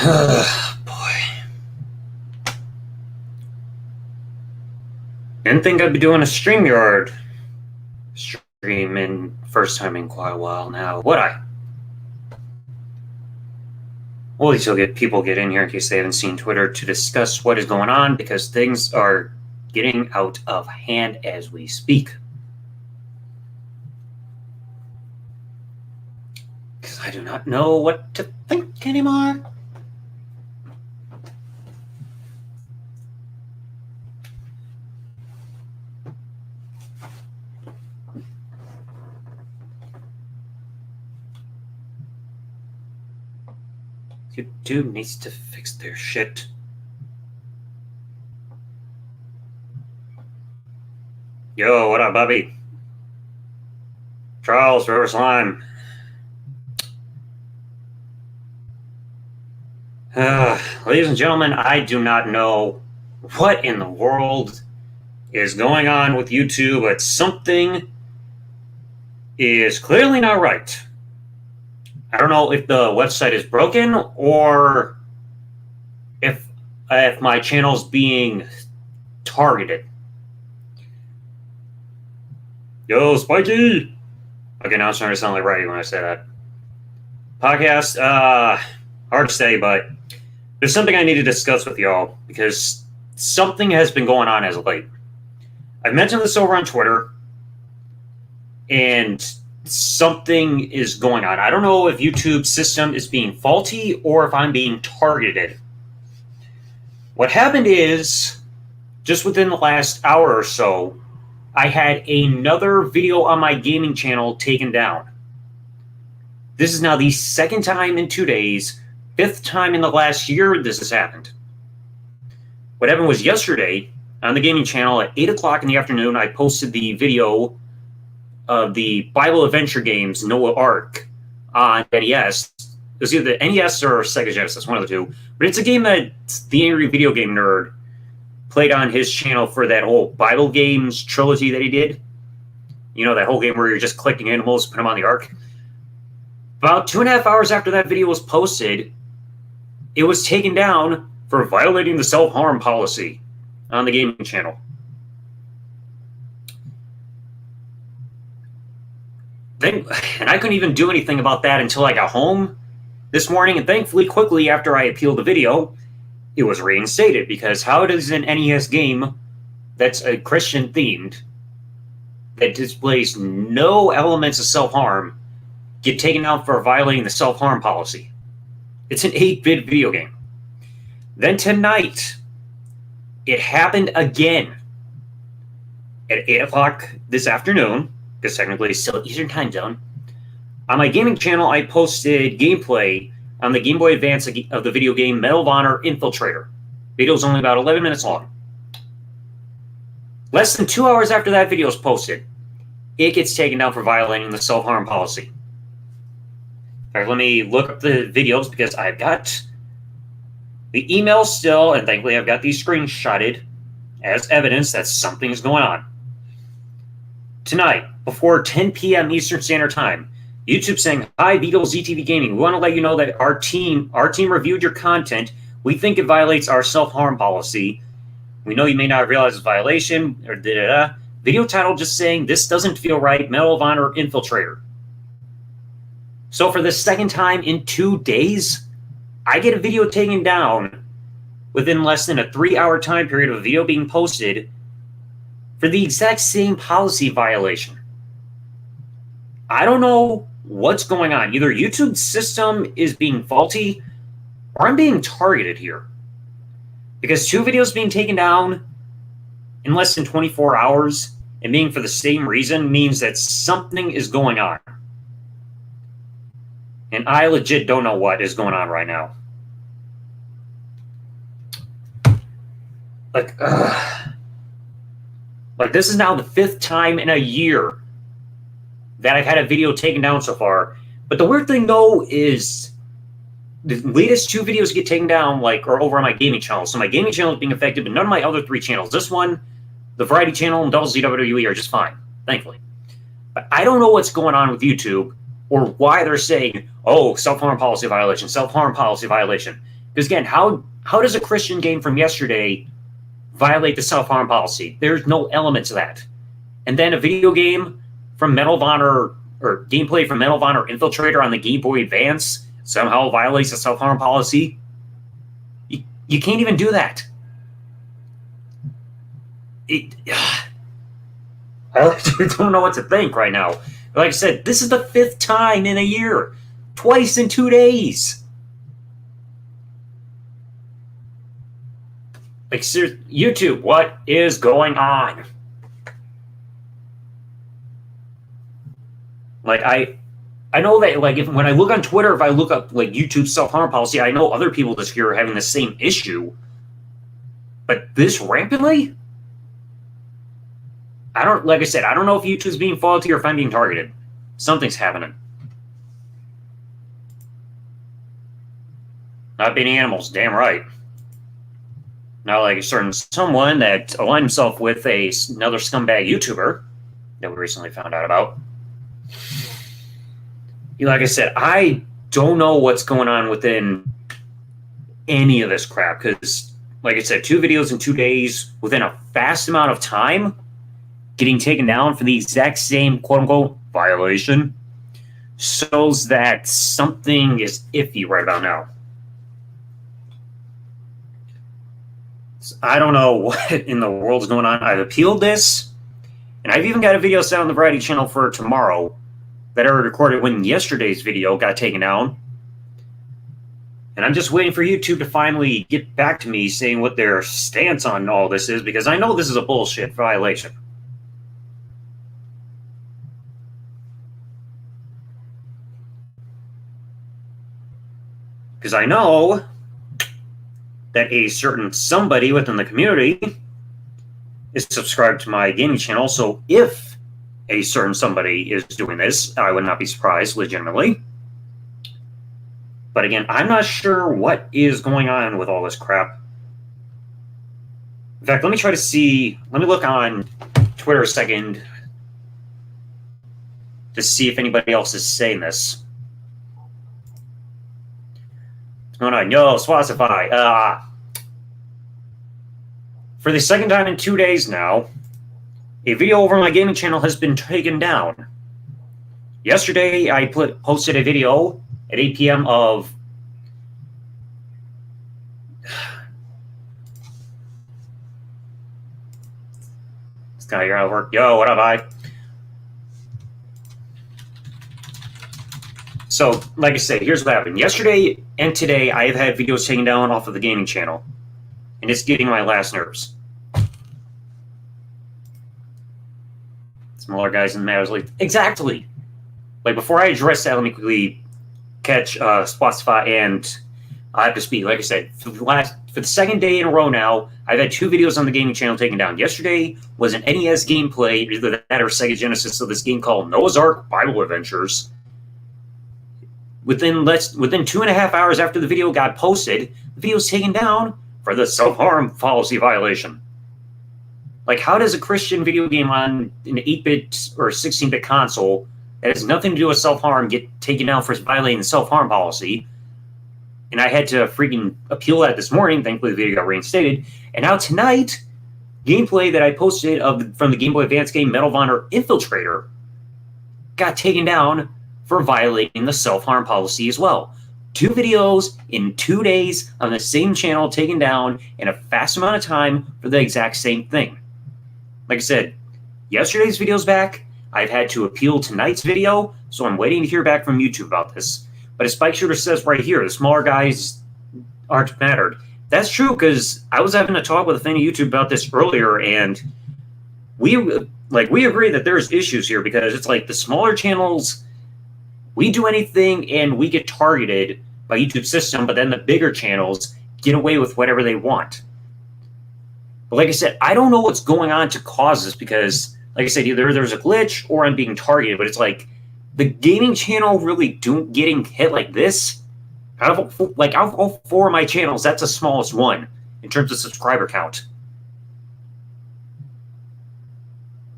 Boy. Didn't think I'd be doing a StreamYard stream in first time in quite a while now, would I? Well, at least you'll get people get in here in case they haven't seen Twitter to discuss what is going on, because things are getting out of hand as we speak. Because I do not know what to think anymore. YouTube needs to fix their shit. Yo, what up, Bobby? Charles, River Slime. Ladies and gentlemen, I do not know what in the world is going on with YouTube, but something is clearly not right. I don't know if the website is broken or if my channel's being targeted. Yo, Spiky! Okay, now it's starting to sound like right when I say that. Podcast, hard to say, but there's something I need to discuss with y'all because something has been going on as of late. I've mentioned this over on Twitter, and something is going on. I don't know if YouTube's system is being faulty or if I'm being targeted. What happened is, just within the last hour or so, I had another video on my gaming channel taken down. This is now the second time in 2 days, fifth time in the last year this has happened. What happened was yesterday, on the gaming channel at 8 o'clock in the afternoon, I posted the video of the Bible Adventure games Noah Ark on NES. It was either the NES or Sega Genesis, one of the two. But it's a game that the Angry Video Game Nerd played on his channel for that whole Bible games trilogy that he did. You know, that whole game where you're just collecting animals, put them on the ark. About 2.5 hours after that video was posted, it was taken down for violating the self-harm policy on the gaming channel. And I couldn't even do anything about that until I got home this morning, and thankfully, quickly after I appealed the video, it was reinstated, because how does an NES game that's a Christian themed, that displays no elements of self-harm, get taken out for violating the self-harm policy? It's an 8-bit video game. Then tonight, it happened again at 8 o'clock this afternoon, because technically it's still Eastern time zone. On my gaming channel, I posted gameplay on the Game Boy Advance of the video game Medal of Honor Infiltrator. The video is only about 11 minutes long. Less than 2 hours after that video is posted, it gets taken down for violating the self-harm policy. All right, let me look up the videos, because I've got the email still, and thankfully I've got these screenshotted as evidence that something is going on. Tonight, before 10 p.m. Eastern Standard Time, YouTube saying, "Hi, Beagle ZTV Gaming. We want to let you know that our team reviewed your content. We think it violates our self-harm policy. We know you may not realize it's a violation," or da-da-da. Video title just saying, "This doesn't feel right. Medal of Honor Infiltrator." So for the second time in 2 days, I get a video taken down within less than a 3-hour time period of a video being posted for the exact same policy violation. I don't know what's going on. Either YouTube's system is being faulty, or I'm being targeted here. Because 2 videos being taken down in less than 24 hours and being for the same reason means that something is going on. And I legit don't know what is going on right now. Like this is now the 5th time in a year that I've had a video taken down so far. But the weird thing, though, is the latest 2 videos get taken down, are over on my gaming channel. So my gaming channel is being affected, but none of my other 3 channels. This one, the Variety channel, and Double Z WWE are just fine, thankfully. But I don't know what's going on with YouTube, or why they're saying, "Oh, self-harm policy violation, self-harm policy violation." Because again, how does a Christian game from yesterday violate the self-harm policy? There's no elements of that. And then a video game from Medal of Honor, or gameplay from Medal of Honor Infiltrator on the Game Boy Advance somehow violates the self-harm policy. You can't even do that. I don't know what to think right now. Like I said, this is the 5th time in a year. Twice in 2 days. Like, seriously, YouTube, what is going on? Like, I know that, like, when I look on Twitter, if I look up, like, YouTube self-harm policy, I know other people this year are having the same issue. But this rampantly? Like I said, I don't know if YouTube's being faulty or if I'm being targeted. Something's happening. Not being animals, damn right. Now, like a certain someone that aligned himself with another scumbag YouTuber that we recently found out about. Like I said, I don't know what's going on within any of this crap because, like I said, 2 videos in 2 days within a fast amount of time getting taken down for the exact same quote-unquote violation shows that something is iffy right about now. So I don't know what in the world is going on. I've appealed this, and I've even got a video set on the Variety channel for tomorrow that I recorded when yesterday's video got taken down. And I'm just waiting for YouTube to finally get back to me saying what their stance on all this is, because I know this is a bullshit violation. Because I know that a certain somebody within the community is subscribed to my gaming channel, so if a certain somebody is doing this, I would not be surprised, legitimately. But again, I'm not sure what is going on with all this crap. In fact, let me look on Twitter a second to see if anybody else is saying this. What's going on? Yo, Swazify. For the 2nd time in 2 days now, a video over my gaming channel has been taken down. Yesterday, I posted a video at 8 p.m. of this guy here out of work. Yo, what up, I? So, like I said, here's what happened. Yesterday and today, I have had videos taken down off of the gaming channel. And it's getting my last nerves. Smaller guys in matters like... Exactly! Like, before I address that, let me quickly catch Spotify and I have to speak. Like I said, for the 2nd day in a row now, I've had 2 videos on the gaming channel taken down. Yesterday was an NES gameplay, either that or Sega Genesis, of this game called Noah's Ark Bible Adventures. Within 2.5 hours after the video got posted, the video was taken down for the self-harm policy violation. Like, how does a Christian video game on an 8-bit or 16-bit console that has nothing to do with self-harm get taken down for violating the self-harm policy? And I had to freaking appeal that this morning. Thankfully, the video got reinstated. And now tonight, gameplay that I posted from the Game Boy Advance game Medal of Honor Infiltrator got taken down for violating the self-harm policy as well. 2 videos in 2 days on the same channel taken down in a fast amount of time for the exact same thing. Like I said, yesterday's video's back. I've had to appeal tonight's video, so I'm waiting to hear back from YouTube about this. But as Spike Shooter says right here, the smaller guys aren't mattered. That's true, because I was having a talk with a fan of YouTube about this earlier, and we agree that there's issues here, because it's like the smaller channels, we do anything and we get targeted by YouTube's system, but then the bigger channels get away with whatever they want. But like I said, I don't know what's going on to cause this, because, like I said, either there's a glitch or I'm being targeted, but it's like the gaming channel really getting hit like this. Out of all 4 of my channels, that's the smallest one in terms of subscriber count.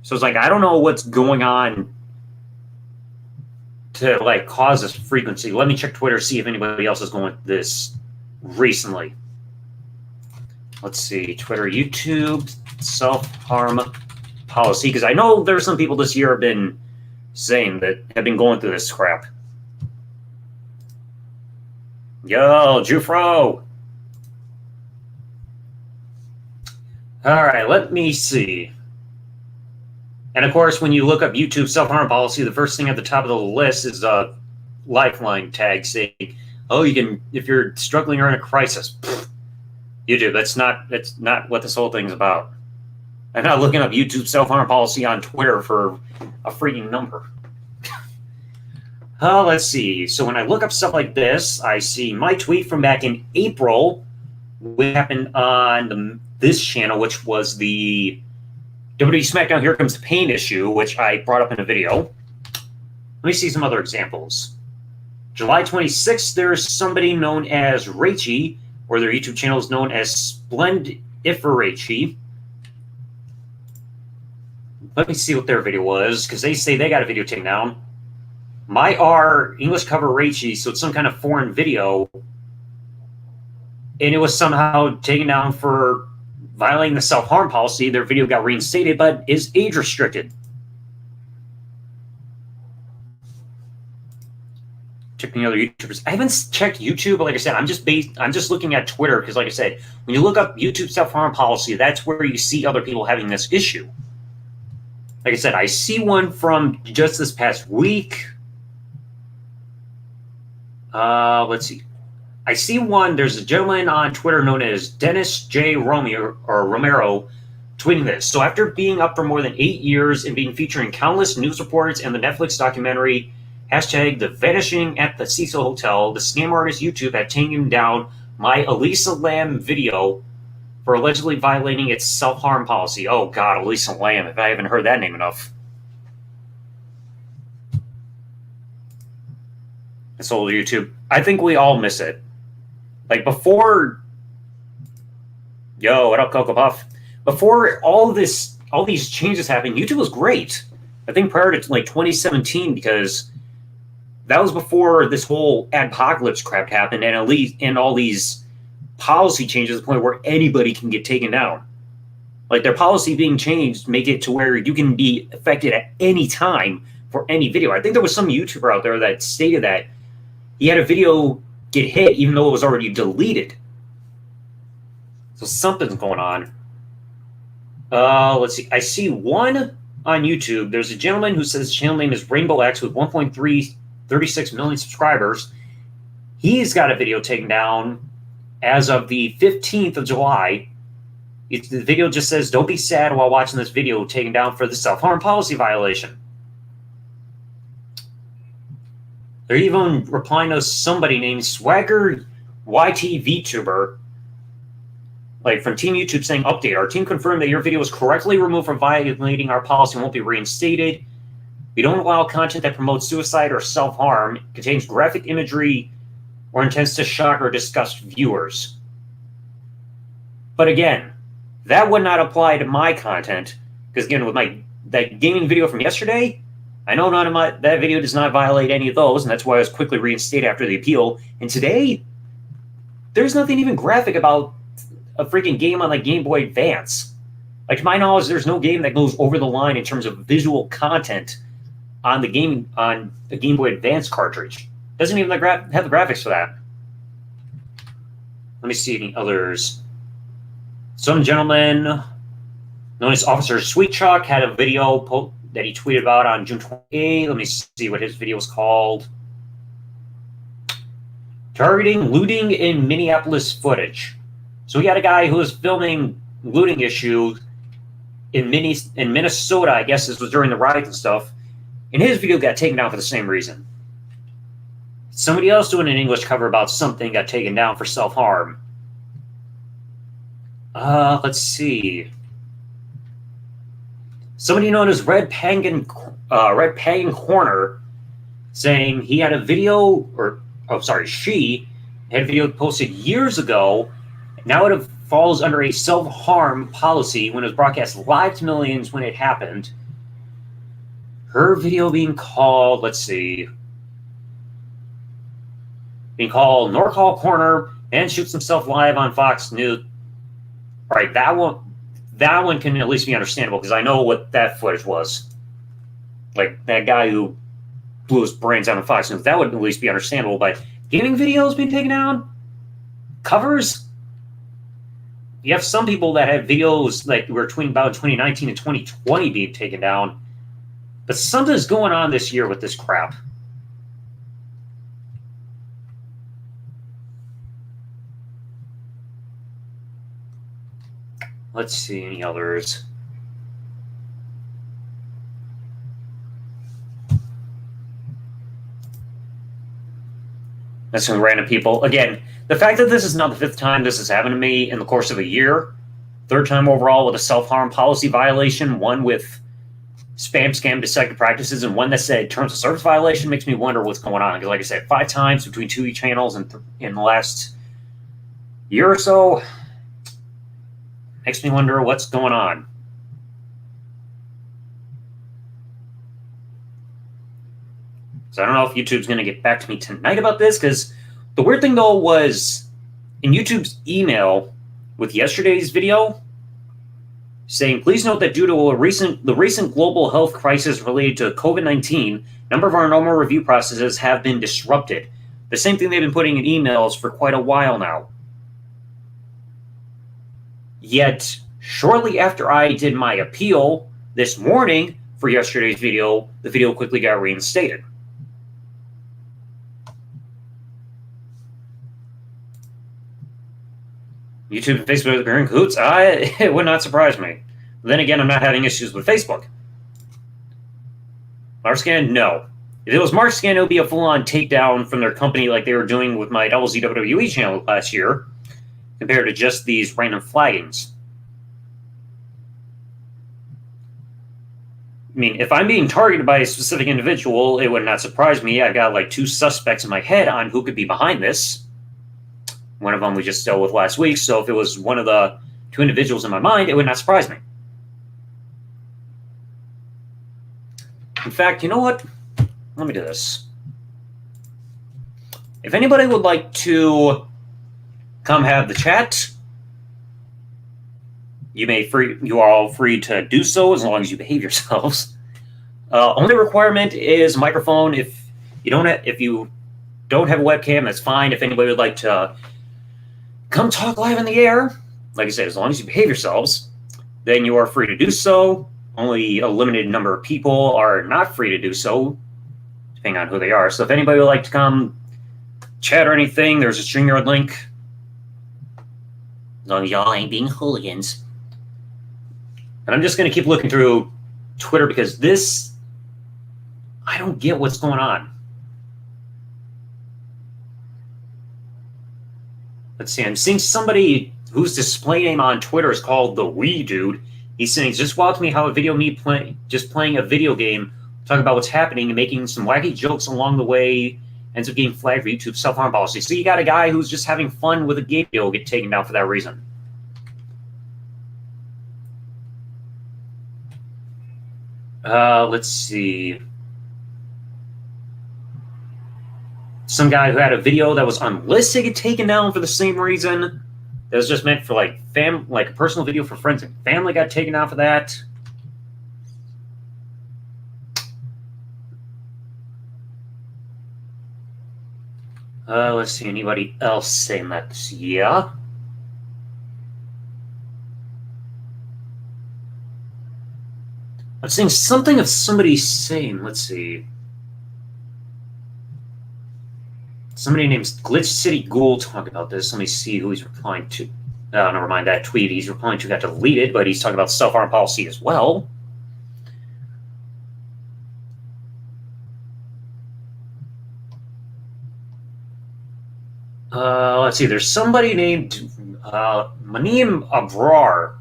So it's like, I don't know what's going on to like cause this frequency. Let me check Twitter, see if anybody else is going with this recently. Let's see, Twitter, YouTube, self-harm policy, because I know there's some people this year have been saying that have been going through this crap. Yo, Jufro. All right, let me see. And of course, when you look up YouTube self-harm policy, the first thing at the top of the list is a lifeline tag saying, "Oh, you can if you're struggling or in a crisis." YouTube, that's not what this whole thing is about. I'm not looking up YouTube self-harm policy on Twitter for a freaking number. Let's see. So when I look up stuff like this, I see my tweet from back in April, what happened on this channel, which was the WWE SmackDown Here Comes the Pain issue, which I brought up in a video. Let me see some other examples. July 26th, there's somebody known as Rachie, or their YouTube channel is known as Splendiferachi. Let me see what their video was, because they say they got a video taken down. My R, English cover Rachie, so it's some kind of foreign video. And it was somehow taken down for violating the self-harm policy. Their video got reinstated, but is age restricted. Checking other YouTubers. I haven't checked YouTube, but like I said, I'm just looking at Twitter, because like I said, when you look up YouTube self-harm policy, that's where you see other people having this issue. Like I said, I see one from just this past week. Let's see. I see one. There's a gentleman on Twitter known as Dennis J. Romero tweeting this. So after being up for more than 8 years and being featured in countless news reports and the Netflix documentary, #The Vanishing at the Cecil Hotel, the scam artist YouTube had taken down my Elisa Lam video for allegedly violating its self-harm policy. Oh God, Elisa Lam, if I haven't heard that name enough. This old YouTube. I think we all miss it. Like before, yo, what up, Coco Puff? Before all these changes happened, YouTube was great. I think prior to like 2017, because that was before this whole adpocalypse crap happened, and at least and all these policy changes to the point where anybody can get taken down. Like their policy being changed make it to where you can be affected at any time for any video. I think there was some YouTuber out there that stated that he had a video get hit even though it was already deleted. So something's going on. Let's see. I see one on YouTube. There's a gentleman who says his channel name is Rainbow X with 1.336 million subscribers. He's got a video taken down as of the 15th of July. The video just says, "Don't be sad while watching this video taken down for the self-harm policy violation." They're even replying to somebody named Swagger YT VTuber, like from Team YouTube, saying, "Update, our team confirmed that your video was correctly removed for violating our policy and won't be reinstated. We don't allow content that promotes suicide or self-harm, contains graphic imagery, or intends to shock or disgust viewers." But again, that would not apply to my content, because again, with that gaming video from yesterday, I know that video does not violate any of those, and that's why I was quickly reinstated after the appeal. And today, there's nothing even graphic about a freaking game on like Game Boy Advance. Like to my knowledge, there's no game that goes over the line in terms of visual content on the Game Boy Advance cartridge. Doesn't even have the graphics for that. Let me see any others. Some gentleman known as Officer Sweet Chuck had a video that he tweeted about on June 28th. Let me see what his video was called. Targeting looting in Minneapolis footage. So we had a guy who was filming looting issues in Minnesota. I guess this was during the riots and stuff. And his video got taken down for the same reason. Somebody else doing an English cover about something got taken down for self-harm. Let's see. Somebody known as Red Pagan Corner saying he had a video, she had a video posted years ago. Now it falls under a self-harm policy when it was broadcast live to millions when it happened. Her video being called, let's see, being called Norcal Corner and shoots himself live on Fox News. All right, that one can at least be understandable because I know what that footage was. Like that guy who blew his brains out on Fox News, that would at least be understandable. But gaming videos being taken down, covers. You have some people that have videos like we're tweeting about 2019 and 2020 being taken down, but something's going on this year with this crap. Let's see any others. That's some random people. Again, the fact that this is not the fifth time this has happened to me in the course of a year, third time overall with a self-harm policy violation, one with spam, scam, deceptive practices, and one that said terms of service violation, makes me wonder what's going on. Because like I said, 5 times between 2 channels in the last year or so, makes me wonder what's going on. So I don't know if YouTube's going to get back to me tonight about this, because the weird thing, though, was in YouTube's email with yesterday's video saying, please note that due to the recent global health crisis related to COVID-19, a number of our normal review processes have been disrupted. The same thing they've been putting in emails for quite a while now. Yet, shortly after I did my appeal this morning for yesterday's video, the video quickly got reinstated. YouTube and Facebook are in cahoots. It would not surprise me. But then again, I'm not having issues with Facebook. Marscan, no. If it was Marscan, it would be a full-on takedown from their company like they were doing with my WWE channel last year, compared to just these random flaggings. I mean, if I'm being targeted by a specific individual, it would not surprise me. I've got like 2 suspects in my head on who could be behind this. One of them we just dealt with last week, so if it was one of the 2 individuals in my mind, it would not surprise me. In fact, you know what? Let me do this. If anybody would like to come have the chat, you are all free to do so as long as you behave yourselves. Only requirement is microphone. If you don't have a webcam, that's fine. If anybody would like to come talk live in the air, like I said, as long as you behave yourselves, then you are free to do so. Only a limited number of people are not free to do so, depending on who they are. So if anybody would like to come chat or anything, there's a StreamYard link. As long as y'all ain't being hooligans. And I'm just going to keep looking through Twitter because I don't get what's going on. Let's see, I'm seeing somebody whose display name on Twitter is called The Wee Dude. He's saying, just watch me how a video me playing a video game, talking about what's happening and making some wacky jokes along the way, ends up getting flagged for YouTube's self-harm policy. So you got a guy who's just having fun with a game video get taken down for that reason. Let's see. Some guy who had a video that was unlisted get taken down for the same reason. That was just meant for like a personal video for friends and family got taken down for that. Let's see, anybody else saying that this year? I'm seeing something of somebody saying, let's see. Somebody named Glitch City Ghoul talking about this. Let me see who he's replying to. Never mind, that tweet he's replying to got deleted, but he's talking about self-harm policy as well. Let's see, there's somebody named Manim Abrar.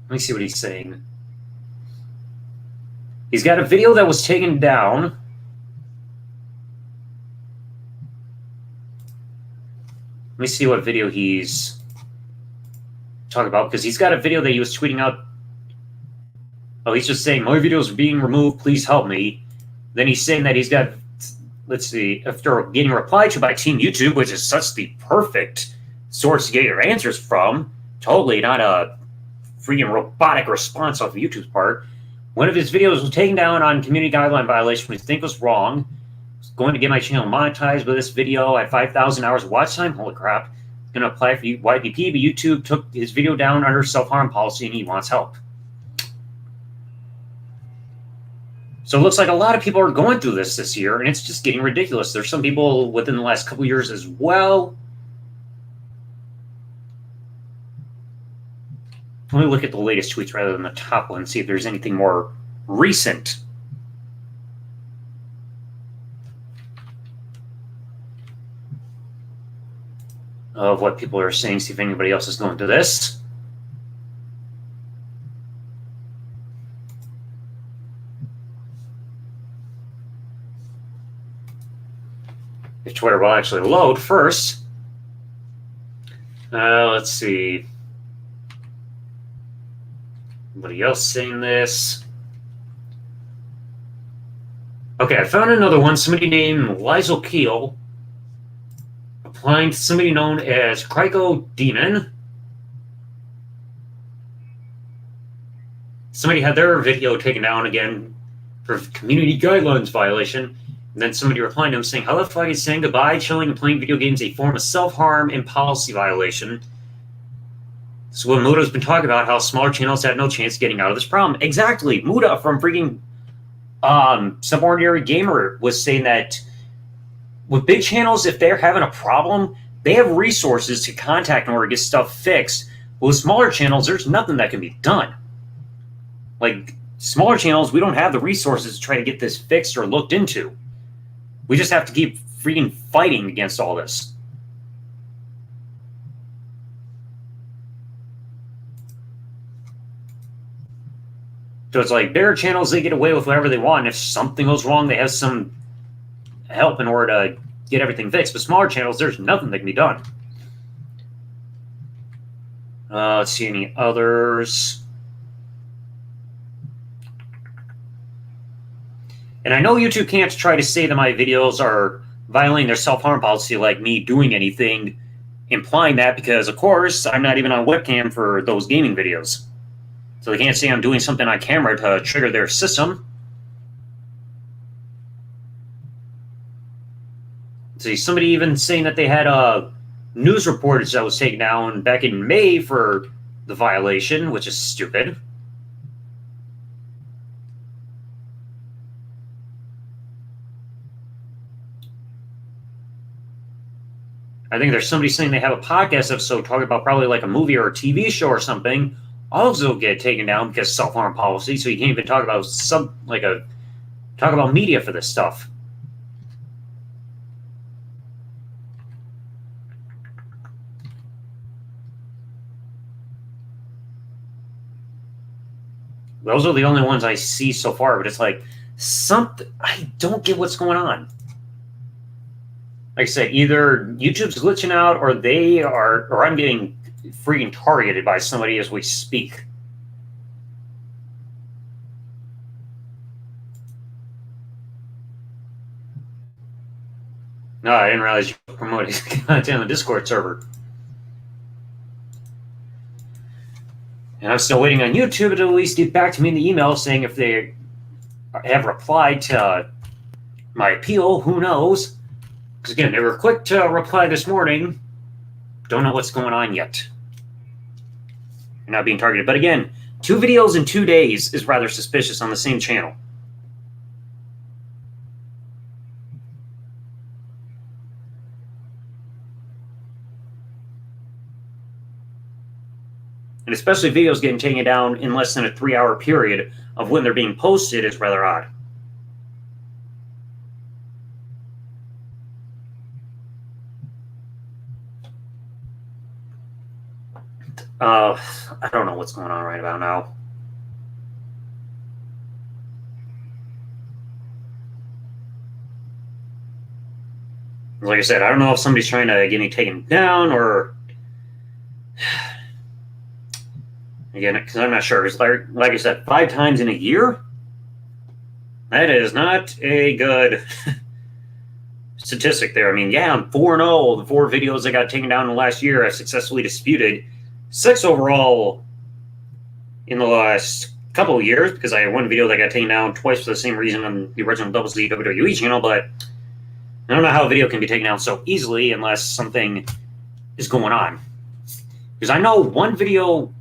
Let me see what he's saying. He's got a video that was taken down. Let me see what video he's talking about, because he's got a video that he was tweeting out. Oh, he's just saying, my videos are being removed, please help me. Then he's saying that he's got let's see, after getting replied to by Team YouTube, which is such the perfect source to get your answers from, totally not a freaking robotic response off of YouTube's part. One of his videos was taken down on community guideline violation, which I think was wrong. I was going to get my channel monetized with this video. I had 5,000 hours of watch time. Holy crap. Going to apply for YPP, but YouTube took his video down under self-harm policy and he wants help. So it looks like a lot of people are going through this year, and it's just getting ridiculous. There's some people within the last couple years as well. Let me look at the latest tweets rather than the top one, see if there's anything more recent. Of what people are saying, see if anybody else is going through this. If Twitter will actually load first. Let's see. Anybody else saying this? Okay, I found another one. Somebody named Lizel Keel applying to somebody known as Kryko Demon. Somebody had their video taken down again for community guidelines violation. And then somebody replying to him saying, how the fuck is saying goodbye, chilling, and playing video games a form of self-harm and policy violation? So what Muda's been talking about, how smaller channels have no chance of getting out of this problem. Exactly. Muda from freaking Subordinary Gamer was saying that with big channels, if they're having a problem, they have resources to contact in order to get stuff fixed. But with smaller channels, there's nothing that can be done. Like, smaller channels, we don't have the resources to try to get this fixed or looked into. We just have to keep freaking fighting against all this. So it's like bigger channels, they get away with whatever they want. And if something goes wrong, they have some help in order to get everything fixed. But smaller channels, there's nothing that can be done. Let's see any others. And I know YouTube can't try to say that my videos are violating their self-harm policy, like me doing anything implying that, because, of course, I'm not even on webcam for those gaming videos. So they can't say I'm doing something on camera to trigger their system. See, somebody even saying that they had news reportage that was taken down back in May for the violation, which is stupid. I think there's somebody saying they have a podcast episode talking about probably like a movie or a TV show or something, also get taken down because self-harm policy. So you can't even talk about talk about media for this stuff. Those are the only ones I see so far, but it's like I don't get what's going on. Like I said, either YouTube's glitching out or or I'm getting freaking targeted by somebody as we speak. No, I didn't realize you were promoting content on the Discord server. And I'm still waiting on YouTube to at least get back to me in the email saying if they have replied to my appeal. Who knows? Because again, they were quick to reply this morning. Don't know what's going on yet. You're not being targeted. But again, 2 videos in 2 days is rather suspicious on the same channel. And especially videos getting taken down in less than a 3-hour period of when they're being posted is rather odd. I don't know what's going on right about now. Like I said, I don't know if somebody's trying to get me taken down or... Again, because I'm not sure. It's like I said, 5 times in a year? That is not a good statistic there. I mean, yeah, I'm 4-0. The 4 videos that got taken down in the last year, I successfully disputed. 6 overall in the last couple of years, because I had one video that got taken down twice for the same reason on the original Double Z WWE channel, but I don't know how a video can be taken down so easily unless something is going on. Because I know one video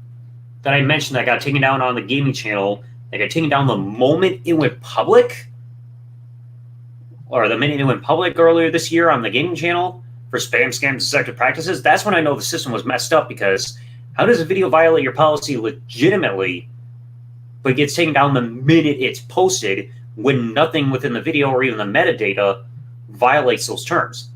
that I mentioned that got taken down on the gaming channel, that got taken down the moment it went public, or the minute it went public earlier this year on the gaming channel for spam, scams, and deceptive practices. That's when I know the system was messed up, because how does a video violate your policy legitimately, but gets taken down the minute it's posted when nothing within the video or even the metadata violates those terms?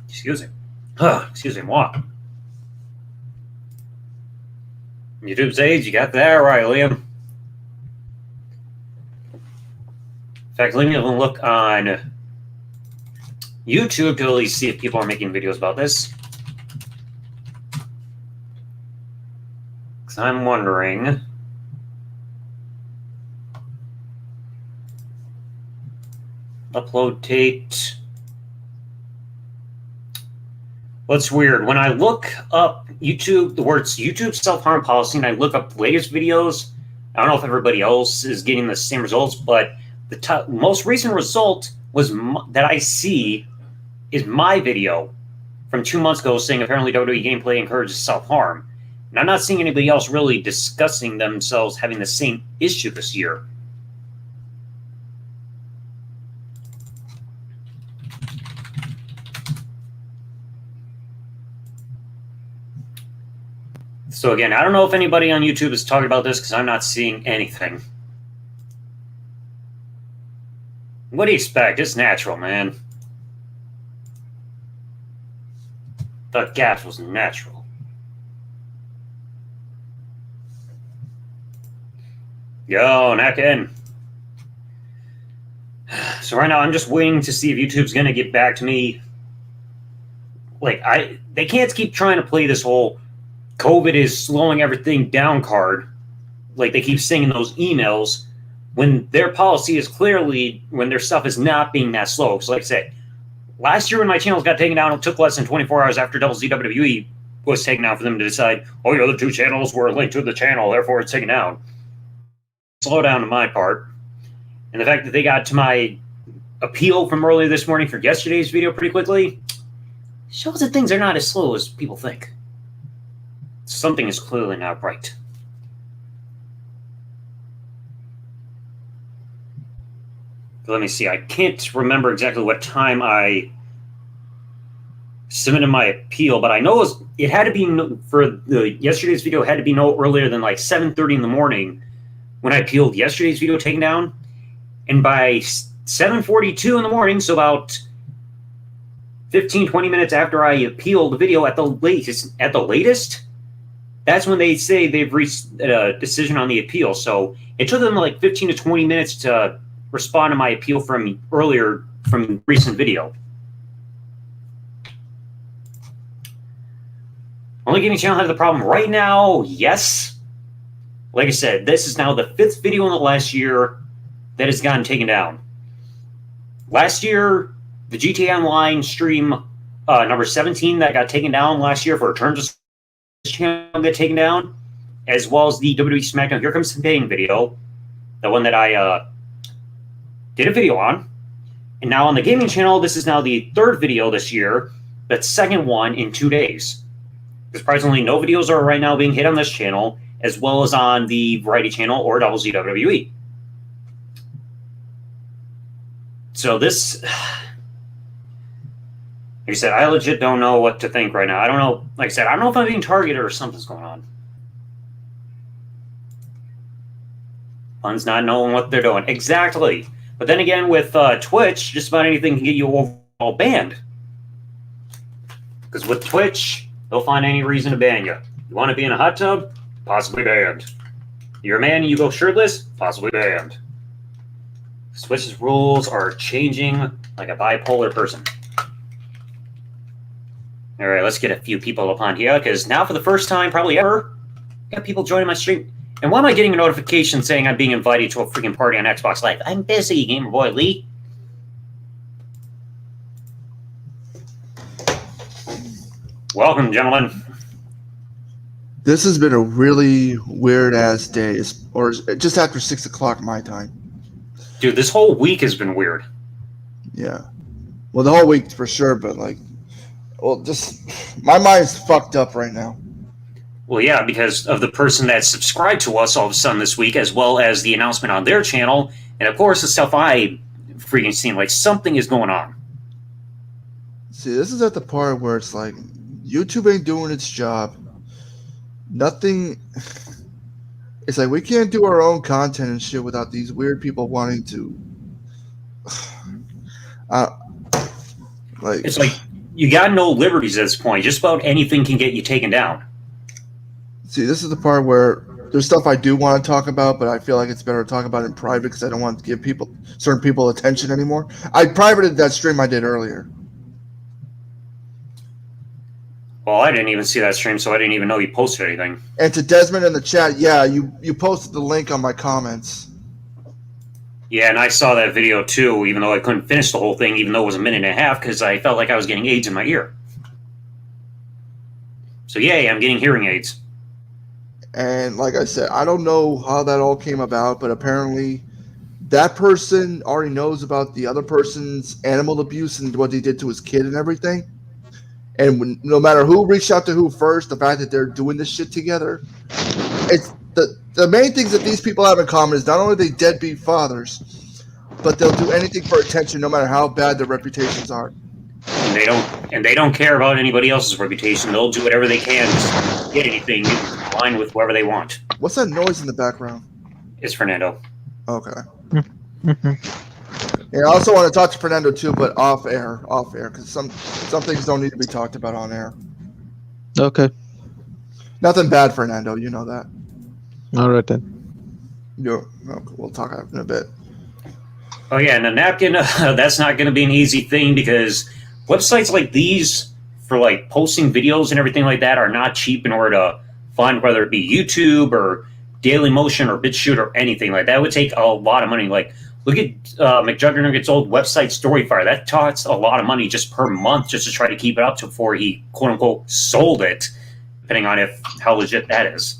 Excuse me. Excuse me, what? YouTube's age, you got that right, Liam. In fact, let me look on YouTube to at least see if people are making videos about this. Because I'm wondering. Upload date. What's weird, when I look up YouTube, the words YouTube self-harm policy, and I look up the latest videos, I don't know if everybody else is getting the same results, but the most recent result was that I see is my video from 2 months ago saying apparently WWE gameplay encourages self-harm. And I'm not seeing anybody else really discussing themselves having the same issue this year. So again, I don't know if anybody on YouTube is talking about this because I'm not seeing anything. What do you expect? It's natural, man. The gaff was natural. Yo, neck in. So right now I'm just waiting to see if YouTube's gonna get back to me. Like, they can't keep trying to play this whole COVID is slowing everything down card, like they keep saying in those emails, when their policy is clearly, when their stuff is not being that slow. So like I said, last year when my channels got taken down, it took less than 24 hours after Double Z WWE was taken down for them to decide, oh, your other 2 channels were linked to the channel, therefore it's taken down. Slow down on my part. And the fact that they got to my appeal from earlier this morning for yesterday's video pretty quickly shows that things are not as slow as people think. Something is clearly not right. Let me see. I can't remember exactly what time I submitted my appeal, but I know it had to be for yesterday's video. It had to be no earlier than like 7:30 in the morning when I appealed yesterday's video taken down, and by 7:42 in the morning, so about 15-20 minutes after I appealed the video at the latest. That's when they say they've reached a decision on the appeal. So it took them like 15 to 20 minutes to respond to my appeal from earlier, from recent video. Only gaming channel has the problem right now. Yes. Like I said, this is now the 5th video in the last year that has gotten taken down. Last year, the GTA Online stream number 17 that got taken down last year for Return to channel get taken down, as well as the WWE SmackDown Here Comes the Pain video, the one that I did a video on. And now on the gaming channel, this is now the 3rd video this year, but 2nd one in 2 days. Surprisingly, no videos are right now being hit on this channel, as well as on the Variety channel or Double Z WWE. So this, like I said, I legit don't know what to think right now. I don't know. Like I said, I don't know if I'm being targeted or something's going on. Fun's not knowing what they're doing. Exactly. But then again, with Twitch, just about anything can get you overall banned. Because with Twitch, they'll find any reason to ban you. You want to be in a hot tub? Possibly banned. You're a man and you go shirtless? Possibly banned. Twitch's rules are changing like a bipolar person. All right, let's get a few people up on here because now, for the first time probably ever, got people joining my stream. And why am I getting a notification saying I'm being invited to a freaking party on Xbox Live? I'm busy, Gamer Boy Lee. Welcome, gentlemen. This has been a really weird-ass day, or just after 6 o'clock my time. Dude, this whole week has been weird. Yeah. Well, the whole week for sure, but just my mind's fucked up right now. Well, yeah, because of the person that subscribed to us all of a sudden this week, as well as the announcement on their channel, and of course the stuff I freaking seen. Like, something is going on. See, this is at the part where it's like, YouTube ain't doing its job. Nothing. It's like we can't do our own content and shit without these weird people wanting to. It's like you got no liberties at this point. Just about anything can get you taken down. See, this is the part where there's stuff I do want to talk about, but I feel like it's better to talk about it in private because I don't want to give certain people attention anymore. I privated that stream I did earlier. Well, I didn't even see that stream, so I didn't even know you posted anything. And to Desmond in the chat, yeah, you posted the link on my comments. Yeah, and I saw that video too, even though I couldn't finish the whole thing, even though it was a minute and a half, because I felt like I was getting AIDS in my ear. So yay, I'm getting hearing aids. And like I said, I don't know how that all came about, but apparently that person already knows about the other person's animal abuse and what he did to his kid and everything. And no matter who reached out to who first, the fact that they're doing this shit together, it's the main things that these people have in common is not only they deadbeat fathers, but they'll do anything for attention, no matter how bad their reputations are. And they don't care about anybody else's reputation. They'll do whatever they can to get anything in line with whoever they want. What's that noise in the background? It's Fernando. Okay. Yeah, I also want to talk to Fernando too, but off air, because some things don't need to be talked about on air. Okay. Nothing bad, Fernando. You know that. All right then. We'll talk in a bit. Oh yeah, and a napkin. That's not going to be an easy thing because websites like these for like posting videos and everything like that are not cheap in order to find, whether it be YouTube or Dailymotion or BitChute or anything like that. It would take a lot of money. Like, look at McJuggernugget's old website, Storyfire. That costs a lot of money just per month just to try to keep it up to before he, quote unquote, sold it, depending on how legit that is.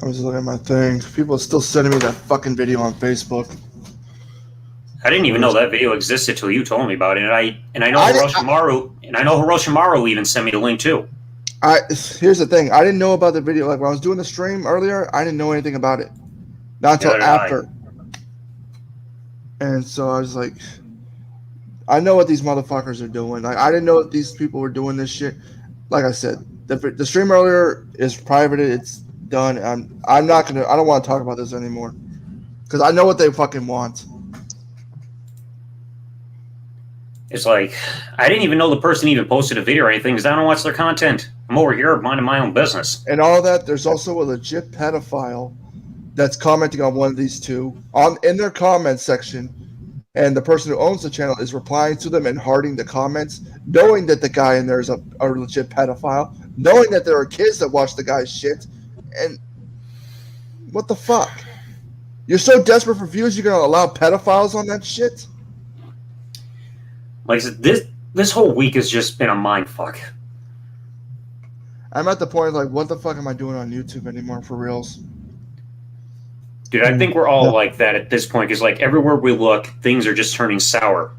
I was looking at my thing. People are still sending me that fucking video on Facebook. I didn't even know that video existed till you told me about it, and I know Hiroshimaru even sent me the link too. Here's the thing. I didn't know about the video. Like when I was doing the stream earlier, I didn't know anything about it. Not until after. And so I was like, I know what these motherfuckers are doing. Like I didn't know that these people were doing this shit. Like I said, the stream earlier is privated. It's done. I don't want to talk about this anymore because I know what they fucking want. It's like, I didn't even know the person even posted a video or anything because I don't watch their content. I'm over here minding my own business. And all that, there's also a legit pedophile that's commenting on one of these two in their comment section, and the person who owns the channel is replying to them and hearting the comments, knowing that the guy in there is a legit pedophile, knowing that there are kids that watch the guy's shit, and what the fuck? You're so desperate for views, you're gonna allow pedophiles on that shit? Like I said, this whole week has just been a mind fuck. I'm at the point like, what the fuck am I doing on YouTube anymore for reals? Dude, I think we're all like that at this point because like everywhere we look, things are just turning sour.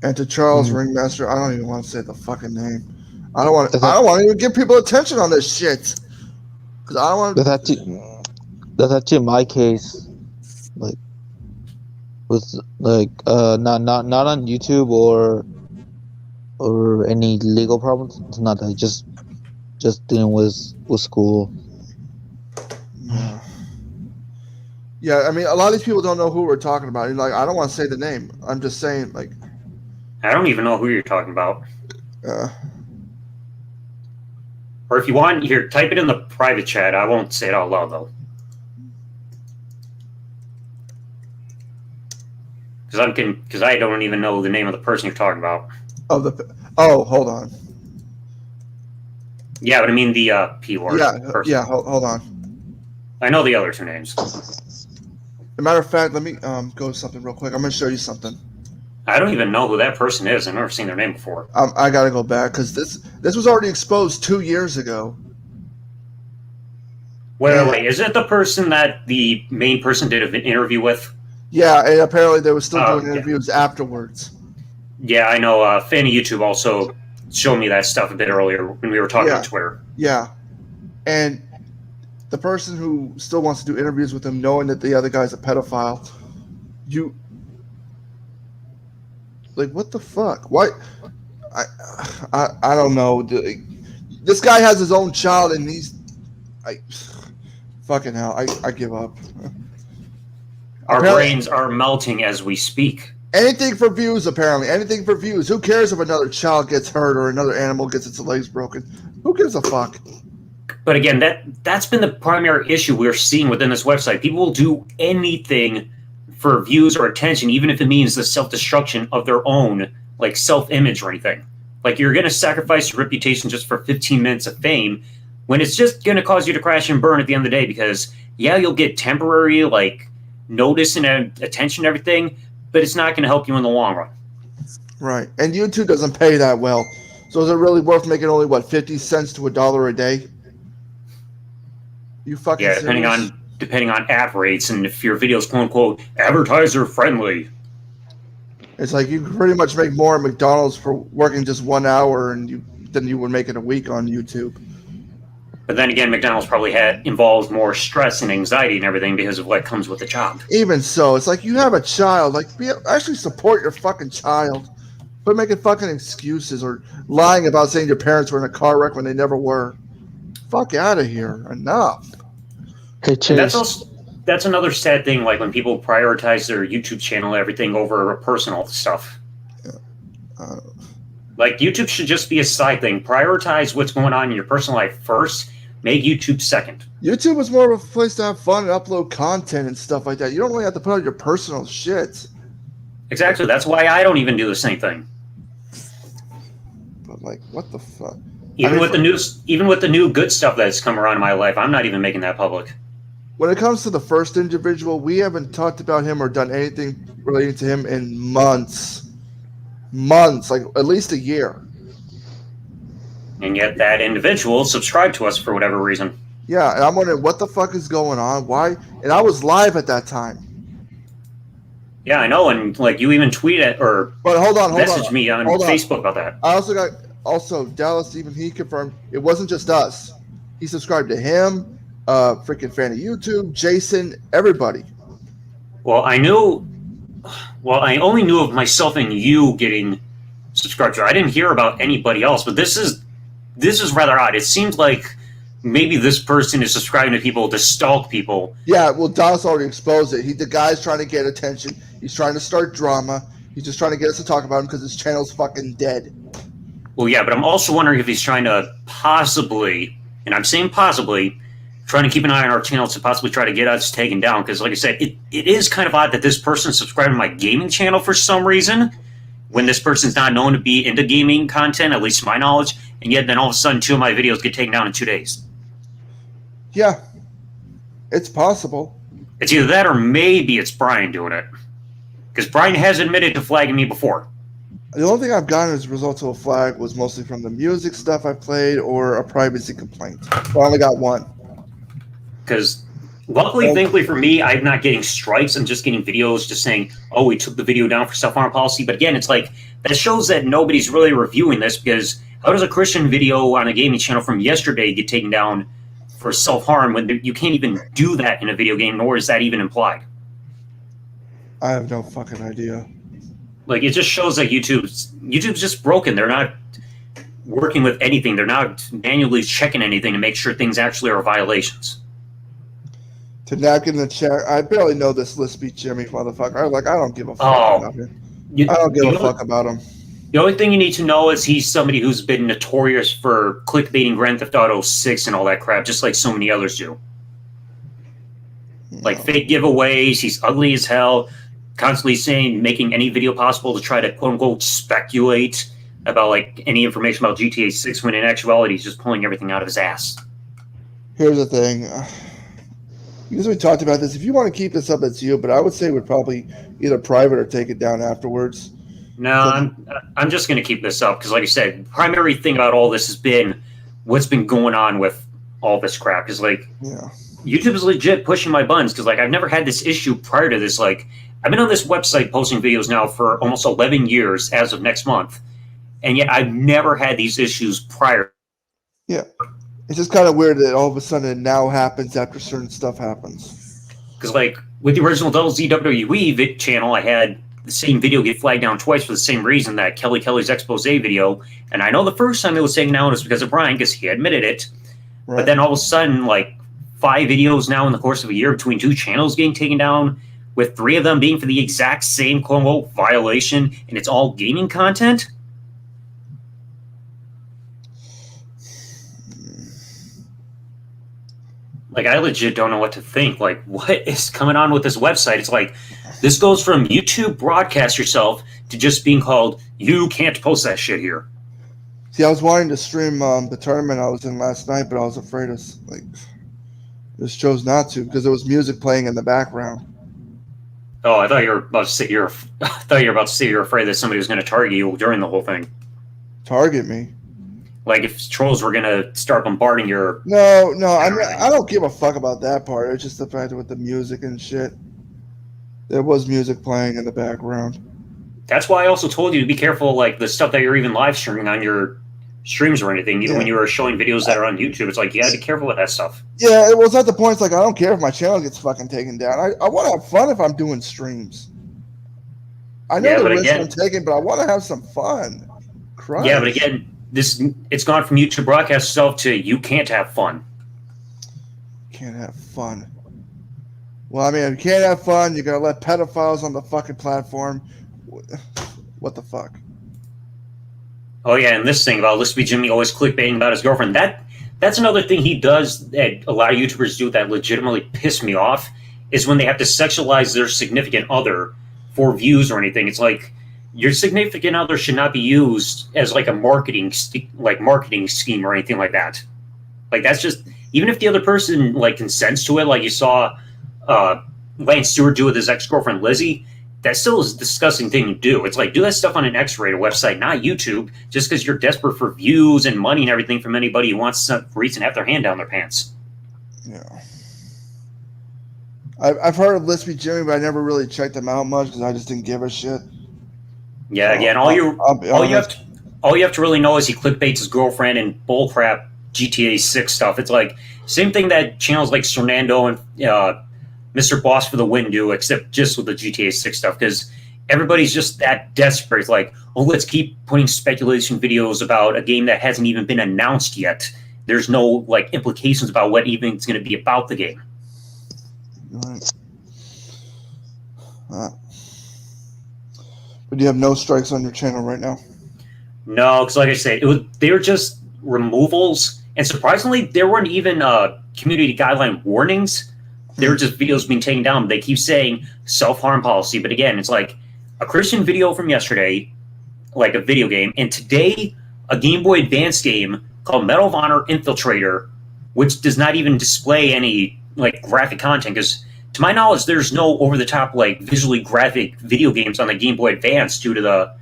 And to Charles Ringmaster, I don't even want to say the fucking name. I don't want to even give people attention on this shit because I don't want. That's actually my case. Like. With like not on YouTube or any legal problems. It's not that just dealing with school. Yeah, I mean a lot of these people don't know who we're talking about. Like I don't want to say the name. I'm just saying like I don't even know who you're talking about. Or if you want, here, type it in the private chat. I won't say it out loud though. because I don't even know the name of the person you're talking about. Hold on. Yeah, but I mean the P word. person. Yeah. Hold on. I know the other two names. As a matter of fact, let me go to something real quick. I'm going to show you something. I don't even know who that person is. I've never seen their name before. I got to go back because this was already exposed 2 years ago. Wait. Is it the person that the main person did an interview with? Yeah, and apparently they were still doing interviews afterwards. Yeah, I know. Fan of YouTube also showed me that stuff a bit earlier when we were talking on Twitter. Yeah, and the person who still wants to do interviews with him, knowing that the other guy's a pedophile, what the fuck? Why? I don't know. This guy has his own child, and fucking hell, I give up. Our brains are melting as we speak. Anything for views, apparently. Anything for views. Who cares if another child gets hurt or another animal gets its legs broken? Who gives a fuck? But again, that's been the primary issue we're seeing within this website. People will do anything for views or attention, even if it means the self-destruction of their own, like, self-image or anything. Like, you're going to sacrifice your reputation just for 15 minutes of fame when it's just going to cause you to crash and burn at the end of the day because, yeah, you'll get temporary, like, notice and attention and everything, but it's not going to help you in the long run. Right. And YouTube doesn't pay that well. So is it really worth making only, 50 cents to $1 a day? You fucking serious? Depending on ad rates and if your video is quote unquote advertiser friendly. It's like you pretty much make more at McDonald's for working just 1 hour than you would make in a week on YouTube. But then again, McDonald's probably involves more stress and anxiety and everything because of what comes with the job. Even so, it's like you have a child. Like, actually support your fucking child. But making fucking excuses or lying about saying your parents were in a car wreck when they never were. Fuck out of here. Enough. Okay, that's another sad thing, like when people prioritize their YouTube channel and everything over personal stuff. Like, YouTube should just be a side thing. Prioritize what's going on in your personal life first. Make YouTube second. YouTube was more of a place to have fun and upload content and stuff like that. You don't really have to put out your personal shit. Exactly. That's why I don't even do the same thing. But, like, what the fuck? Even with the new good stuff that's come around in my life, I'm not even making that public. When it comes to the first individual, we haven't talked about him or done anything relating to him in months. Months, like at least a year. And yet that individual subscribed to us for whatever reason. Yeah, and I'm wondering what the fuck is going on. Why? And I was live at that time. Yeah, I know, and like you even tweeted or messaged me on Facebook about that. I also Dallas, even he confirmed it wasn't just us. He subscribed to him, freaking fan of YouTube, Jason, everybody. Well, I only knew of myself and you getting subscribed to. I didn't hear about anybody else, but this is rather odd. It seems like maybe this person is subscribing to people to stalk people. Yeah, well, Dallas already exposed it. The guy's trying to get attention. He's trying to start drama. He's just trying to get us to talk about him because his channel's fucking dead. Well, yeah, but I'm also wondering if he's trying to possibly, and I'm saying possibly, trying to keep an eye on our channel to possibly try to get us taken down. Because, like I said, it is kind of odd that this person subscribed to my gaming channel for some reason, when this person's not known to be into gaming content, at least to my knowledge, and yet then all of a sudden 2 of my videos get taken down in 2 days. Yeah, it's possible. It's either that or maybe it's Brian doing it. Because Brian has admitted to flagging me before. The only thing I've gotten as a result of a flag was mostly from the music stuff I played or a privacy complaint. So I only got one. Because luckily, thankfully for me, I'm not getting strikes. I'm just getting videos just saying, oh, we took the video down for self-harm policy. But again, it's like, that shows that nobody's really reviewing this, because how does a Christian video on a gaming channel from yesterday get taken down for self-harm when you can't even do that in a video game, nor is that even implied? I have no fucking idea. Like, it just shows that YouTube's just broken. They're not working with anything. They're not manually checking anything to make sure things actually are violations. To Napkin in the chat, I barely know this Lispy Jimmy motherfucker. I don't give a fuck about him. I don't give a fuck about him. The only thing you need to know is he's somebody who's been notorious for clickbaiting Grand Theft Auto 6 and all that crap, just like so many others do. No. Like fake giveaways, he's ugly as hell, constantly saying, making any video possible to try to quote unquote speculate about like any information about GTA 6 when in actuality he's just pulling everything out of his ass. Here's the thing. Because we talked about this, if you want to keep this up, it's you. But I would say we'd probably either private or take it down afterwards. No, I'm just going to keep this up because, like I said, the primary thing about all this has been what's been going on with all this crap. Because like, YouTube is legit pushing my buttons because like I've never had this issue prior to this. Like I've been on this website posting videos now for almost 11 years as of next month, and yet I've never had these issues prior. Yeah. It's just kind of weird that all of a sudden it now happens after certain stuff happens. Because, like, with the original ZWE channel, I had the same video get flagged down twice for the same reason, that Kelly's expose video. And I know the first time it was taken down was because of Brian, because he admitted it. Right. But then all of a sudden, like, 5 videos now in the course of a year between 2 channels getting taken down, with 3 of them being for the exact same quote-unquote violation, and it's all gaming content. Like, I legit don't know what to think. Like, what is coming on with this website? It's like, this goes from YouTube broadcast yourself to just being called, you can't post that shit here. See, I was wanting to stream the tournament I was in last night, but I was afraid of, like, just chose not to because there was music playing in the background. Oh, I thought you were about to say you're afraid that somebody was going to target you during the whole thing. Target me? Like if trolls were gonna start bombarding your... No, I don't give a fuck about that part. It's just the fact that with the music and shit, there was music playing in the background. That's why I also told you to be careful, like the stuff that you're even live streaming on your streams or anything. Even when you were showing videos that are on YouTube, it's like you gotta be careful with that stuff. Yeah, it was at the point. It's like I don't care if my channel gets fucking taken down. I want to have fun if I'm doing streams. I know the risk I'm taking, but I want to have some fun. Christ. Yeah, but again. It's gone from YouTube broadcast itself to you can't have fun. Can't have fun. Well, I mean, if you can't have fun, you're gonna let pedophiles on the fucking platform. What the fuck? Oh yeah, and this thing about Lispy Jimmy always clickbaiting about his girlfriend. That's another thing he does that a lot of YouTubers do that legitimately piss me off is when they have to sexualize their significant other for views or anything. It's like, your significant other should not be used as like a marketing scheme or anything like that. Like that's just, even if the other person like consents to it, like you saw Lance Stewart do with his ex-girlfriend Lizzie, that still is a disgusting thing to do. It's like, do that stuff on an X-rated website, not YouTube, just because you're desperate for views and money and everything from anybody who wants some reason to have their hand down their pants. Yeah. I've heard of Lispy Jimmy, but I never really checked them out much because I just didn't give a shit. Yeah, again, all you have to really know is he clickbaits his girlfriend and bullcrap GTA 6 stuff. It's like same thing that channels like Fernando and Mr. Boss for the Win do, except just with the GTA 6 stuff, because everybody's just that desperate. It's like, oh, let's keep putting speculation videos about a game that hasn't even been announced yet. There's no like implications about what even is going to be about the game. Right. But you have no strikes on your channel right now? No, because like I said, they were just removals, and surprisingly, there weren't even community guideline warnings. They were just videos being taken down. They keep saying self-harm policy, but again, it's like a Christian video from yesterday, like a video game, and today a Game Boy Advance game called Medal of Honor Infiltrator, which does not even display any like graphic content, because to my knowledge, there's no over-the-top, like, visually graphic video games on the Game Boy Advance due to the,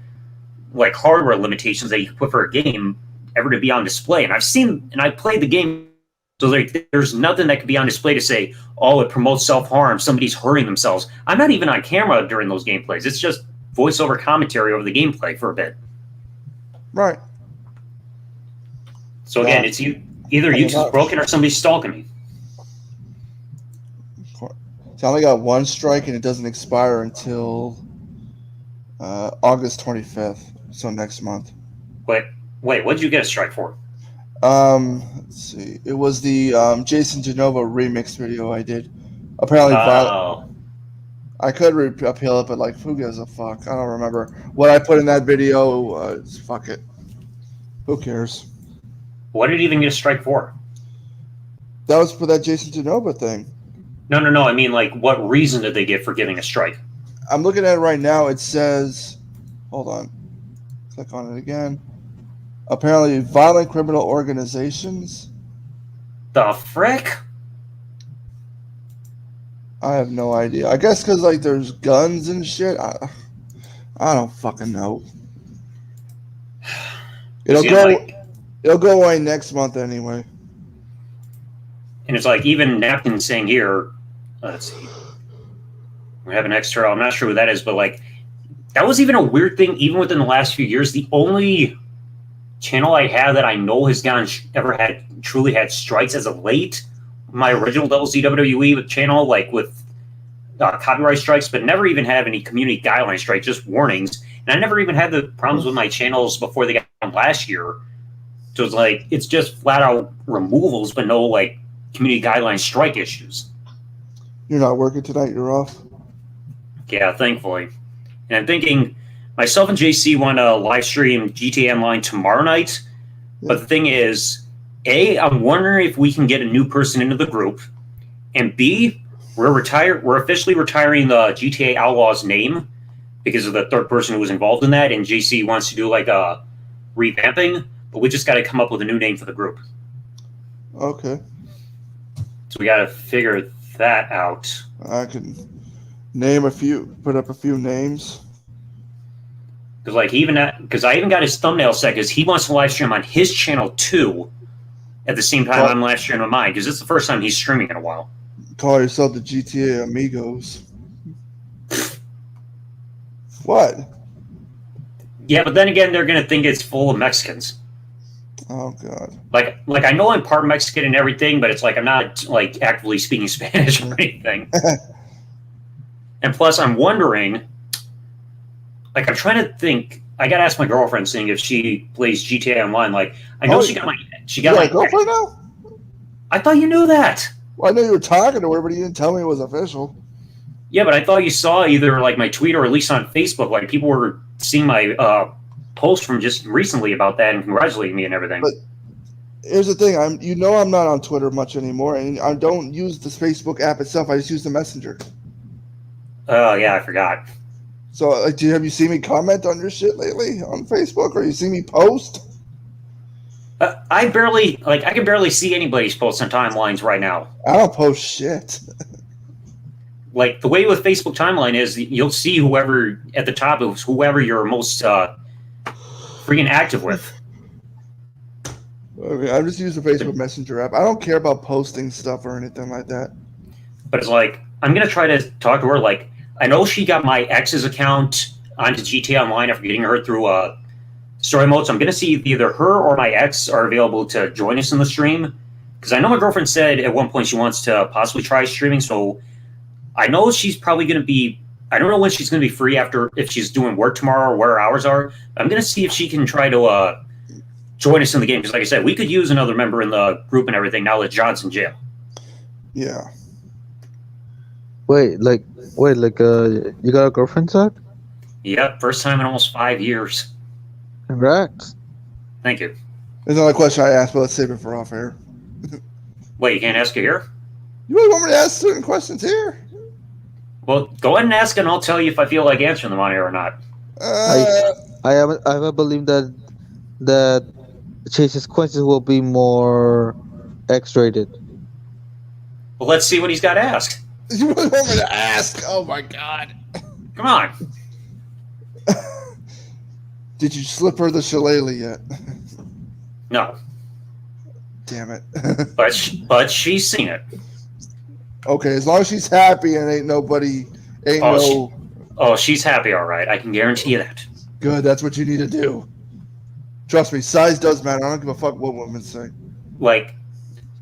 like, hardware limitations that you put for a game ever to be on display. And I played the game, so there's nothing that could be on display to say, oh, it promotes self-harm, somebody's hurting themselves. I'm not even on camera during those gameplays. It's just voiceover commentary over the gameplay for a bit. Right. So again, it's either YouTube's broken or somebody's stalking me. So I only got 1 strike, and it doesn't expire until August 25th, so next month. Wait, what did you get a strike for? Let's see. It was the Jason Genova remix video I did. Apparently, I could appeal it, but like, who gives a fuck? I don't remember what I put in that video. Fuck it. Who cares? What did he even get a strike for? That was for that Jason Genova thing. No. I mean, like, what reason did they give for giving a strike? I'm looking at it right now. It says, hold on, click on it again. Apparently, violent criminal organizations. The frick? I have no idea. I guess because like there's guns and shit. I don't fucking know. It'll See, go. like, It'll go away next month anyway. and it's like even Napkin saying here. Let's see. We have an extra. I'm not sure what that is, but like that was even a weird thing. Even within the last few years, the only channel I have that I know has truly had strikes as of late. My original WCWE channel, like with copyright strikes, but never even have any community guideline strikes, just warnings. And I never even had the problems with my channels before they got on last year. So it's like it's just flat out removals, but no like community guideline strike issues. You're not working tonight. You're off. Yeah, thankfully. And I'm thinking myself and JC want to live stream GTA Online tomorrow night. But the thing is, A, I'm wondering if we can get a new person into the group. And B, we're officially retiring the GTA Outlaws name because of the third person who was involved in that. And JC wants to do like a revamping, but we just got to come up with a new name for the group. Okay. So we got to figure that out. I can name a few, put up a few names. Because I even got his thumbnail set because he wants to live stream on his channel too. At the same time, I'm live streaming on mine because it's the first time he's streaming in a while. Call yourself the GTA Amigos. What? Yeah, but then again, they're gonna think it's full of Mexicans. Oh God. Like I know I'm part Mexican and everything, but it's like I'm not like actively speaking Spanish or anything. And plus, I'm wondering, like, I'm trying to think. I gotta ask my girlfriend, seeing if she plays GTA Online. Like, I know she got my girlfriend now. I thought you knew that. Well, I know you were talking to her, but you didn't tell me it was official. Yeah, but I thought you saw either like my tweet or at least on Facebook. Like people were seeing my post from just recently about that and congratulating me and everything. But here's the thing: I'm not on Twitter much anymore, and I don't use the Facebook app itself. I just use the Messenger. Oh yeah, I forgot. So, like, have you seen me comment on your shit lately on Facebook, or you see me post? I can barely see anybody's posts on timelines right now. I don't post shit. Like the way with Facebook timeline is, you'll see whoever at the top is whoever you're most freaking active with. Okay, I just use the Facebook Messenger app. I don't care about posting stuff or anything like that. But it's like I'm gonna try to talk to her. Like I know she got my ex's account onto GTA Online after getting her through story mode. So I'm gonna see if either her or my ex are available to join us in the stream. Because I know my girlfriend said at one point she wants to possibly try streaming. So I know she's probably gonna be. I don't know when she's gonna be free after if she's doing work tomorrow or where her hours are. I'm gonna see if she can try to join us in the game. Because like I said, we could use another member in the group and everything now that John's in jail. Yeah. Wait, you got a girlfriend, Zach? Yep, first time in almost 5 years. Congrats. Thank you. There's another question I asked, but let's save it for off air. Wait, you can't ask her here? You really want me to ask certain questions here? Well, go ahead and ask, and I'll tell you if I feel like answering them on here or not. I haven't believed that Chase's questions will be more X-rated. Well, let's see what he's got asked. You really want me to ask? Oh my God. Come on. Did you slip her the shillelagh yet? No. Damn it. But she's seen it. Okay, as long as she's happy and she's happy, all right. I can guarantee you that. Good, that's what you need to do. Trust me, size does matter. I don't give a fuck what women say. Like,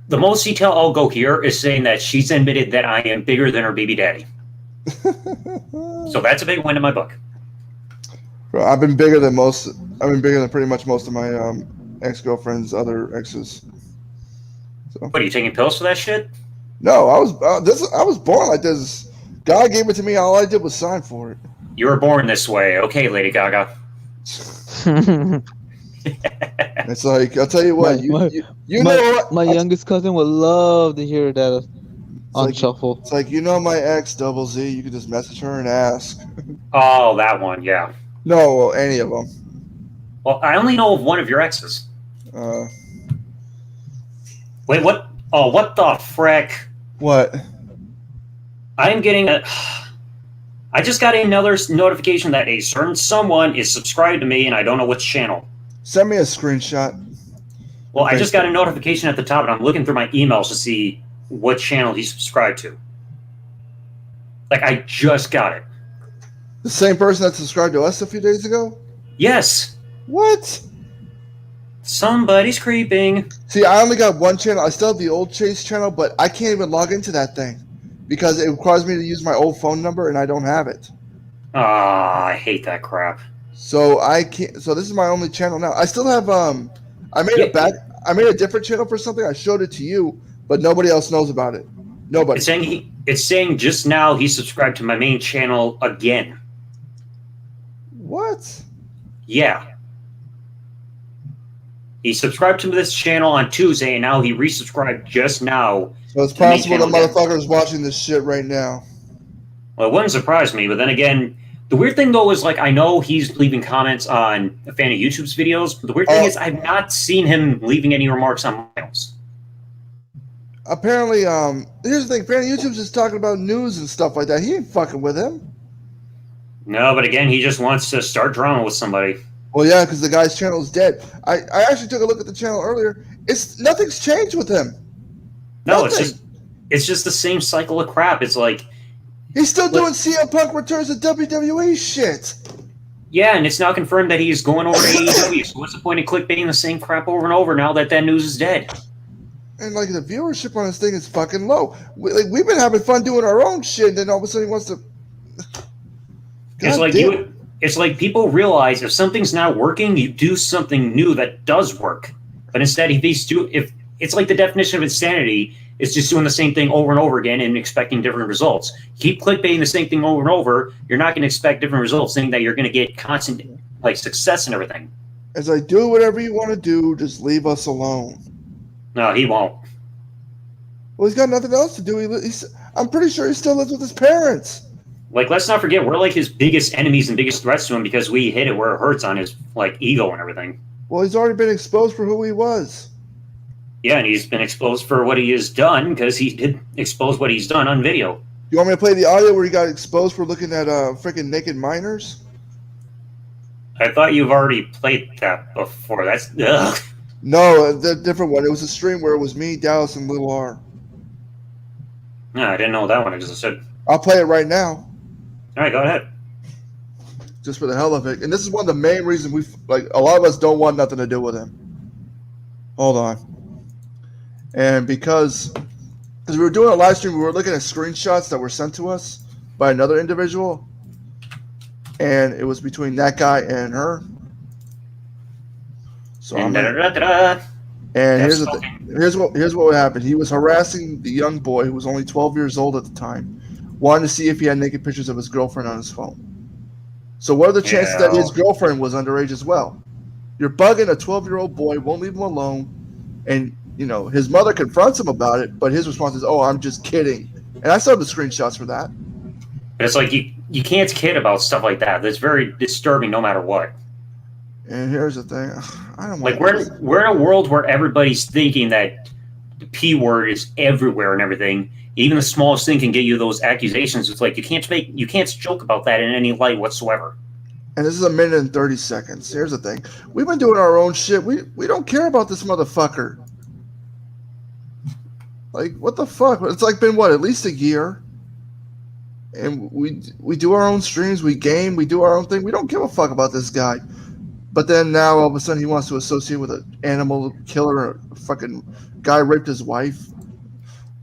the most detail I'll go here is saying that she's admitted that I am bigger than her baby daddy. So that's a big win in my book. Bro, I've been bigger than pretty much most of my ex-girlfriend's other exes. So. What, are you taking pills for that shit? No, I was born like this. God gave it to me. All I did was sign for it. You were born this way. Okay, Lady Gaga. It's like, I'll tell you what. You know what? My youngest cousin would love to hear that. on like shuffle. it's like, you know, my ex Double Z. You can just message her and ask. Oh, that one, yeah. No, well, any of them. Well, I only know of one of your exes. Uh, Wait, what? Oh, what the frick? what? I'm getting a. I just got another notification that a certain someone is subscribed to me, and I don't know which channel. Send me a screenshot. Well, I just got a notification at the top, and I'm looking through my emails to see what channel he's subscribed to. Like, I just got it. The same person that subscribed to us a few days ago? Yes. What? Somebody's creeping. See, I only got one channel. I still have the old Chase channel, but I can't even log into that thing because it requires me to use my old phone number, and I don't have it. Ah, I hate that crap. So I can't. So this is my only channel now. I still have. I made I made a different channel for something. I showed it to you, but nobody else knows about it. Nobody. It's saying just now he subscribed to my main channel again. What? Yeah. He subscribed to this channel on Tuesday, and now he resubscribed just now. So it's possible the motherfucker is watching this shit right now. Well, it wouldn't surprise me, but then again, the weird thing though is, like, I know he's leaving comments on a fan of YouTube's videos, but the weird thing is I've not seen him leaving any remarks on miles. Apparently, here's the thing, fan of YouTube's just talking about news and stuff like that. He ain't fucking with him. No, but again, he just wants to start drama with somebody. Well, yeah, because the guy's channel is dead. I actually took a look at the channel earlier. Nothing's changed with him. No, Nothing. it's just the same cycle of crap. It's like he's still doing CM Punk returns to WWE shit. Yeah, and it's now confirmed that he's going over to AEW. So what's the point of clickbaiting the same crap over and over now that news is dead? And like the viewership on this thing is fucking low. We've been having fun doing our own shit, and then all of a sudden he wants to. It's like people realize if something's not working, you do something new that does work. But instead, if it's like the definition of insanity is just doing the same thing over and over again and expecting different results. Keep clickbaiting the same thing over and over, you're not going to expect different results, thinking that you're going to get constant success and everything. As I do whatever you want to do, just leave us alone. No, he won't. Well, he's got nothing else to do. I'm pretty sure he still lives with his parents. Let's not forget, we're like his biggest enemies and biggest threats to him because we hit it where it hurts on his ego and everything. Well, he's already been exposed for who he was. Yeah, and he's been exposed for what he has done because he did expose what he's done on video. You want me to play the audio where he got exposed for looking at freaking naked minors? I thought you've already played that before. That's ugh. No, the different one. It was a stream where it was me, Dallas, and Lil R. No, I didn't know that one. I just said. I'll play it right now. All right, go ahead. Just for the hell of it. And this is one of the main reasons a lot of us don't want nothing to do with him. Hold on. And because we were doing a live stream, we were looking at screenshots that were sent to us by another individual. And it was between that guy and her. So here's what happened. He was harassing the young boy who was only 12 years old at the time. Wanted to see if he had naked pictures of his girlfriend on his phone. So what are the chances that his girlfriend was underage as well? You're bugging a 12-year-old boy, won't leave him alone, and his mother confronts him about it, but his response is, "Oh, I'm just kidding." And I saw the screenshots for that. But it's like you can't kid about stuff like that. That's very disturbing, no matter what. And here's the thing: I don't like we're in a world where everybody's thinking that the P word is everywhere and everything. Even the smallest thing can get you those accusations. It's like you can't joke about that in any light whatsoever. And this is 1 minute and 30 seconds. Here's the thing: we've been doing our own shit. We don't care about this motherfucker. Like, what the fuck? It's like been at least a year. And we do our own streams, we game, we do our own thing. We don't give a fuck about this guy. But then now all of a sudden he wants to associate with an animal killer, or a fucking guy raped his wife.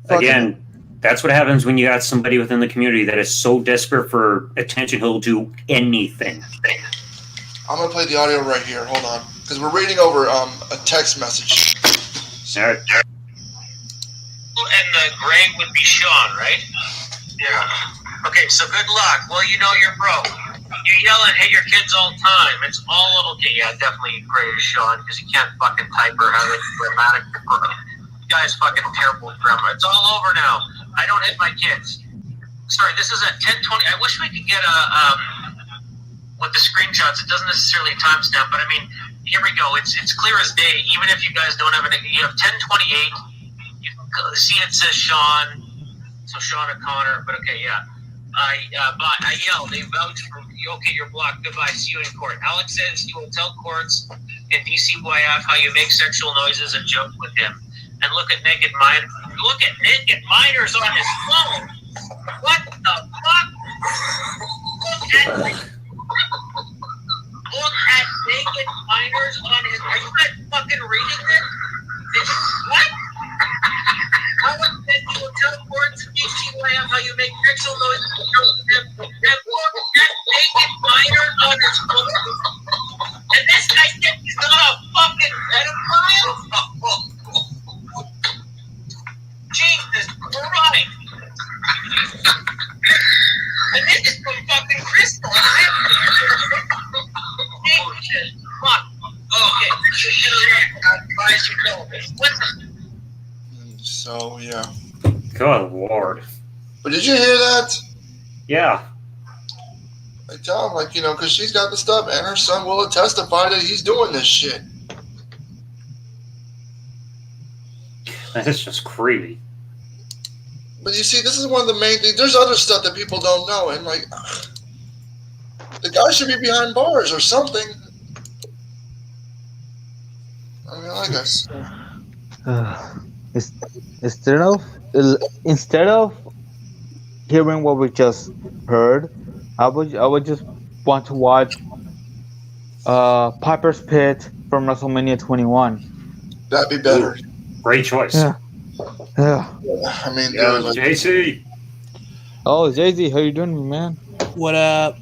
Again, that's what happens when you got somebody within the community that is so desperate for attention, he'll do anything. I'm going to play the audio right here. Hold on. Because we're reading over a text message. All right. And the gray would be Sean, right? Yeah. Okay, so good luck. Well, you're broke. You yell and hit your kids all the time. It's all okay. Yeah, definitely gray is Sean because he can't fucking type or have it grammatic. You guys fucking terrible grammar. It's all over now. I don't hit my kids. Sorry, this is at 10:20. I wish we could get with the screenshots. It doesn't necessarily timestamp, but I mean, here we go. It's clear as day. Even if you guys don't have you have 10:28. You can see it says Sean. So Sean O'Connor. But okay, yeah. I yell. They vouch for you. Okay, you're blocked. Goodbye. See you in court. Alex says he will tell courts and DCYF how you make sexual noises and joke with him. And look at naked minors on his phone. What the fuck? Look at naked minors on his. Are you guys fucking reading this? What? Alex says he will tell courts and DCYF how you make sexual noises and joke with him. And look at naked minors on his phone. And this guy said he's not a fucking pedophile? Jesus Christ. And this is from fucking Crystal. Jesus fuck. Okay. So, yeah. Good Lord. But did you hear that? Yeah. I tell him, like, because she's got the stuff, and her son will testify that he's doing this shit. That is just creepy. But you see, this is one of the main things. There's other stuff that people don't know, and, like, the guy should be behind bars or something. I mean, I guess. Instead of hearing what we just heard, I would just want to watch Piper's Pit from WrestleMania 21. That'd be better. Great choice. Yeah. I mean, JC. Oh, Jay-Z, how you doing, man? What up?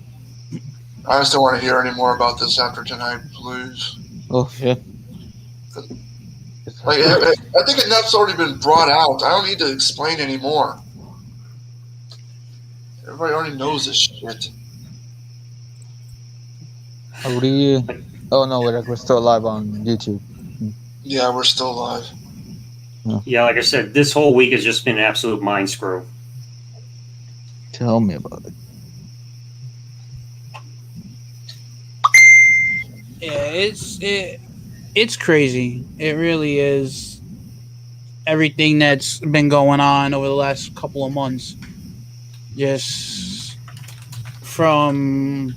I just don't want to hear any more about this after tonight, please. Oh shit. Like, I think enough's already been brought out. I don't need to explain anymore. Everybody already knows this shit. Oh no, we're still live on YouTube. Yeah, we're still live. Yeah, like I said, this whole week has just been an absolute mind screw. Tell me about it. Yeah, it's crazy. It really is. Everything that's been going on over the last couple of months, just from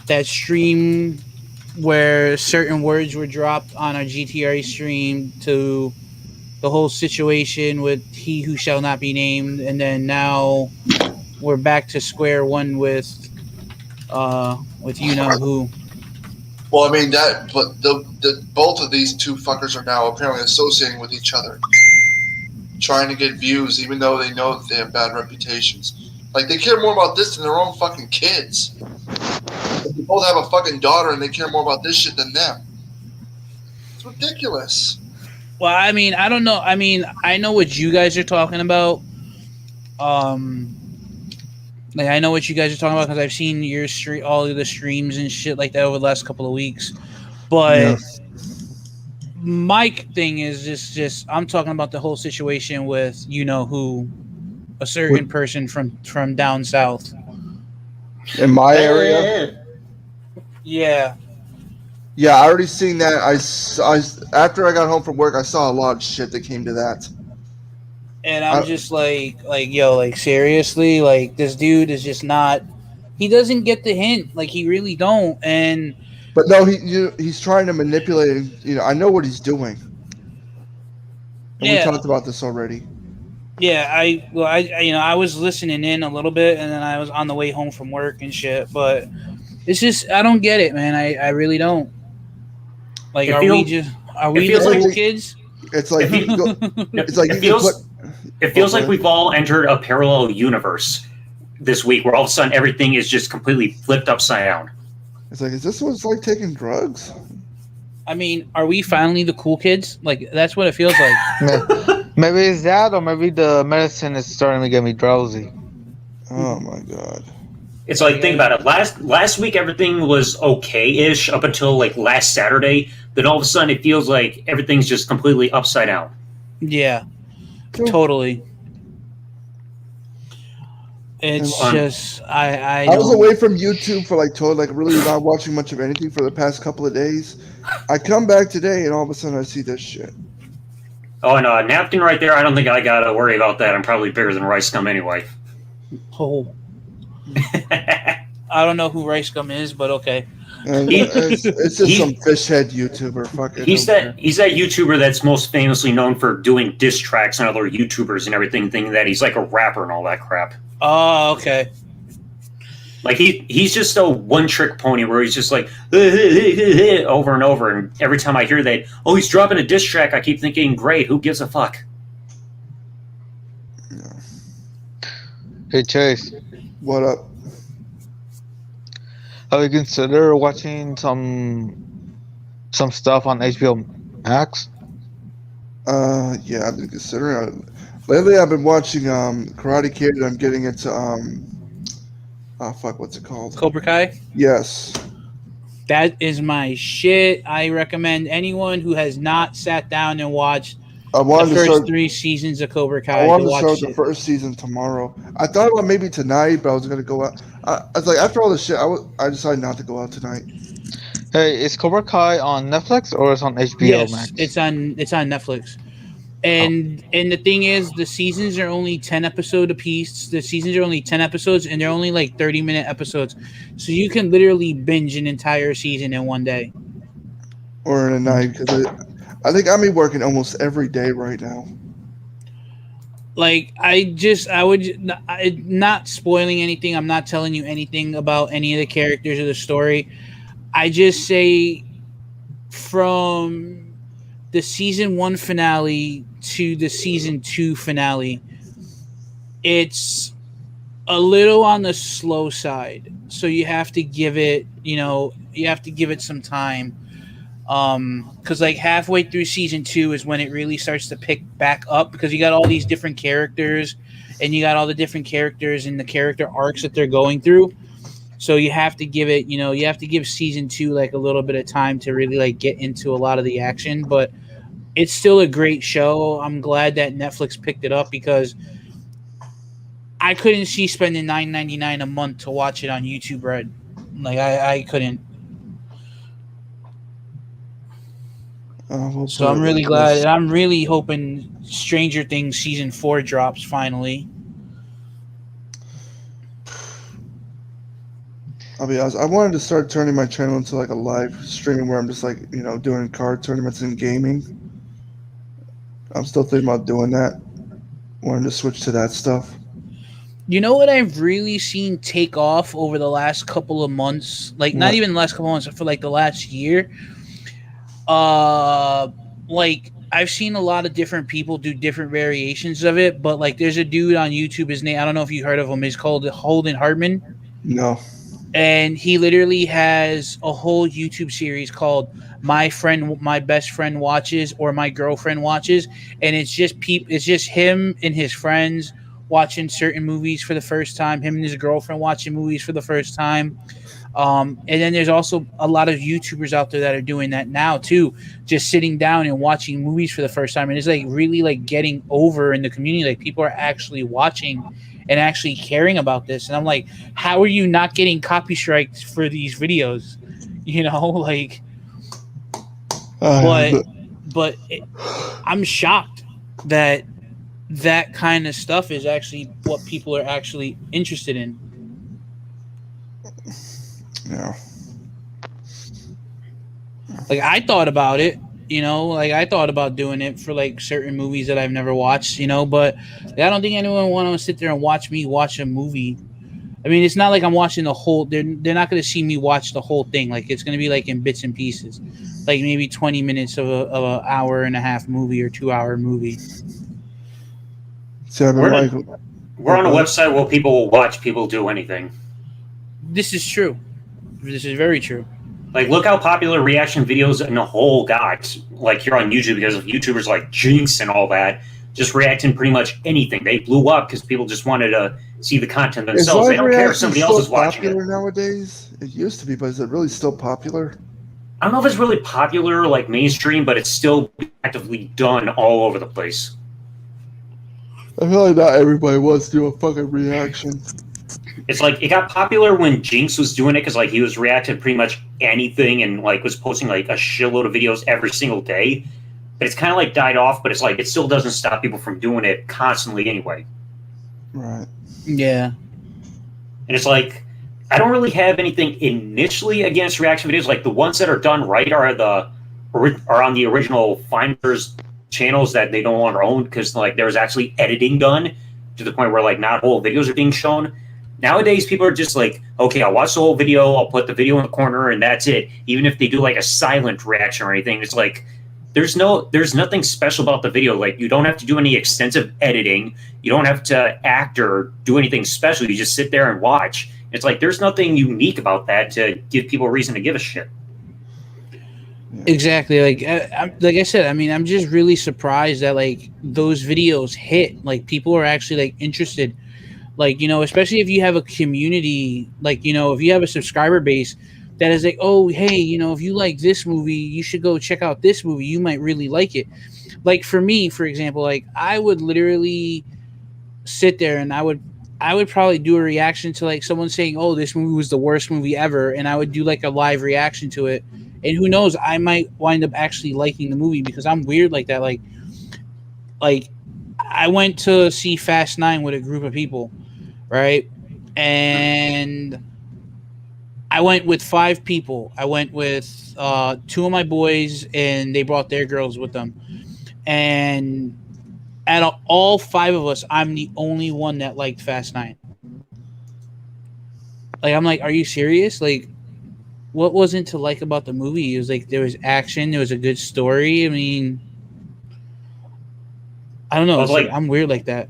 that stream where certain words were dropped on our GTRE stream to the whole situation with He Who Shall Not Be Named, and then now we're back to square one with you know who. Well, I mean but both of these two fuckers are now apparently associating with each other, trying to get views, even though they know that they have bad reputations. Like, they care more about this than their own fucking kids. They both have a fucking daughter, and they care more about this shit than them. It's ridiculous. Well, I mean, I don't know. I mean, I know what you guys are talking about. Like, I know what you guys are talking about because I've seen your all of the streams and shit like that over the last couple of weeks. But my thing is just I'm talking about the whole situation with you know who, a certain person from down south. In my area? Yeah. Yeah, I already seen that. I after I got home from work, I saw a lot of shit that came to that. And I'm just like, yo, like, seriously? Like, this dude is just not... He doesn't get the hint. Like, he really don't. But no, he's trying to manipulate. I know what he's doing. And we talked about this already. Yeah, I was listening in a little bit, and then I was on the way home from work and shit. But it's just, I don't get it, man. I really don't. Like, are we the cool kids? It's like it feels like we've all entered a parallel universe this week, where all of a sudden everything is just completely flipped upside down. It's like, is this what it's like taking drugs? I mean, are we finally the cool kids? Like, that's what it feels like. Maybe it's that, or maybe the medicine is starting to get me drowsy. Oh my god! It's like, think about it. Last week everything was okay-ish up until like last Saturday. Then all of a sudden it feels like everything's just completely upside down. Yeah, totally. It's Um, just I I was don't. away from YouTube for like totally, like really not watching much of anything for the past couple of days. I come back today and all of a sudden I see this shit. Oh, and napkin right there. I don't think I gotta worry about that. I'm probably bigger than Rice Scum anyway. Oh, I don't know who Rice Gum is, but okay. And He- it's just he- some fish head YouTuber. Fucking he's that YouTuber that's most famously known for doing diss tracks on other YouTubers and everything, thinking that he's like a rapper and all that crap. Oh, okay. Like he's just a one trick pony where he's just like over and over, and every time I hear that, oh, he's dropping a diss track, I keep thinking, great, who gives a fuck? Hey Chase, What up? have you considered watching some stuff on HBO Max? Yeah, I've been considering it. Lately I've been watching Karate Kid and I'm getting into oh fuck, what's it called? Cobra Kai. Yes. That is my shit. I recommend anyone who has not sat down and watched I the wanted to first start 3 seasons of Cobra Kai I wanted to watch start the it. first season tomorrow. I thought about maybe tonight, but I was gonna go out. I was like, after all this shit, I decided not to go out tonight. Hey, is Cobra Kai on Netflix or is it on HBO Yes, Max? it's on Netflix. And the thing is, the seasons are only 10 episode apiece. The seasons are only 10 episodes, and they're only like 30-minute episodes, so you can literally binge an entire season in one day. Or in a night, because I think I'm working almost every day right now. Like I would not spoiling anything. I'm not telling you anything about any of the characters or the story. I just say from the season 1 finale to the season 2 finale, it's a little on the slow side. So you have to give it, some time. Because like halfway through season 2 is when it really starts to pick back up, because you got all these different characters and you got all the different characters and the character arcs that they're going through. So you have to give it, you have to give season 2 like a little bit of time to really like get into a lot of the action, but it's still a great show. I'm glad that Netflix picked it up, because I couldn't see spending $9.99 a month to watch it on YouTube Red. Like I couldn't. So I'm really glad, and I'm really hoping Stranger Things season 4 drops finally. I'll be honest. I wanted to start turning my channel into like a live streaming where I'm just like, doing card tournaments and gaming. I'm still thinking about doing that. Wanted to switch to that stuff. You know what I've really seen take off over the last couple of months? Like not What? even the last couple of months, but for like the last year. Like I've seen a lot of different people do different variations of it, but like there's a dude on YouTube, his name, I don't know if you heard of him, he's called Holden Hartman. No. And he literally has a whole YouTube series called My Best Friend Watches, or My Girlfriend Watches, and it's just him and his friends watching certain movies for the first time, him and his girlfriend watching movies for the first time. And then there's also a lot of YouTubers out there that are doing that now too, just sitting down and watching movies for the first time, and it's like really like getting over in the community. Like people are actually watching and actually caring about this, and I'm like, how are you not getting copy strikes for these videos? Like, but I'm shocked that that kind of stuff is actually what people are actually interested in. Yeah. Like I thought about it, like I thought about doing it for like certain movies that I've never watched, but I don't think anyone want to sit there and watch me watch a movie. I mean, it's not like I'm watching the whole. They're not going to see me watch the whole thing. Like it's going to be like in bits and pieces, like maybe 20 minutes of an hour and a half movie or 2-hour movie. So We're on a website where people will watch people do anything. This is true. This is very true. Like, look how popular reaction videos in a whole got. Like, here on YouTube, because of YouTubers like Jinx and all that, just reacting pretty much anything. They blew up because people just wanted to see the content themselves. They don't care if somebody else is watching it. Nowadays, it used to be, but is it really still popular? I don't know if it's really popular, like mainstream, but it's still actively done all over the place. I feel like not everybody wants to do a fucking reaction. It's like it got popular when Jinx was doing it because like he was reacting to pretty much anything and like was posting like a shitload of videos every single day. But it's kind of like died off. But it's like it still doesn't stop people from doing it constantly anyway. Right. Yeah. And it's like I don't really have anything initially against reaction videos. Like the ones that are done right are on the original Finders channels that they no longer own because like there was actually editing done to the point where like not whole videos are being shown. Nowadays, people are just like, okay, I'll watch the whole video, I'll put the video in the corner, and that's it. Even if they do like a silent reaction or anything, it's like there's nothing special about the video. Like you don't have to do any extensive editing, you don't have to act or do anything special. You just sit there and watch. It's like there's nothing unique about that to give people a reason to give a shit. Exactly. Like I said, I mean, I'm just really surprised that like those videos hit. Like people are actually like interested. Like, you know, especially if you have a community, like, you know, if you have a subscriber base that is like, oh, hey, you know, if you like this movie, you should go check out this movie. You might really like it. Like for me, for example, like I would literally sit there and I would probably do a reaction to like someone saying, oh, this movie was the worst movie ever. And I would do like a live reaction to it. And who knows, I might wind up actually liking the movie because I'm weird like that. Like I went to see Fast 9 with a group of people. Right. And I went with 5 people. I went with 2 of my boys and they brought their girls with them. And out of all 5 of us, I'm the only one that liked Fast 9. Like, I'm like, are you serious? Like, what wasn't to like about the movie? It was like there was action, there was a good story. I mean, I don't know. It's like I'm weird like that.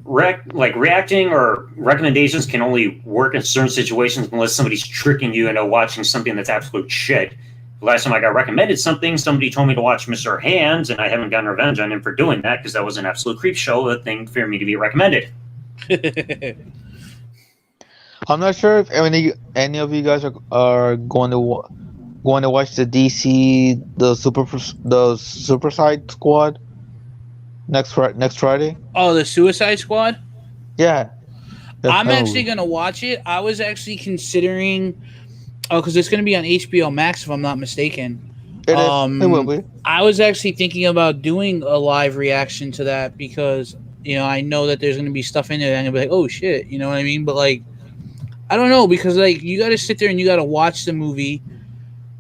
Reacting or recommendations can only work in certain situations unless somebody's tricking you into watching something that's absolute shit. The last time I got recommended something, somebody told me to watch Mr. Hands, and I haven't gotten revenge on him for doing that because that was an absolute creep show, a thing for me to be recommended. I'm not sure if any of you guys are going to watch the DC the Suicide Squad next Friday. Oh, the Suicide Squad? Yeah. I'm actually going to watch it. I was actually considering because it's going to be on HBO Max if I'm not mistaken. It will be. I was actually thinking about doing a live reaction to that because, you know, I know that there's going to be stuff in there and I'll be like, oh shit, you know what I mean? But like I don't know because like you got to sit there and you got to watch the movie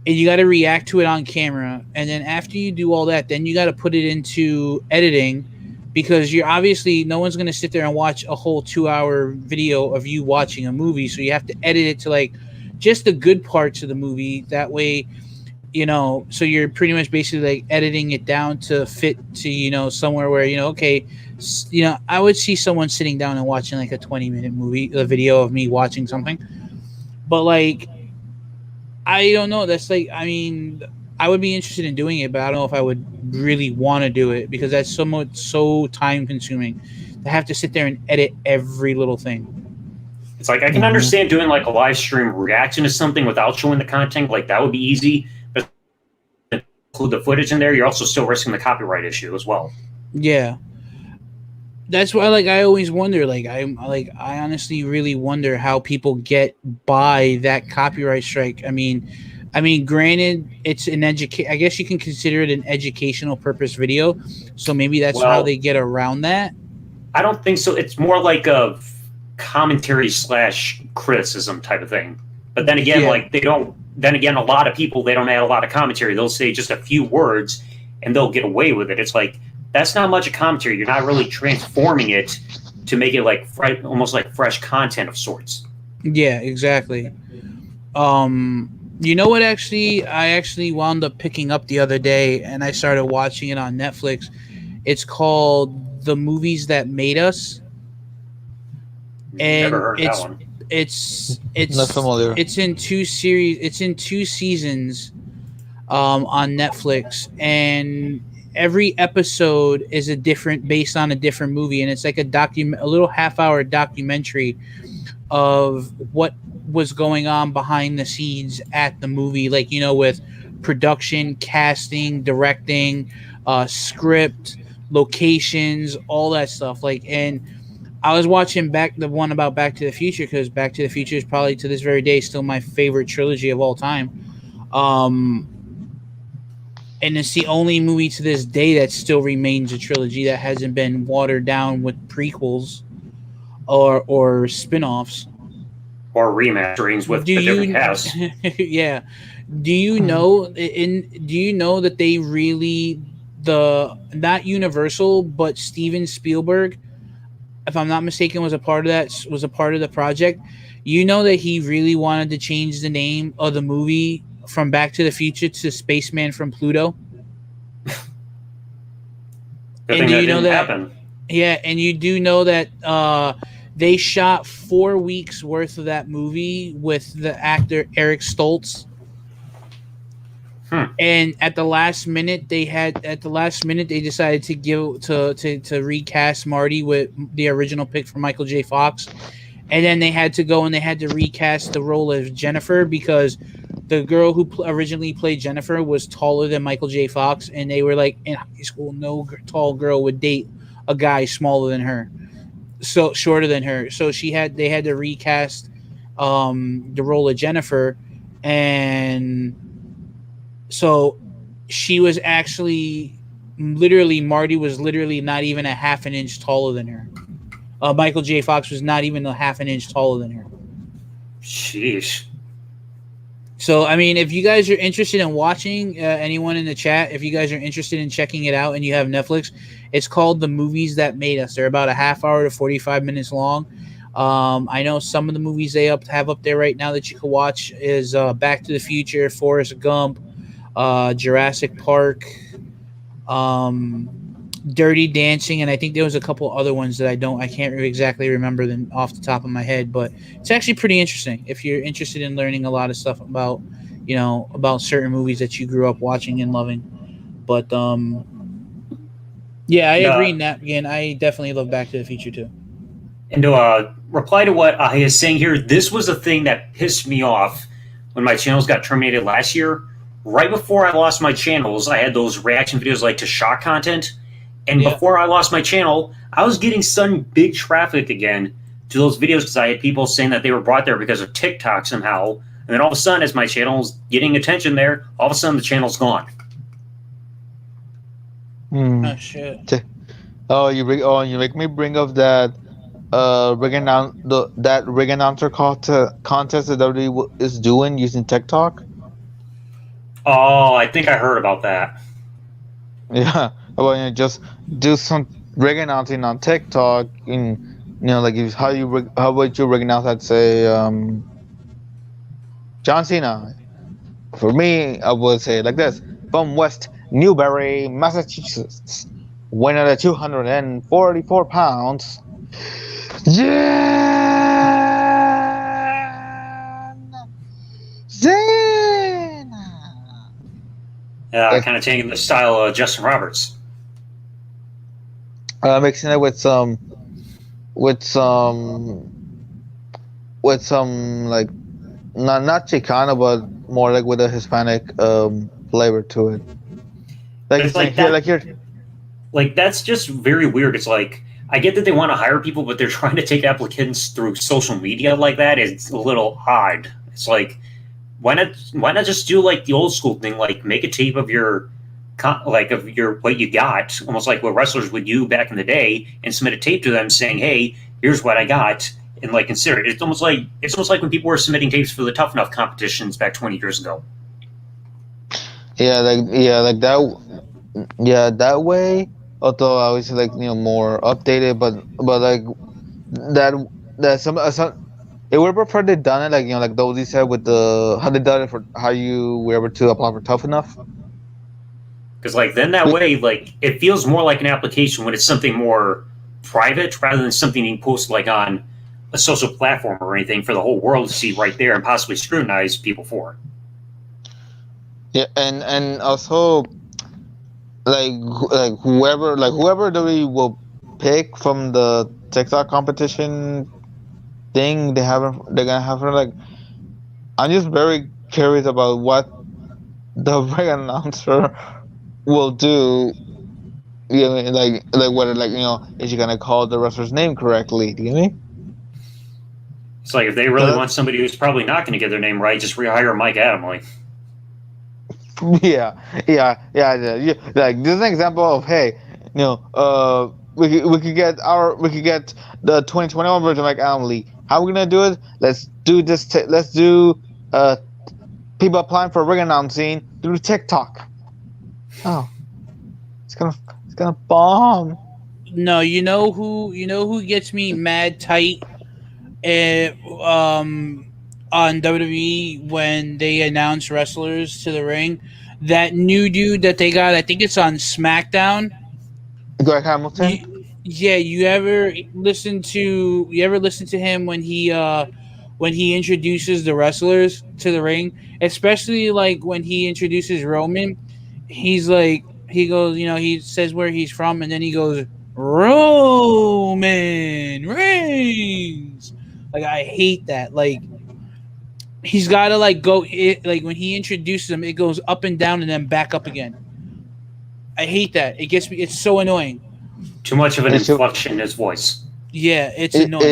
and you got to react to it on camera, and then after you do all that, then you got to put it into editing because you're obviously no one's going to sit there and watch a whole 2-hour video of you watching a movie, so you have to edit it to like just the good parts of the movie. That way, you know, so you're pretty much basically like editing it down to fit to, you know, somewhere where, you know, okay, you know, I would see someone sitting down and watching like a 20-minute movie, a video of me watching something, but like I don't know. That's like, I mean, I would be interested in doing it, but I don't know if I would really want to do it because that's so time consuming to have to sit there and edit every little thing. It's like I can understand doing like a live stream reaction to something without showing the content. Like that would be easy, but include the footage in there, you're also still risking the copyright issue as well. Yeah. That's why, like, I always wonder. I honestly really wonder how people get by that copyright strike. I mean, granted, it's an I guess you can consider it an educational purpose video, so maybe that's how they get around that. I don't think so. It's more like a commentary / criticism type of thing. But then again, like they don't. Then again, a lot of people they don't add a lot of commentary. They'll say just a few words, and they'll get away with it. It's like. That's not much of commentary. You're not really transforming it to make it like almost like fresh content of sorts. Yeah, exactly. You know what? Actually, I actually wound up picking up the other day, and I started watching it on Netflix. It's called "The Movies That Made Us," and Never heard of that one. It's not familiar. It's in 2 series. It's in 2 seasons, on Netflix, and every episode is based on a different movie, and it's like a little half-hour documentary of what was going on behind the scenes at the movie, like, you know, with production, casting, directing, script, locations, all that stuff. Like, and I was watching the one about Back to the Future because Back to the Future is probably to this very day still my favorite trilogy of all time. Um, and it's the only movie to this day that still remains a trilogy that hasn't been watered down with prequels or spin-offs. Or remasterings with Do a different you cast. yeah. Do you know that they really the not Universal but Steven Spielberg, if I'm not mistaken, was a part of the project. You know that he really wanted to change the name of the movie from Back to the Future to Spaceman from Pluto. Good And thing do that you know didn't that? happen. Yeah, and you do know that they shot 4 weeks worth of that movie with the actor Eric Stoltz. And at the last minute, they decided to to recast Marty with the original pick from Michael J. Fox, and then they had to recast the role of Jennifer because the girl who originally played Jennifer was taller than Michael J. Fox, and they were like, in high school, no tall girl would date a guy smaller than her, so shorter than her. So they had to recast the role of Jennifer, and so she was actually Marty was literally not even a half an inch taller than her. Michael J. Fox was not even a half an inch taller than her. Sheesh. So, I mean, if you guys are interested in watching, anyone in the chat, if you guys are interested in checking it out and you have Netflix, it's called The Movies That Made Us. They're about a half hour to 45 minutes long. I know some of the movies they have up there right now that you can watch is Back to the Future, Forrest Gump, Jurassic Park, Dirty Dancing, and I think there was a couple other ones that I can't exactly remember them off the top of my head, but it's actually pretty interesting if you're interested in learning a lot of stuff about, about certain movies that you grew up watching and loving. But yeah, I agree, Nat. Again, I definitely love Back to the Future too. And to reply to what I is saying here, this was the thing that pissed me off when my channels got terminated last year. Right before I lost my channels, I had those reaction videos like to shock content. And before I lost my channel, I was getting sudden big traffic again to those videos because I had people saying that they were brought there because of TikTok somehow. And then all of a sudden, as my channel's getting attention there, all of a sudden the channel's gone. Oh shit! You make me bring up that rig announcer contest that WWE is doing using TikTok. Oh, I think I heard about that. Yeah, well, just do some rig announcing on TikTok. In like how would you rig announce that? Say, John Cena. For me, I would say like this: from West Newbury, Massachusetts, winner at 244 pounds. Kind of taking the style of Justin Roberts. Mixing it with some like not Chicana, but more like with a Hispanic flavor to it. Like that's just very weird. It's like I get that they want to hire people, but they're trying to take applicants through social media like that. It's a little odd. It's like why not just do like the old school thing, like make a tape of your what you got, almost like what wrestlers would do back in the day, and submit a tape to them saying, "Hey, here's what I got," and like consider it. It's almost like when people were submitting tapes for the Tough Enough competitions back 20 years ago. Like that. That way. Although I was like more updated, but like that some it would have preferred they done it like those said with the how they done it for how you were able to apply for Tough Enough. Because like then that way, like it feels more like an application when it's something more private rather than something being posted like on a social platform or anything for the whole world to see right there and possibly scrutinize people for. Yeah, and also like whoever we will pick from the TikTok competition thing they're gonna have her like. I'm just very curious about what the ring announcer will do You know, like whether is she gonna call the wrestler's name correctly? Do you know what I mean? It's like if they really want somebody who's probably not going to get their name right, just rehire Mike Adamle. Yeah. Like this is an example of hey, we could get the 2021 version of Mike Adamle. How are we gonna do it? Let's do this. Let's do people applying for ring announcing through TikTok. Oh, it's gonna bomb. No, you know who gets me mad tight on WWE when they announce wrestlers to the ring? That new dude that they got, I think it's on SmackDown. Greg Hamilton. You ever listen to him when he introduces the wrestlers to the ring, especially like when he introduces Roman? He goes, he says where he's from, and then he goes, Roman Reigns. Like, I hate that. Like, he's got to like go like when he introduces him, it goes up and down and then back up again. I hate that. It gets me. It's so annoying. Too much of an inflection in his voice. Yeah, it's annoying.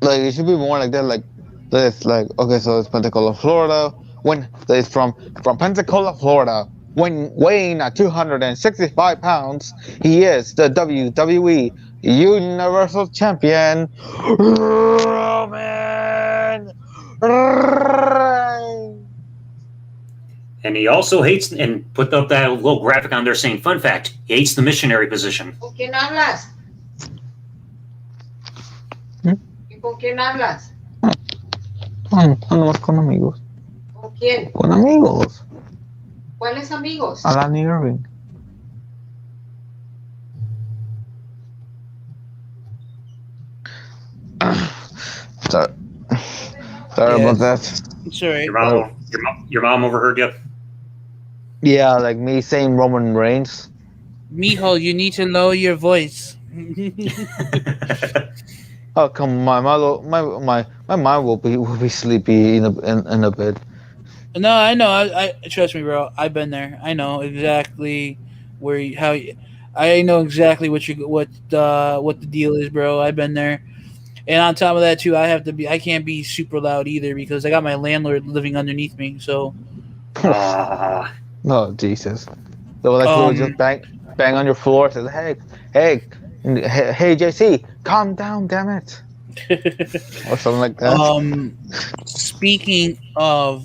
It should be more like that. Like this. Like, okay, so it's Pensacola, Florida. When it's from Pensacola, Florida. When weighing at 265 pounds, he is the WWE Universal Champion, Roman Reigns. And he also hates, and put up that little graphic on there saying, fun fact, he hates the missionary position. ¿Con quién hablas? ¿Y con quién hablas? Nomás con amigos. ¿Con quién? Con amigos. ¿Cuáles amigos? Alan Irving. Sorry about that. It's all right. Your mom overheard you? Yeah, like me saying Roman Reigns. Mijo, you need to lower your voice. Oh come on, my mind will be sleepy in a bed. No, I know. I trust me, bro. I've been there. I know exactly I know exactly what the deal is, bro. I've been there. And on top of that too, I can't be super loud either because I got my landlord living underneath me. So Oh Jesus. So like just bang on your floor, says, hey JC, calm down, damn it. Or something like that. Speaking of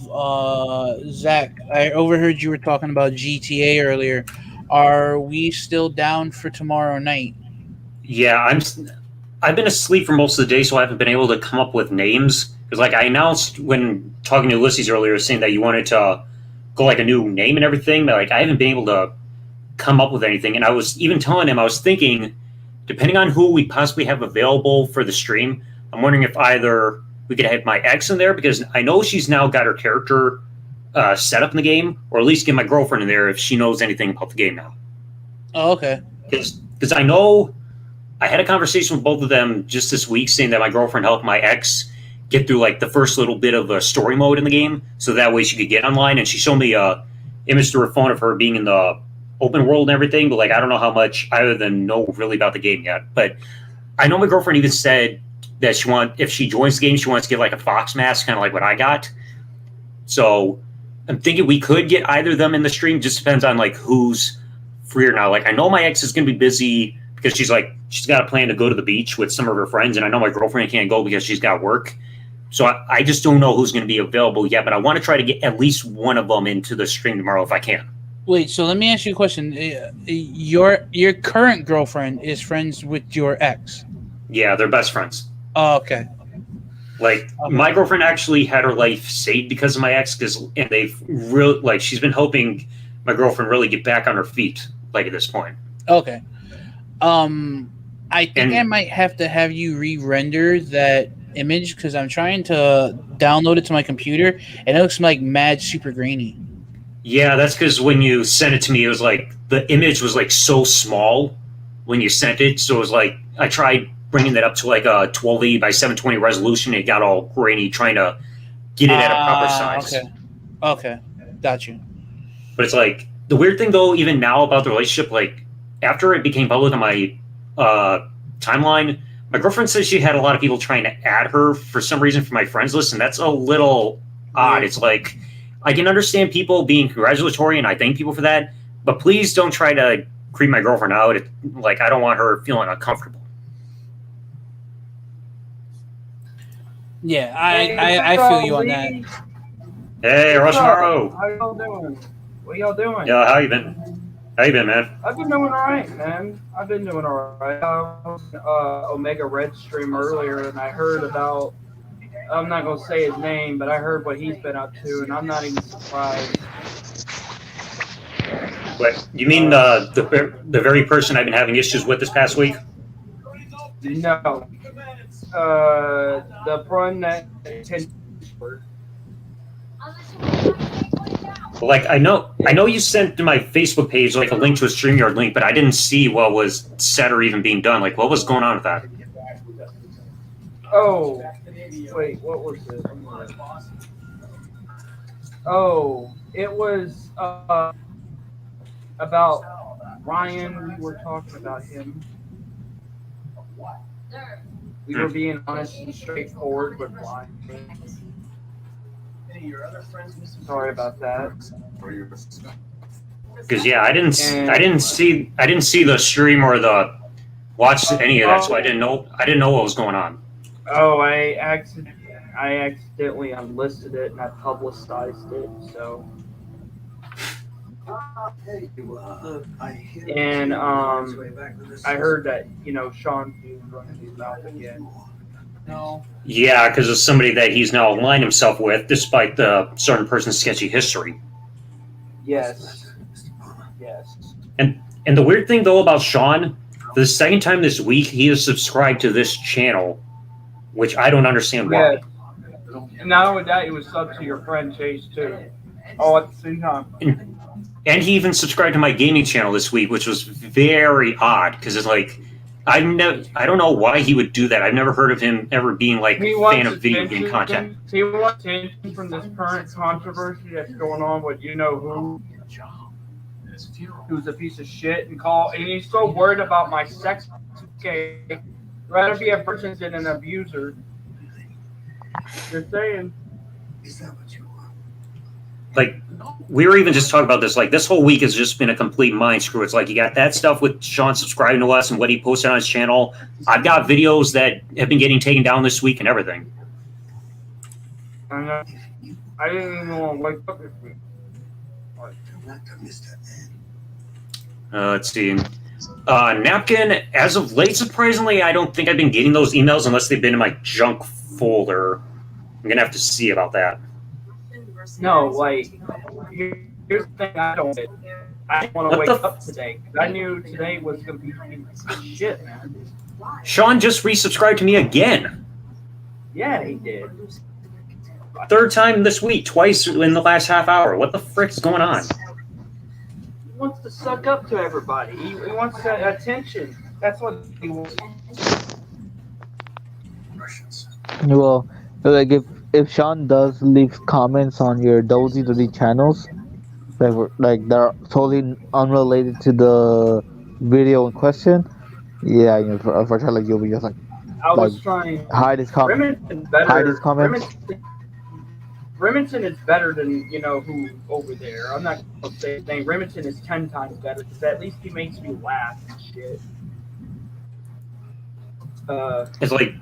Zach, I overheard you were talking about GTA earlier. Are we still down for tomorrow night? Yeah, I've been asleep for most of the day, so I haven't been able to come up with names. Because like I announced when talking to Ulysses earlier, saying that you wanted to go like a new name and everything, but like I haven't been able to come up with anything. And I was even telling him, I was thinking, depending on who we possibly have available for the stream, I'm wondering if either we could have my ex in there, because I know she's now got her character set up in the game, or at least get my girlfriend in there if she knows anything about the game now. Oh, okay. Because I know I had a conversation with both of them just this week saying that my girlfriend helped my ex get through like the first little bit of a story mode in the game, so that way she could get online. And she showed me a image through her phone of her being in the open world and everything, but like I don't know how much other than know really about the game yet. But I know my girlfriend even said that if she joins the game, she wants to get like a fox mask, kind of like what I got. So I'm thinking we could get either of them in the stream. Just depends on like who's freer now. Like I know my ex is going to be busy because she's got a plan to go to the beach with some of her friends, and I know my girlfriend can't go because she's got work. So I just don't know who's going to be available yet, but I want to try to get at least one of them into the stream tomorrow if I can. Wait, so let me ask you a question. Your current girlfriend is friends with your ex? Yeah, they're best friends. Oh, okay. Like my girlfriend actually had her life saved because of my ex, and they've really like she's been helping my girlfriend really get back on her feet. Like at this point. Okay. I think I might have to have you re-render that image because I'm trying to download it to my computer and it looks like mad super grainy. Yeah, that's because when you sent it to me, it was like the image was like so small when you sent it. So it was like I tried bringing that up to like a 1280 by 720 resolution. It got all grainy trying to get it at a proper size. Okay, got you. But it's like the weird thing though, even now about the relationship, like after it became public on my timeline, my girlfriend says she had a lot of people trying to add her for some reason for my friends list, and that's a little odd. It's like, I can understand people being congratulatory, and I thank people for that, but please don't try to creep my girlfriend out. Like, I don't want her feeling uncomfortable. Yeah, I feel you on that. Hey, Rosmaro. How y'all doing? What y'all doing? Yeah, how you been? How you been, man? I've been doing all right, man. I've been doing all right. I was Omega Red stream earlier, and I heard about. I'm not gonna say his name, but I heard what he's been up to, and I'm not even surprised. What, you mean the very person I've been having issues with this past week? No, the one that. Like, I know you sent to my Facebook page like a link to a StreamYard link, but I didn't see what was said or even being done. Like, what was going on with that? Oh, wait, what was it? Oh, it was about Ryan. We were talking about him. We were being honest and straightforward with Ryan. Sorry about that. Because yeah, I didn't see the stream or the watch any of that, so I didn't know what was going on. Oh, I accidentally unlisted it and I publicized it, so. And I heard that Sean is running his mouth again. No. Yeah, because of somebody that he's now aligned himself with, despite the certain person's sketchy history. Yes. Yes. And the weird thing though about Sean, for the second time this week, he is subscribed to this channel, which I don't understand why. Yeah. Not only that, he was sub to your friend Chase too. Oh, at the same time. And he even subscribed to my gaming channel this week, which was very odd because it's like I don't know why he would do that. I've never heard of him ever being like a fan of video game content. He wants attention from this current controversy that's going on with who's a piece of shit and he's so worried about my sex. Okay, rather be a virgin than an abuser. Just saying. Is that what you want? Like, we were even just talking about this. Like, this whole week has just been a complete mind screw. It's like you got that stuff with Sean subscribing to us and what he posted on his channel. I've got videos that have been getting taken down this week and everything. I know. I didn't even want to wake up this week. Let's see. Napkin, as of late, surprisingly, I don't think I've been getting those emails unless they've been in my junk folder. I'm going to have to see about that. No, like, here's the thing I don't get. I didn't want to wake up today. I knew today was going to be shit, man. Sean just resubscribed to me again. Yeah, he did. Third time this week, twice in the last half hour. What the frick is going on? He wants to suck up to everybody. He wants that attention. That's what he wants. Well, like if Sean does leave comments on your WWE channels, like they're totally unrelated to the video in question, yeah, unfortunately you'll be just like, I was trying. Hide his comment. Hide his comments. Remington is better than who over there. I'm not gonna say his name. Remington is 10 times better because at least he makes me laugh and shit. It's like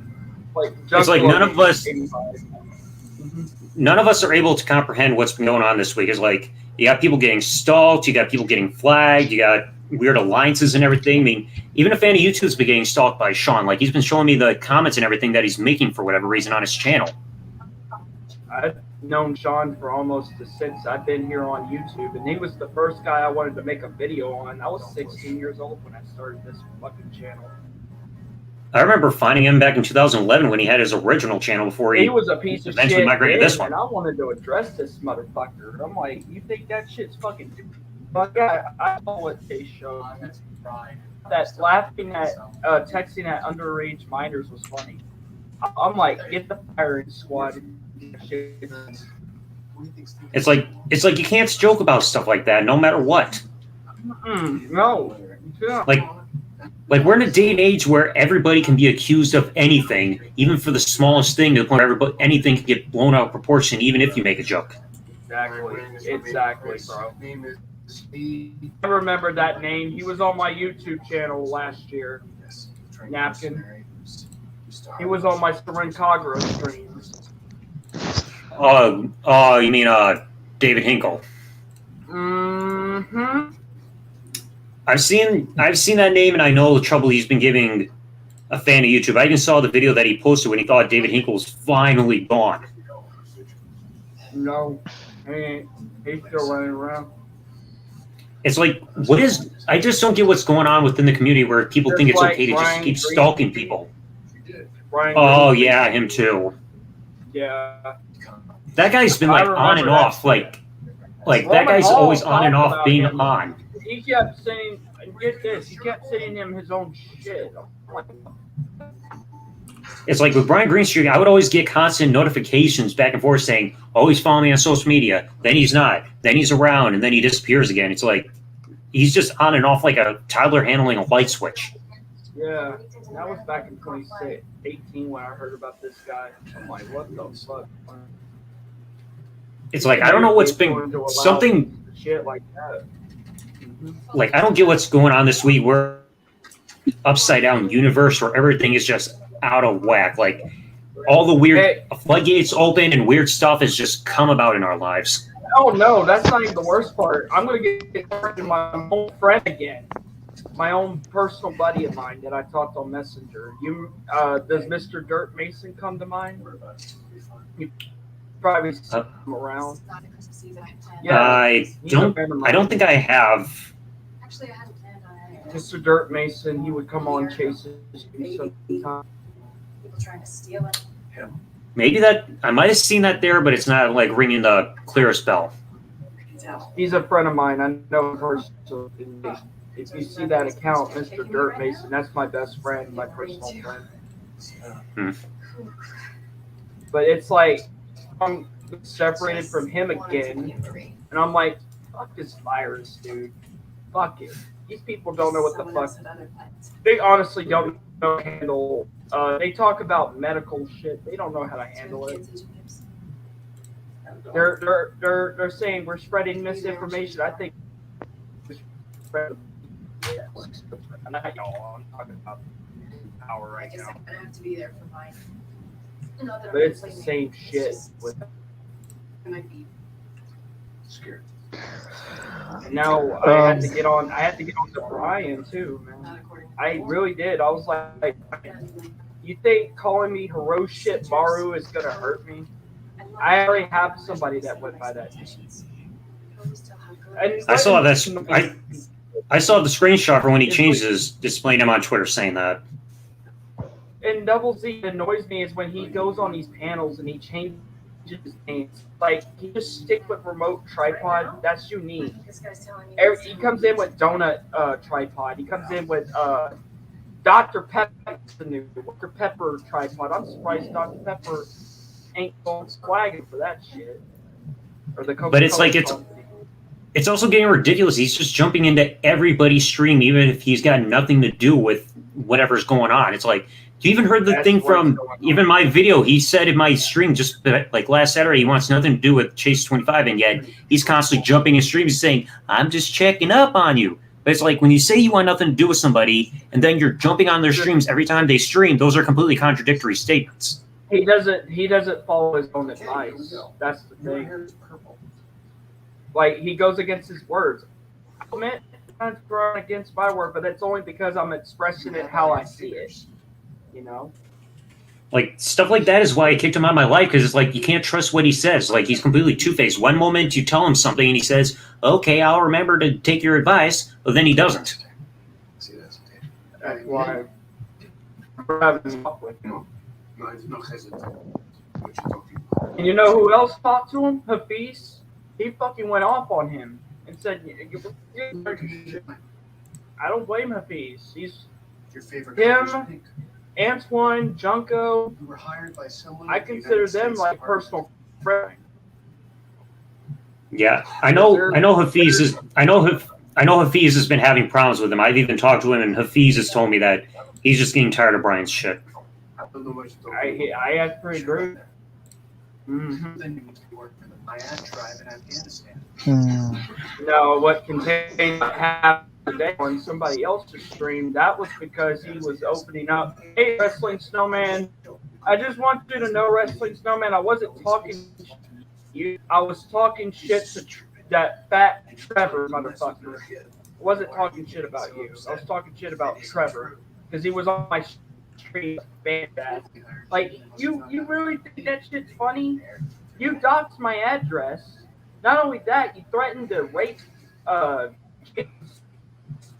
none of us are able to comprehend what's been going on this week. It's like you got people getting stalked, you got people getting flagged, you got weird alliances and everything. I mean, even a fan of YouTube's been getting stalked by Sean. Like, he's been showing me the comments and everything that he's making for whatever reason on his channel. I've known Sean for almost since I've been here on YouTube, and he was the first guy I wanted to make a video on. I was 16 years old when I started this fucking channel. I remember finding him back in 2011 when he had his original channel before he was a piece of eventually shit migrated this one. And I wanted to address this motherfucker. I'm like, you think that shit's fucking... But yeah, I know what they showed. That laughing at, texting at underage minors was funny. I'm like, get the firing squad. It's like you can't joke about stuff like that, no matter what. No. Yeah. Like we're in a day and age where everybody can be accused of anything, even for the smallest thing, to the point where anything can get blown out of proportion, even if you make a joke. Exactly, bro. I remember that name. He was on my YouTube channel last year. Napkin. He was on my Serencagro streams. You mean David Hinkle? Mm-hmm. I've seen that name, and I know the trouble he's been giving a fan of YouTube. I even saw the video that he posted when he thought David Hinkle was finally gone. No, he's still running around. It's like, what is? I just don't get what's going on within the community where people think it's okay to just keep stalking people. Oh yeah, him too. Yeah. That guy's been like on and off, like that guy's always on and off being on. He kept saying, get this, he kept saying him his own shit. It's like with Brian Greenstreet, I would always get constant notifications back and forth saying, oh, he's following me on social media. Then he's not. Then he's around, and then he disappears again. It's like he's just on and off like a toddler handling a light switch. Yeah, that was back in 2018 when I heard about this guy. I'm like, what the fuck? It's like, I don't know what's been something shit like that. Like, I don't get what's going on this week. We're upside down universe where everything is just out of whack. Like, all the weird floodgates open and weird stuff has just come about in our lives. Oh no, that's not even the worst part. I'm gonna get to my own friend again, my own personal buddy of mine that I talked on Messenger. Does Mr. Dirt Mason come to mind? You probably see him around. Yeah, I don't think I have. Actually, I hadn't planned on it. Mr. Dirt Mason, he would come on chases sometimes. People trying to steal it. Maybe that I might have seen that there, but it's not like ringing the clearest bell. He's a friend of mine. I know him personally. If you see that account, Mr. Dirt Mason, that's my best friend, my personal friend. But it's like I'm separated from him again, and I'm like, fuck this virus, dude. Fuck it. These people don't know what the fuck. They honestly don't know how to handle. They talk about medical shit. They don't know how to handle it. They're saying we're spreading misinformation. I think. And I know I'm talking about power right now. I'm gonna have to be there for mine. But it's the same shit with. I might be scared. And now I had to get on. I had to get on to Brian too, man. I really did. I was like, you think calling me Hiroshit Maru is gonna hurt me? I already have somebody that went by that. And I saw that. I saw the screenshot for when he changed his displaying him on Twitter saying that. And Double Z annoys me is when he goes on these panels and he changes his names. Like, he just stick with remote tripod. That's unique. He comes in with donut tripod. He comes in with Dr. Pepper, the new Dr. Pepper tripod. I'm surprised Dr. Pepper ain't going flagging for that shit. Or the Coca-Cola. But it's like it's also getting ridiculous. He's just jumping into everybody's stream, even if he's got nothing to do with whatever's going on. It's like, you even heard the thing from even my video. He said in my stream just like last Saturday, he wants nothing to do with Chase 25, and yet he's constantly jumping in streams saying, I'm just checking up on you. But it's like when you say you want nothing to do with somebody, and then you're jumping on their streams every time they stream, those are completely contradictory statements. He doesn't follow his own advice. That's the thing. Like, he goes against his words. I admit I'm going against my word, but that's only because I'm expressing it how I see it. You know? Like, stuff like that is why I kicked him out of my life, because it's like, you can't trust what he says. Like, he's completely two-faced. One moment you tell him something and he says, okay, I'll remember to take your advice, but then he doesn't. That's why we're having a talk with him. And you know who else talked to him? Hafiz. He fucking went off on him and said, I don't blame Hafiz. He's your favorite him, Antoine, Junko. You were hired by someone. I consider them like personal friends. Yeah, I know Hafiz is. I I know Hafiz has been having problems with him. I've even talked to him, and Hafiz has told me that he's just getting tired of Brian's shit. I have to agree. Mm-hmm. Then you went to work for the Mayad tribe in Afghanistan. No, what contained what happened today on somebody else's stream, that was because he was opening up. Hey, Wrestling Snowman, I just want you to know, Wrestling Snowman, I wasn't talking to you. I was talking shit to that fat Trevor motherfucker. I wasn't talking shit about you. I was talking shit about Trevor because he was on my stream. Like, you really think that shit's funny? You doxed my address. Not only that, you threatened to rape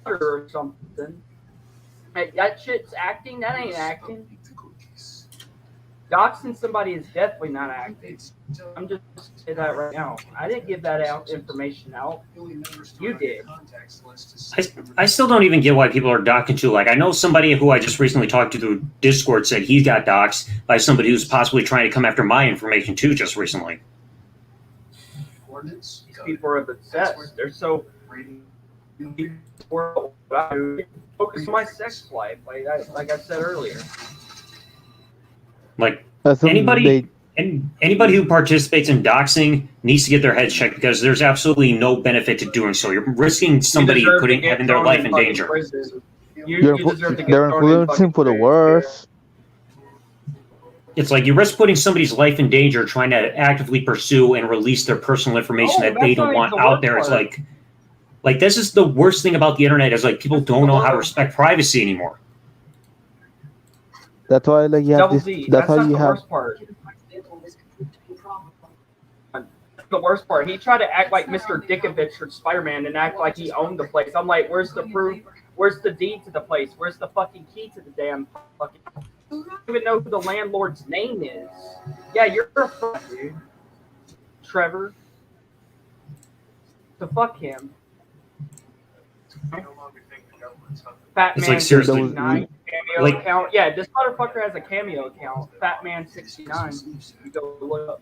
or something. Like, that shit's acting? That ain't acting. Doxing somebody is definitely not acting. I'm just saying that right now. I didn't give that information out. You did. I still don't even get why people are doxing you. Like, I know somebody who I just recently talked to through Discord said he got doxed by somebody who's possibly trying to come after my information too just recently. These people are obsessed. They're so focus on my sex life, like I said earlier. Like, anybody who participates in doxing needs to get their heads checked because there's absolutely no benefit to doing so. You're risking somebody having their life in danger. They're influencing for the worse. It's like you risk putting somebody's life in danger trying to actively pursue and release their personal information that they don't want out there. It's like this is the worst thing about the internet is like people don't know how to respect privacy anymore. That's why, like, you have this. That's how you have. Worst part. The worst part. He tried to act like Mr. Dickovich for Spider-Man and act like he owned the place. I'm like, where's the proof? Where's the deed to the place? Where's the fucking key to the damn fucking? I don't even know who the landlord's name is. Yeah, you're a fuck, dude. Trevor. To fuck him. Fat It's Man like, seriously. 69 cameo Like, account. Yeah, this motherfucker has a cameo account. Fat Man 69. You go look up.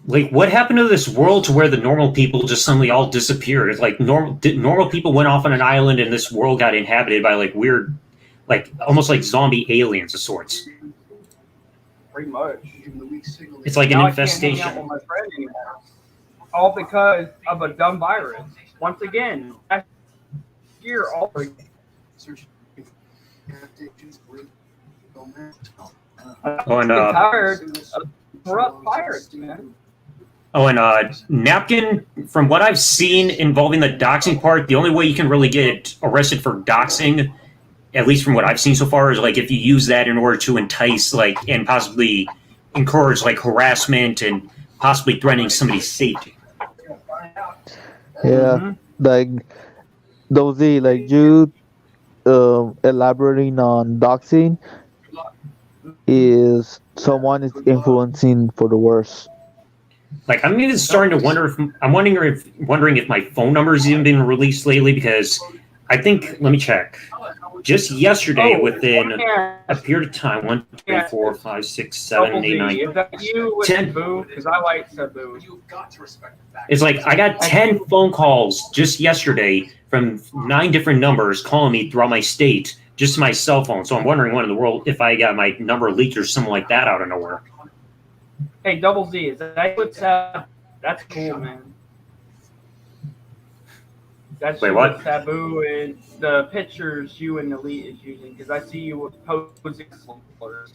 Like, what happened to this world to where the normal people just suddenly all disappeared? It's like normal people went off on an island and this world got inhabited by like weird, like almost like zombie aliens of sorts. Pretty much. It's like an Now infestation. I can't hang out with my friend anymore. All because of a dumb virus. Once again, last year, all Oh, and tired of corrupt pirates, man. Oh, and Napkin, from what I've seen involving the doxing part, the only way you can really get arrested for doxing, at least from what I've seen so far, is like if you use that in order to entice, like, and possibly encourage, like, harassment and possibly threatening somebody's safety. Yeah, like, Dozy, like, you elaborating on doxing is someone is influencing for the worse. Like, I'm even starting to wonder if I'm wondering if my phone number's even been released lately because I think, let me check. Just yesterday, within a period of time, 1, 2, 3, 4, 5, 6, 7, 8, 9, Is that you with 10. Sabu? Because I like Sabu. It's like I got 10 phone calls just yesterday from 9 different numbers calling me throughout my state, just to my cell phone. So I'm wondering when in the world if I got my number leaked or something like that out of nowhere. Hey, Double Z, is that what's that's cool, man. That's Wait, you what? with Sabu and the pictures you and Elite is using, because I see you with posing slurs.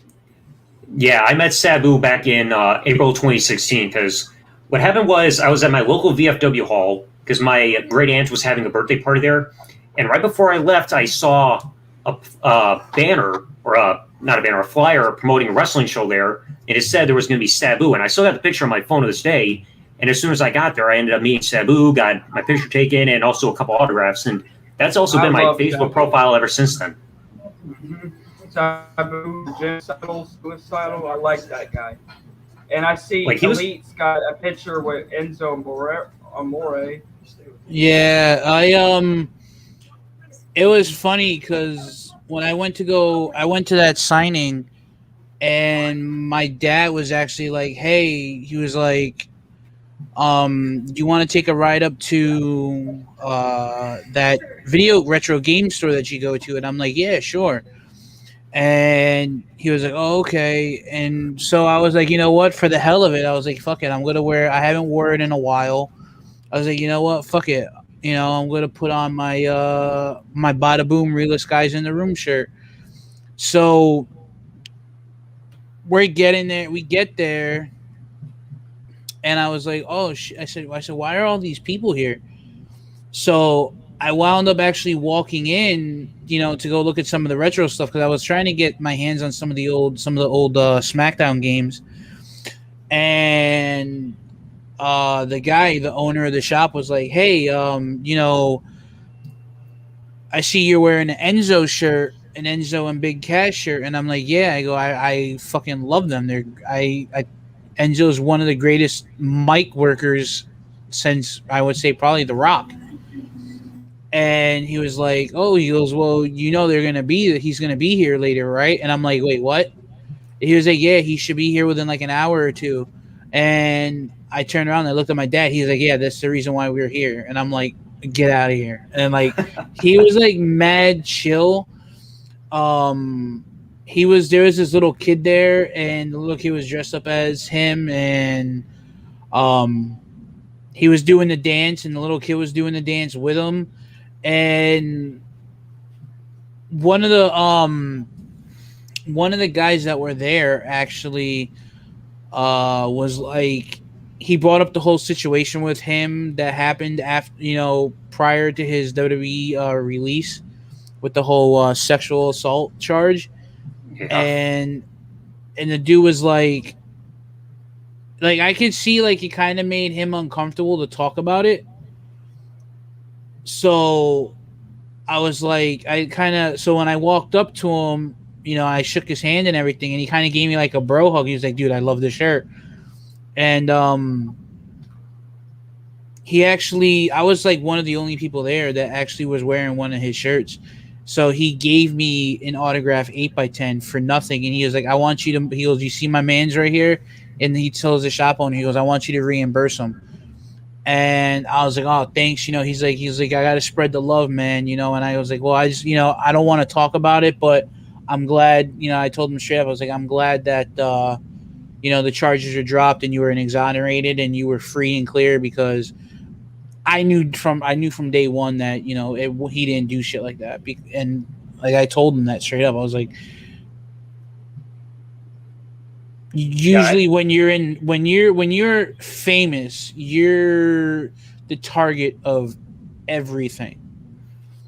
Yeah, I met Sabu back in April 2016 because what happened was I was at my local VFW hall because my great aunt was having a birthday party there. And right before I left, I saw a banner, or not a banner, a flyer promoting a wrestling show there. And it said there was going to be Sabu. And I still got the picture on my phone to this day. And as soon as I got there, I ended up meeting Sabu, got my picture taken, and also a couple autographs. And that's also been my Facebook profile ever since then. Mm-hmm. Sabu, suicidal, I like that guy. And I see Like, Elite's got a picture with Enzo Amore. Yeah, it was funny because when I went to that signing, and my dad was actually like, "Hey," he was like, You want to take a ride up to that video retro game store that you go to? And I'm like, yeah, sure. And he was like, oh, okay. And so I was like, you know what? For the hell of it, I was like, fuck it. I'm gonna wear. I haven't worn it in a while. I was like, you know what? Fuck it. I'm gonna put on my Bada Boom Realist Guys in the Room shirt. So we're getting there. We get there, and I was like, oh, I said, why are all these people here? So I wound up actually walking in, to go look at some of the retro stuff because I was trying to get my hands on some of the old SmackDown games, and the guy, the owner of the shop, was like, "Hey, I see you're wearing an Enzo and Big Cash shirt," and I'm like, "Yeah." I go, "I fucking love them. Enzo's one of the greatest mic workers since I would say probably The Rock." And he was like, "Oh," he goes, "Well, he's gonna be here later, right?" And I'm like, "Wait, what?" He was like, "Yeah, he should be here within like an hour or two." And I turned around and I looked at my dad. He's like, "Yeah, that's the reason why we're here." And I'm like, "Get out of here!" And like, he was like mad chill. There was this little kid there, and the little kid was dressed up as him, and um, he was doing the dance, and the little kid was doing the dance with him, and one of the one of the guys that were there actually was like, he brought up the whole situation with him that happened after, prior to his WWE release, with the whole sexual assault charge. Yeah. And the dude was like I could see like it kind of made him uncomfortable to talk about it. So I was like, so when I walked up to him, I shook his hand and everything, and he kind of gave me like a bro hug. He was like, "Dude, I love this shirt." And I was like one of the only people there that actually was wearing one of his shirts. So he gave me an autograph 8x10 for nothing. And he was like, "I want you to," he goes, "You see my man's right here?" And he tells the shop owner, he goes, "I want you to reimburse him." And I was like, "Oh, thanks." He's like, "I got to spread the love, man." And I was like, "Well, I just, I don't want to talk about it, but I'm glad," I told him straight up, I was like, "I'm glad that, the charges are dropped and you were exonerated and you were free and clear, because I knew from day one that, he didn't do shit like that." And like, I told him that straight up. I was like, usually when you're famous, you're the target of everything.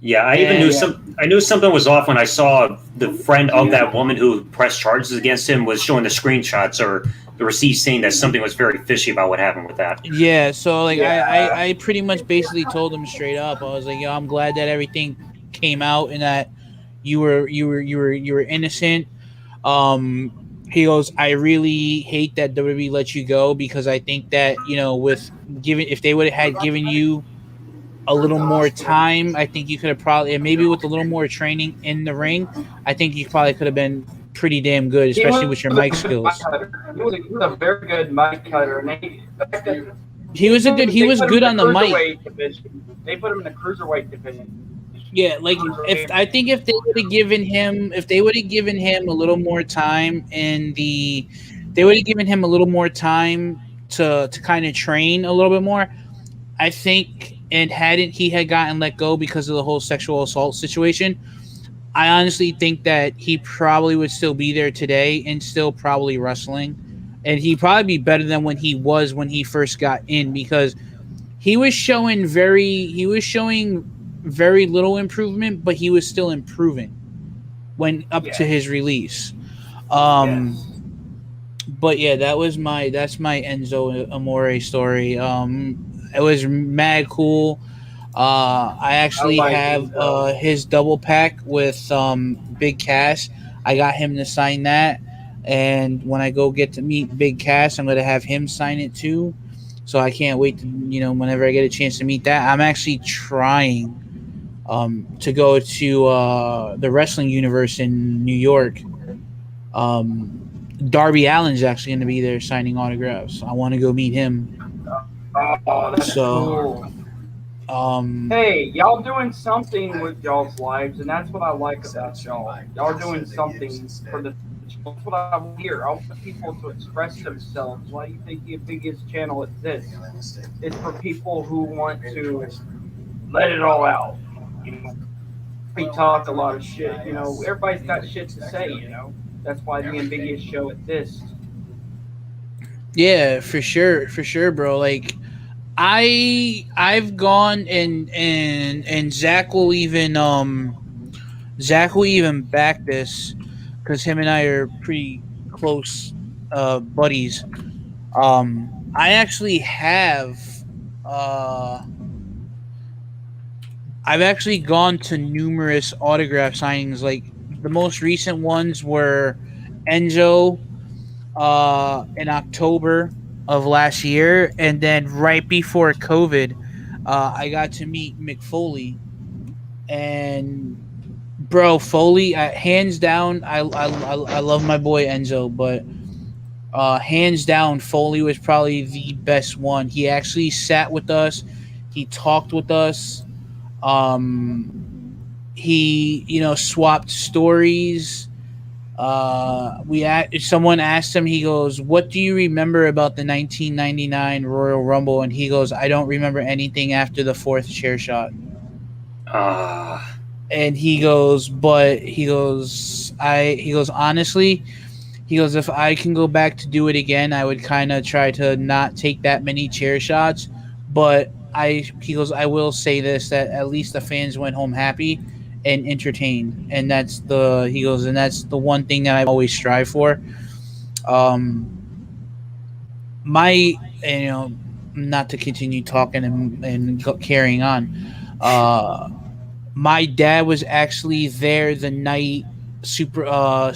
Yeah, I knew something was off when I saw the friend of that woman who pressed charges against him was showing the screenshots or the receipts saying that something was very fishy about what happened with that. Yeah, so like, I pretty much basically told him straight up. I was like, "Yo, I'm glad that everything came out and that you were innocent." He goes, "I really hate that WWE let you go, because I think that, with if they would have had given you a little more time, I think you could have probably, and maybe with a little more training in the ring, I think you probably could have been pretty damn good, especially with your mic skills." He was a very good mic cutter, and He was good on the mic. Division. They put him in the cruiserweight division. Yeah, like, if they would have given him a little more time they would have given him a little more time to kind of train a little bit more, I think. And hadn't he had gotten let go because of the whole sexual assault situation, I honestly think that he probably would still be there today and still probably wrestling, and he'd probably be better than when he first got in, because he was showing very little improvement, but he was still improving when up to his release. But yeah, that's my Enzo Amore story. It was mad cool. I actually have his double pack with Big Cass. I got him to sign that, and when I go get to meet Big Cass, I'm gonna have him sign it too. So I can't wait to, whenever I get a chance to meet that. I'm actually trying to go to the wrestling universe in New York. Darby Allin's actually going to be there signing autographs. I want to go meet him. Oh, that's So, cool. Hey, y'all doing something with y'all's lives, and that's what I like about y'all. Y'all are doing something for the. That's what I want to hear. I want people to express themselves. Why do you think the biggest channel exists? It's for people who want to let it all out. You know, we talk a lot of shit. You know, everybody's got shit to say. You know, that's why the ambiguous show exists. yeah, for sure, bro. Like, I've gone and Zach will even back this because him and I are pretty close buddies. I actually have uh I've actually gone to numerous autograph signings. Like the most recent ones were Enzo in October of last year, and then right before COVID, I got to meet Mick Foley. And bro, Foley, hands down, I love my boy Enzo, but hands down, Foley was probably the best one. He actually sat with us, he talked with us. Um, he swapped stories. Someone asked him, he goes, what do you remember about the 1999 Royal Rumble? And he goes, I don't remember anything after the fourth chair shot. And he goes, honestly, he goes, if I can go back to do it again, I would kind of try to not take that many chair shots. But he goes, I will say this, that at least the fans went home happy and entertained. And that's the one thing that I always strive for. Not to continue talking and carrying on. My dad was actually there the night Snuka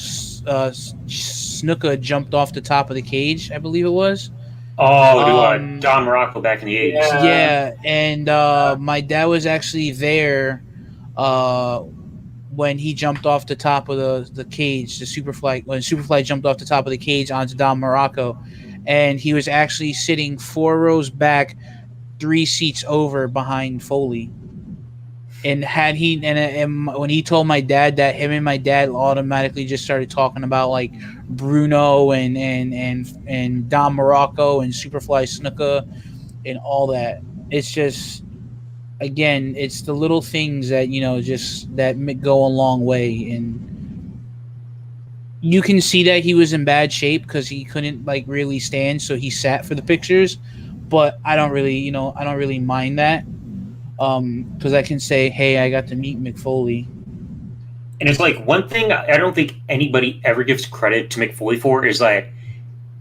jumped off the top of the cage, I believe it was. Don Morocco back in the 80s. Yeah, and my dad was actually there when he jumped off the top of the cage, when Superfly jumped off the top of the cage onto Don Morocco, and he was actually sitting 4 rows back, 3 seats over behind Foley. And when he told my dad that, him and my dad automatically just started talking about like Bruno and Don Morocco and Superfly Snuka and all that. It's just, again, it's the little things that just that go a long way. And you can see that he was in bad shape because he couldn't like really stand, so he sat for the pictures. But I don't really mind that. Because I can say, hey, I got to meet Mick Foley. And it's like one thing I don't think anybody ever gives credit to Mick Foley for is that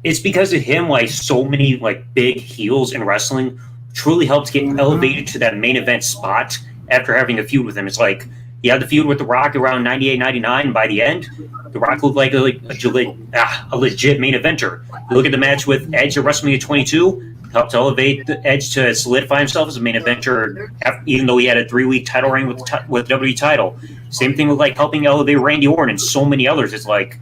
it's because of him, like so many like big heels in wrestling truly helped get elevated to that main event spot after having a feud with him. It's like he had the feud with The Rock around 98, 99, and by the end, The Rock looked like a legit main eventer. You look at the match with Edge at WrestleMania 22, helped elevate the Edge to solidify himself as a main eventer, even though he had a 3-week title reign with WWE title. Same thing with like helping elevate Randy Orton and so many others. It's like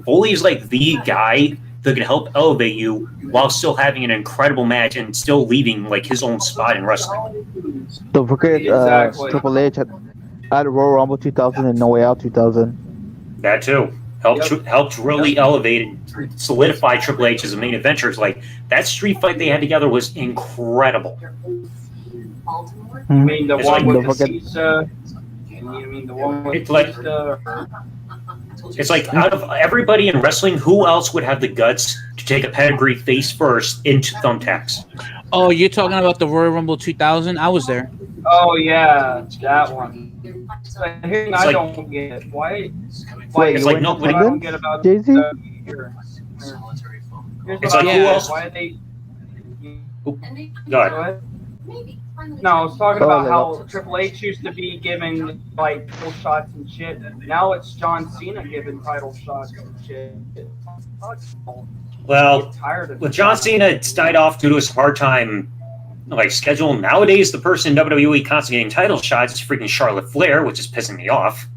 Foley is like the guy that can help elevate you while still having an incredible match and still leaving like his own spot in wrestling. Don't forget Exactly. Triple H at Royal Rumble 2000 and No Way Out 2000. That too helped really elevate and solidify Triple H as a main eventer. It's like that street fight they had together was incredible. You mean the It's one like- with the Caesar? You mean the one with It's like- Caesar? It's like out of everybody in wrestling, who else would have the guts to take a pedigree face first into thumbtacks? Oh, you're talking about the Royal Rumble 2000? I was there. Oh yeah, that one. So here's I like- don't get why Wait, it's you like went no- to what I London, don't get about Jay-Z? here. Here's It's what like I who don't else? get. Why they? Go Go ahead. ahead. No, I was talking Oh, about they how got- Triple H used to be giving like title shots and shit. Now it's John Cena giving title shots and shit. Well, I'm tired of with John that. Cena, it's died off due to his hard time like schedule. Nowadays, the person in WWE constantly getting title shots is freaking Charlotte Flair, which is pissing me off.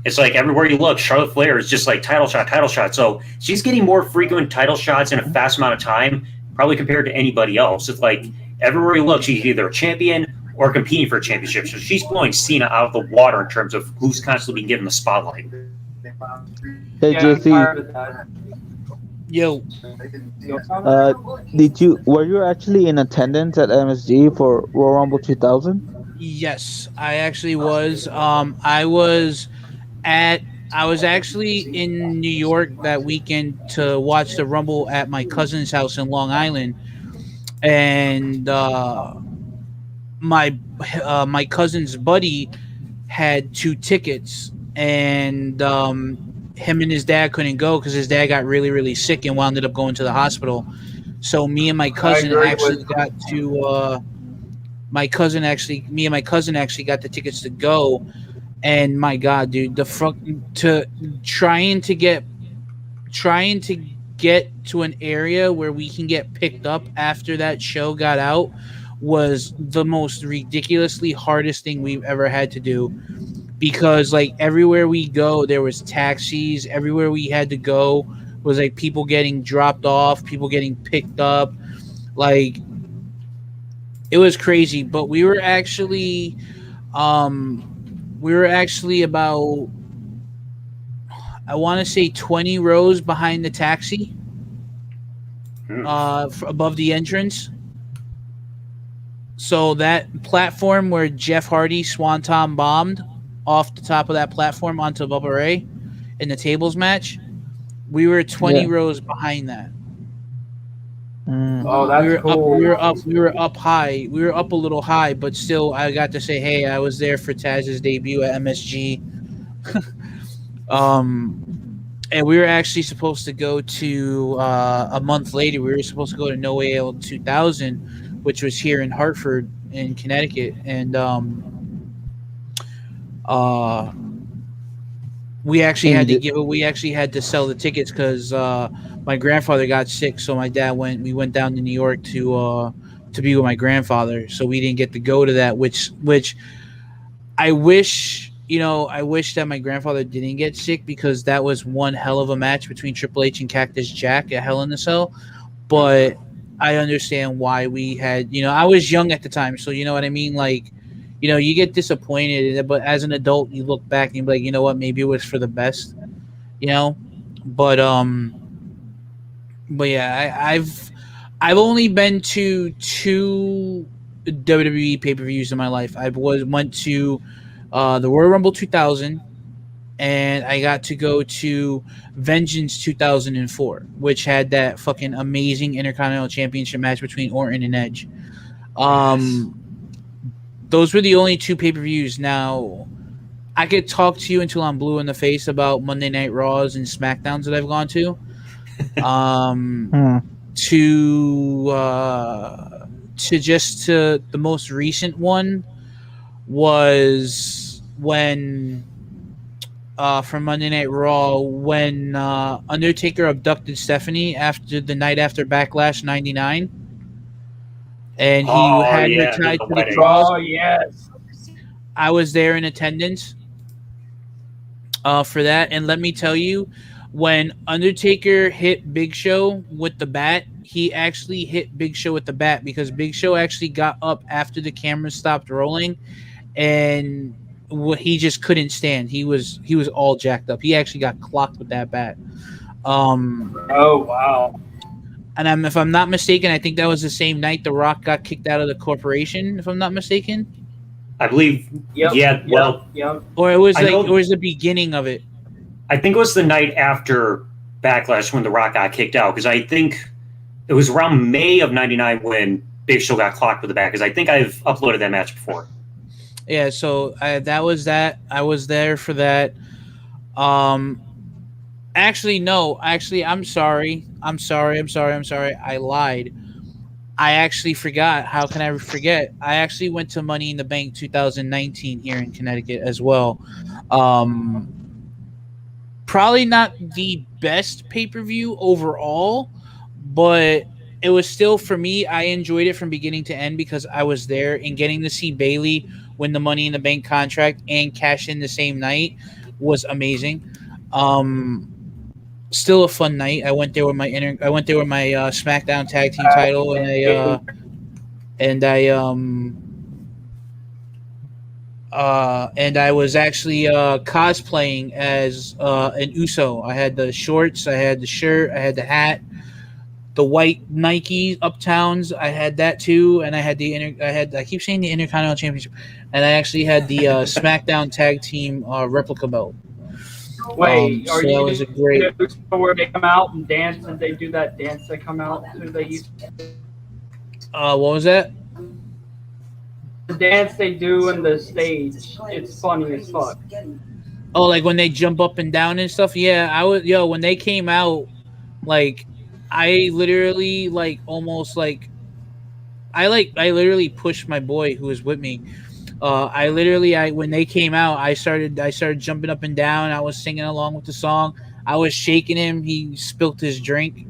It's like everywhere you look, Charlotte Flair is just like title shot, title shot. So she's getting more frequent title shots in a fast amount of time, probably compared to anybody else. It's like everywhere you look, she's either a champion or competing for a championship. So she's blowing Cena out of the water in terms of who's constantly being given the spotlight. Hey, Yeah, I'm JC, tired of that. Yo, were you actually in attendance at MSG for Royal Rumble 2000? yes, I actually was. I was actually in New York that weekend to watch the Rumble at my cousin's house in Long Island, and my cousin's buddy had 2 tickets, and him and his dad couldn't go because his dad got really really sick and wound up going to the hospital. So me and my cousin agree actually with- got to me and my cousin actually got the tickets to go. And my God, dude, the fuck to trying to get to an area where we can get picked up after that show got out was the most ridiculously hardest thing we've ever had to do, because like everywhere we go there was taxis, everywhere we had to go was like people getting dropped off, people getting picked up, like it was crazy. But we were actually about, I want to say 20 rows behind the taxi, above the entrance. So that platform where Jeff Hardy Swanton bombed off the top of that platform onto Bubba Ray in the tables match, we were 20 Yeah. rows behind that. Mm. Oh, that's we were cool. we were up high. We were up a little high, but still I got to say, hey, I was there for Taz's debut at MSG. And we were actually supposed to go to a month later. We were supposed to go to No Ale 2000, which was here in Hartford, in Connecticut, and we actually had to we actually had to sell the tickets because my grandfather got sick. So my dad we went down to New York to be with my grandfather. So we didn't get to go to that, which I wish. I wish that my grandfather didn't get sick, because that was one hell of a match between Triple H and Cactus Jack at Hell in a Cell. But I understand why we had, I was young at the time, so you know what I mean? Like, you get disappointed, but as an adult, you look back and you be like, you know what, maybe it was for the best, But yeah, I've only been to 2 WWE pay-per-views in my life. Went to the Royal Rumble 2000, and I got to go to Vengeance 2004, which had that fucking amazing Intercontinental Championship match between Orton and Edge. Those were the only 2 pay-per-views. Now, I could talk to you until I'm blue in the face about Monday Night Raws and SmackDowns that I've gone to. To the most recent one was when from Monday Night Raw, when Undertaker abducted Stephanie after the night after Backlash '99, and he had her tied to the wedding. cross. Oh, yes. I was there in attendance for that, and let me tell you, when Undertaker hit Big Show with the bat, he actually hit Big Show with the bat because Big Show actually got up after the camera stopped rolling, and he just couldn't stand. He was all jacked up. He actually got clocked with that bat. Oh, wow. And if I'm not mistaken, I think that was the same night The Rock got kicked out of the corporation, if I'm not mistaken. I believe. Yep, Yeah. Well, Yep. Or it was I know- it was the beginning of it. I think it was the night after Backlash when The Rock got kicked out, because I think it was around May of '99 when Big Show got clocked with the bat, because I think I've uploaded that match before. Yeah, so that was that. I was there for that. Actually, no. Actually, I'm sorry. I lied. I actually forgot. How can I forget? I actually went to Money in the Bank 2019 here in Connecticut as well. Probably not the best pay-per-view overall, but it was still, for me, I enjoyed it from beginning to end because I was there, and getting to see Bailey win the Money in the Bank contract and cash in the same night was amazing. Still a fun night. I went there with my SmackDown Tag Team title, and I was actually cosplaying as an Uso. I had the shorts, I had the shirt, I had the hat, the white Nike Uptowns. I had that too, and I had I keep saying the Intercontinental Championship, and I actually had the SmackDown Tag Team replica belt. Wait, So are that you was a great. where they come out and dance and they do that dance they come out to? They used What was that? the dance they do in the stage. It's funny as fuck. Oh, like when they jump up and down and stuff. Yeah, I was when they came out, like I literally almost I literally pushed my boy who was with me. I when they came out, I started jumping up and down. I was singing along with the song. I was shaking him. He spilt his drink,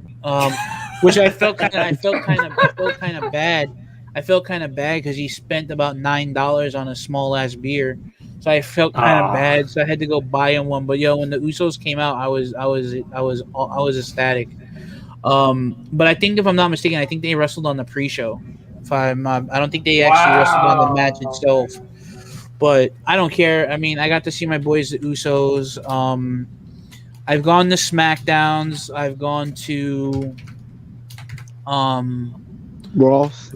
which I felt kind of bad. I felt kind of bad because he spent about $9 on a small ass beer. So I felt kind of bad. So I had to go buy him one. But when the Usos came out, I was ecstatic. But I think if I'm not mistaken, I think they wrestled on the pre-show. I don't think they actually wrestled on the match itself. But I don't care. I mean, I got to see my boys, the Usos. I've gone to SmackDowns. I've gone to Raws.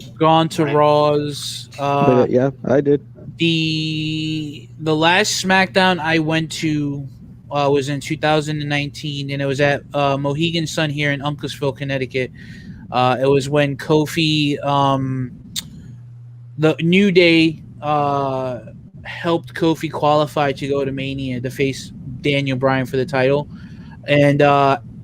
Yeah, I did. The last SmackDown I went to was in 2019, and it was at Mohegan Sun here in Uncasville, Connecticut. It was when Kofi, the New Day, helped Kofi qualify to go to Mania to face Daniel Bryan for the title. And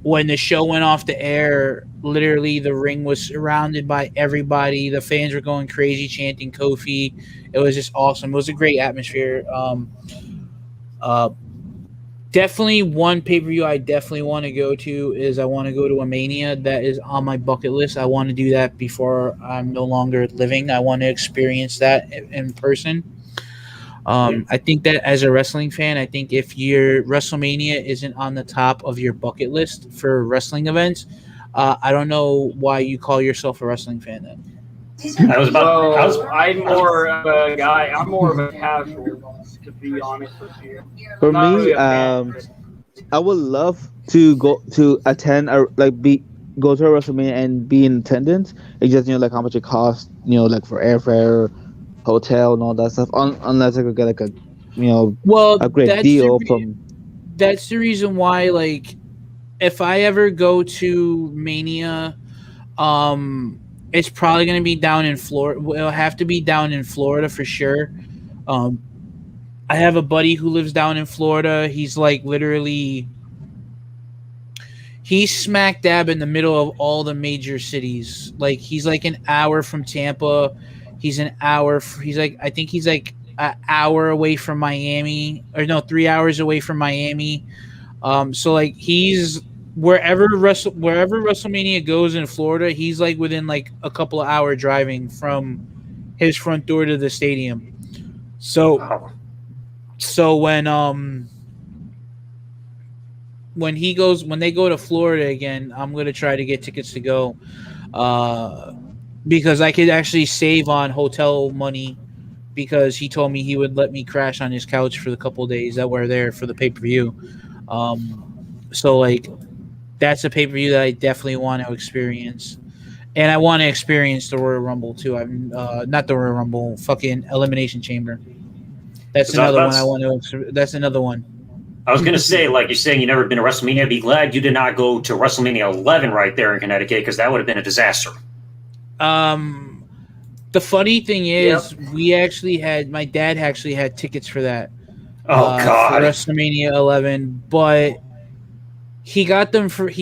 when the show went off the air, literally the ring was surrounded by everybody. The fans were going crazy chanting Kofi. It was just awesome. It was a great atmosphere. Definitely one pay-per-view I definitely want to go to is I want to go to a Mania. That is on my bucket list. I want to do that before I'm no longer living. I want to experience that in person. I think that as a wrestling fan, I think if your WrestleMania isn't on the top of your bucket list for wrestling events, I don't know why you call yourself a wrestling fan then. I'm more of a guy. I'm more of a casual, to be honest with you. For I'm not me, really a fan. I would love to go to attend or go to a WrestleMania and be in attendance. It's just like how much it costs, like for airfare, hotel, and all that stuff. Unless I could get a great deal from. That's the reason why, if I ever go to Mania, it's probably going to be down in Florida. It'll have to be down in Florida for sure. I have a buddy who lives down in Florida. He's he's smack dab in the middle of all the major cities. He's an hour from Tampa. He's an hour. I think he's an hour away from Miami, or no, 3 hours away from Miami. So he's wherever WrestleMania goes in Florida, he's within a couple of hour driving from his front door to the stadium. So when they go to Florida again, I'm gonna try to get tickets to go, because I could actually save on hotel money, because he told me he would let me crash on his couch for the couple of days that we're there for the pay-per-view. So that's a pay-per-view that I definitely want to experience. And I want to experience the Royal Rumble too. I'm not the Royal Rumble, fucking Elimination Chamber. That's another one I want to. That's another one. I was going to say, you're saying you've never been to WrestleMania. I'd be glad you did not go to WrestleMania 11 right there in Connecticut, because that would have been a disaster. The funny thing is, my dad actually had tickets for that. Oh God! For WrestleMania 11, but he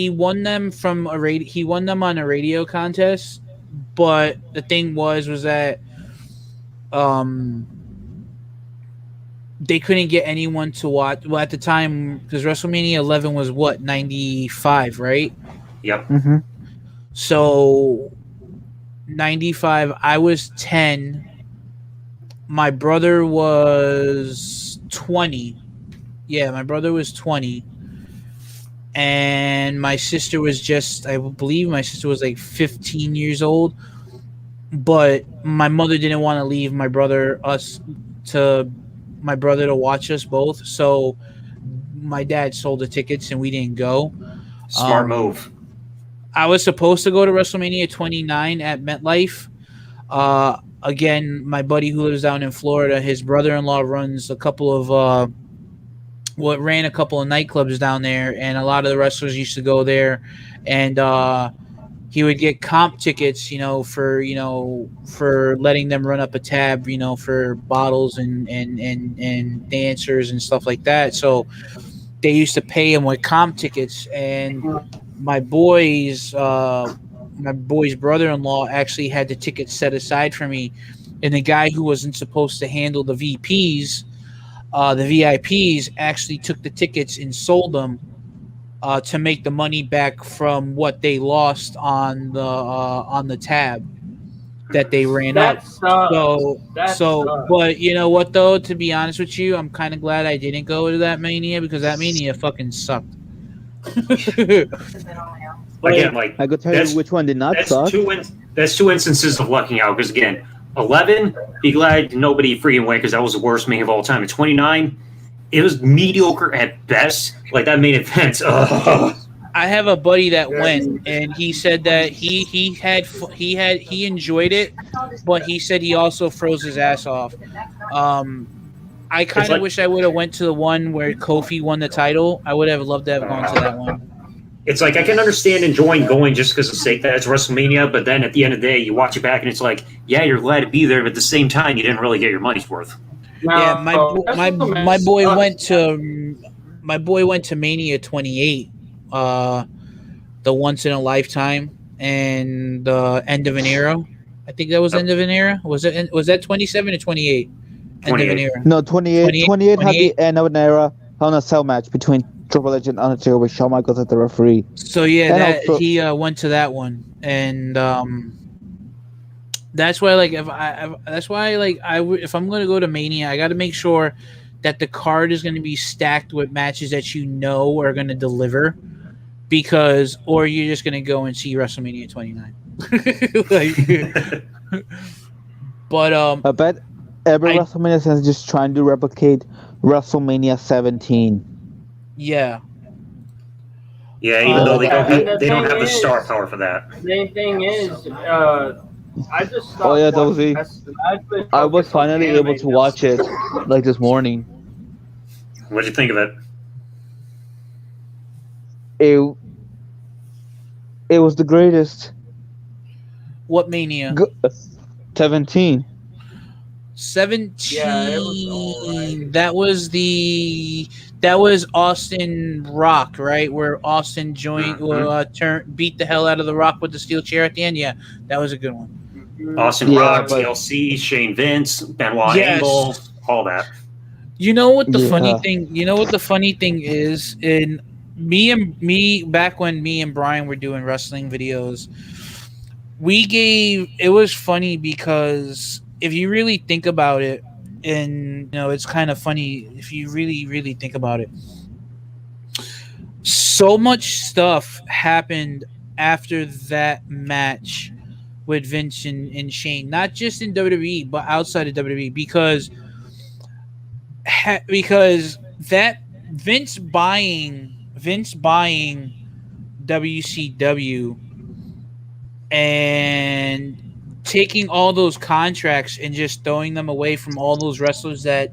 won them from he won them on a radio contest. But the thing was that they couldn't get anyone to watch. Well, at the time, because WrestleMania 11 was 95, right? Yep. Mm-hmm. So 95, I was 10. My brother was 20. Yeah, my brother was 20, and my sister was just, I believe my sister was like 15 years old. But my mother didn't want to leave to my brother to watch us both, so my dad sold the tickets and we didn't go. Smart move. I was supposed to go to WrestleMania 29 at MetLife. Again, my buddy who lives down in Florida, his brother-in-law runs a couple of ran a couple of nightclubs down there, and a lot of the wrestlers used to go there, and he would get comp tickets, for letting them run up a tab, for bottles and dancers and stuff like that. So they used to pay him with comp tickets, and my boy's brother-in-law actually had the tickets set aside for me, and the guy who wasn't supposed to handle the VPs, the VIPs, actually took the tickets and sold them to make the money back from what they lost on the tab that they ran up. But you know what though? To be honest with you, I'm kind of glad I didn't go to that Mania, because that Mania fucking sucked. Again, like I could tell you which one did not suck. That's two instances of lucking out. Because again, 11, be glad nobody freaking went, because that was the worst Mania of all time. At 29, it was mediocre at best. Like that main event. I have a buddy that went, and he said that he enjoyed it, but he said he also froze his ass off. I kind of wish I would have went to the one where Kofi won the title. I would have loved to have gone to that one. It's like I can understand enjoying going just because of sake that it's WrestleMania, but then at the end of the day, you watch it back and it's like, yeah, you're glad to be there, but at the same time, you didn't really get your money's worth. Yeah, my boy went to Mania 28, the once in a lifetime, and the end of an era. I think that was end of an era. Was that 27 or 28? End of an era. No, 28 had the end of an era on a cell match between Triple H and Undertaker with Shawn Michaels as the referee. So yeah, he went to that one, and that's why if I'm going to go to Mania, I got to make sure that the card is going to be stacked with matches that are going to deliver, or you're just going to go and see WrestleMania 29. But I bet every WrestleMania is just trying to replicate WrestleMania 17. Yeah. Yeah, even though they don't have the star power for that. The thing is, I just Oh yeah, Dozy. I was finally able to watch it like this morning. What'd you think of it? It was the greatest. What Mania? 17. 17. Yeah, it was all right. That was Austin Rock, right? Where Austin beat the hell out of the Rock with the steel chair at the end. Yeah, that was a good one. Austin Rock, TLC, Shane Vince, Benoit Angle, all that. You know what the funny thing? You know what the funny thing is? In back when me and Brian were doing wrestling videos, it was funny because if you really think about it, and it's kind of funny if you really, really think about it. So much stuff happened after that match with Vince and Shane, not just in WWE but outside of WWE, because that Vince buying WCW and taking all those contracts and just throwing them away from all those wrestlers that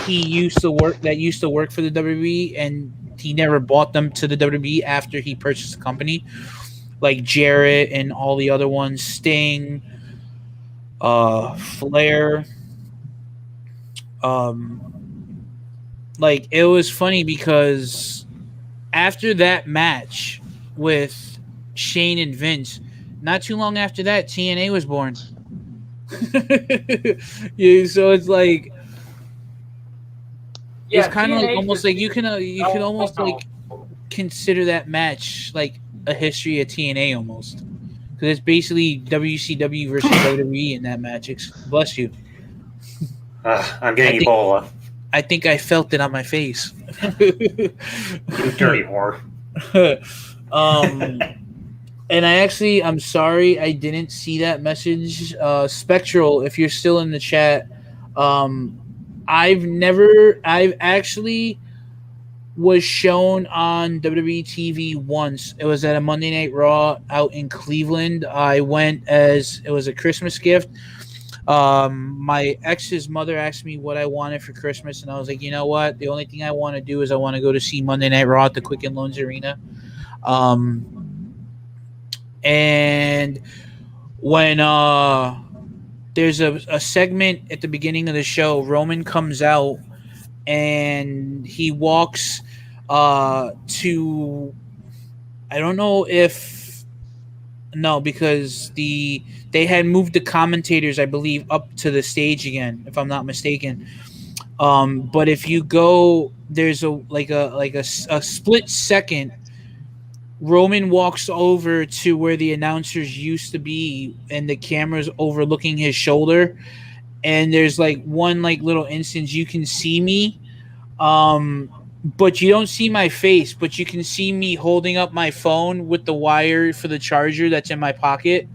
he used to work for the WWE, and he never bought them to the WWE after he purchased the company, like Jarrett and all the other ones, Sting, Flair. Like, it was funny because after that match with Shane and Vince, not too long after that, TNA was born. Yeah, so it's like, it's kind of like almost like you can almost like consider that match like a history of TNA almost, because it's basically WCW versus WWE in that match. Bless you. I'm getting Ebola. I think I felt it on my face. You dirty whore. um, and I'm sorry, I didn't see that message. Spectral, if you're still in the chat, I've actually was shown on WWE TV once. It was at a Monday Night Raw out in Cleveland. I went as it was a Christmas gift. My ex's mother asked me what I wanted for Christmas, and I was like, you know what? The only thing I want to do is I want to go to see Monday Night Raw at the Quicken Loans Arena. And when there's a segment at the beginning of the show, Roman comes out and he walks to, I don't know if no, because they had moved the commentators, I believe, up to the stage again, if I'm not mistaken. But if you go, there's a split second. Roman walks over to where the announcers used to be, and the camera's overlooking his shoulder. And there's like one like little instance you can see me, but you don't see my face, but you can see me holding up my phone with the wire for the charger that's in my pocket.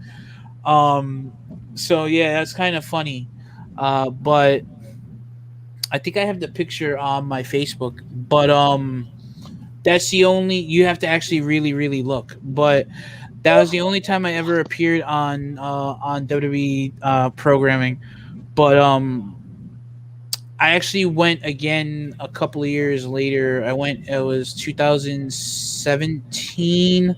So yeah, that's kind of funny. But I think I have the picture on my Facebook. But that's the only, you have to actually really, really look. But that was the only time I ever appeared on WWE programming. But I actually went again a couple of years later. It was 2017.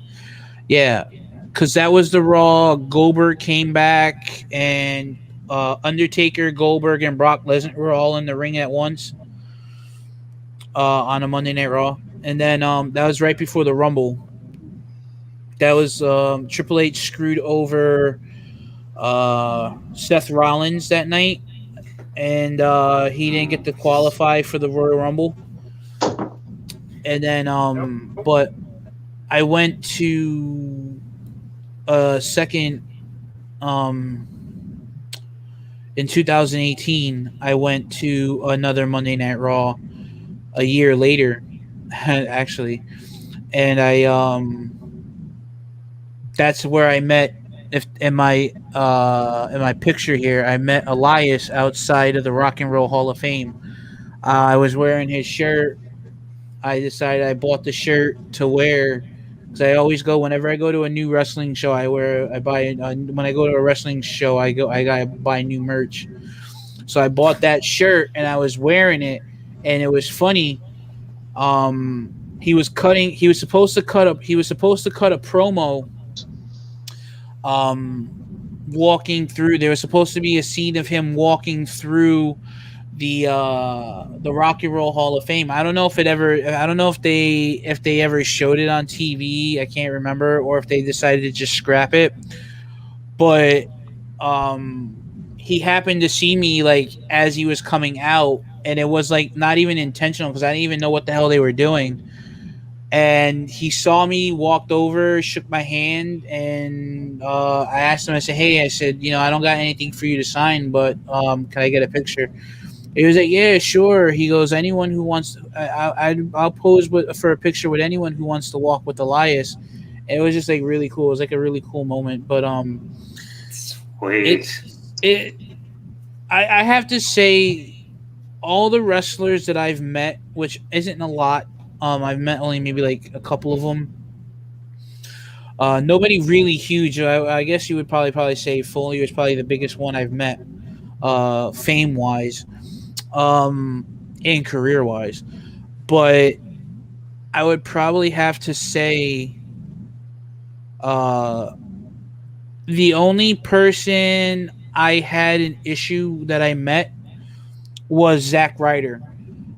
Yeah, because that was the Raw. Goldberg came back, and Undertaker, Goldberg, and Brock Lesnar were all in the ring at once on a Monday Night Raw. And then that was right before the Rumble. That was Triple H screwed over Seth Rollins that night, and he didn't get to qualify for the Royal Rumble. And then, but I went to a second, in 2018, I went to another Monday Night Raw a year later, actually. And that's where I met, if in my picture here, I met Elias outside of the Rock and Roll Hall of Fame. I was wearing his shirt. I decided I bought the shirt to wear because I always go whenever I go to a new wrestling show. When I go to a wrestling show, I gotta buy new merch. So I bought that shirt and I was wearing it, and it was funny. He was supposed to cut a promo. Walking through, there was supposed to be a scene of him walking through the Rock and Roll Hall of Fame. I don't know if they ever showed it on TV. I can't remember, or if they decided to just scrap it. But he happened to see me like as he was coming out, and it was like not even intentional because I didn't even know what the hell they were doing. And he saw me, walked over, shook my hand, and I asked him, I said, hey, I said, I don't got anything for you to sign, but can I get a picture? He was like, yeah, sure. He goes, anyone who wants, I'll pose for a picture with anyone who wants to walk with Elias. And it was just like really cool. It was like a really cool moment. But Sweet. I have to say, all the wrestlers that I've met, which isn't a lot, I've met only maybe like a couple of them. Nobody really huge. I guess you would probably say Foley was probably the biggest one I've met, fame wise, and career wise. But I would probably have to say, the only person I had an issue that I met was Zack Ryder,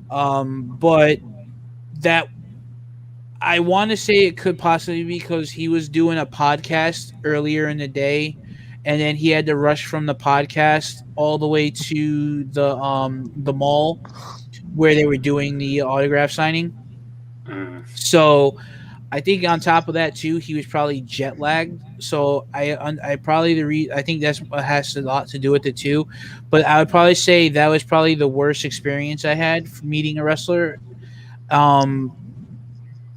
but that I want to say it could possibly be because he was doing a podcast earlier in the day, and then he had to rush from the podcast all the way to the mall where they were doing the autograph signing. So I think on top of that too, he was probably jet lagged. So I probably I think that's what has a lot to do with it too. But I would probably say that was probably the worst experience I had for meeting a wrestler. Um,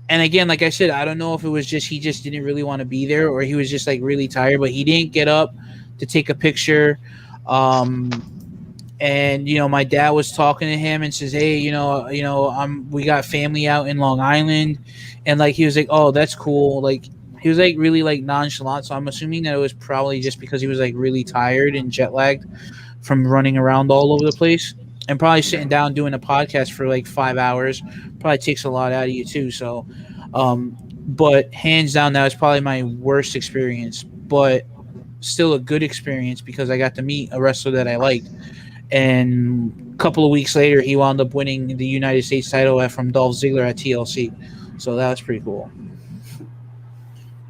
and again, like I said, I don't know if it was just he just didn't really want to be there, or he was just like really tired. But he didn't get up to take a picture. Um, and my dad was talking to him and says, "Hey, we got family out in Long Island," and like he was like, "Oh, that's cool." Like he was like really like nonchalant. So I'm assuming that it was probably just because he was like really tired and jet lagged from running around all over the place, and probably sitting down doing a podcast for like 5 hours probably takes a lot out of you too. So, but hands down, that was probably my worst experience, but still a good experience because I got to meet a wrestler that I liked. And a couple of weeks later, he wound up winning the United States title from Dolph Ziggler at TLC. So that was pretty cool.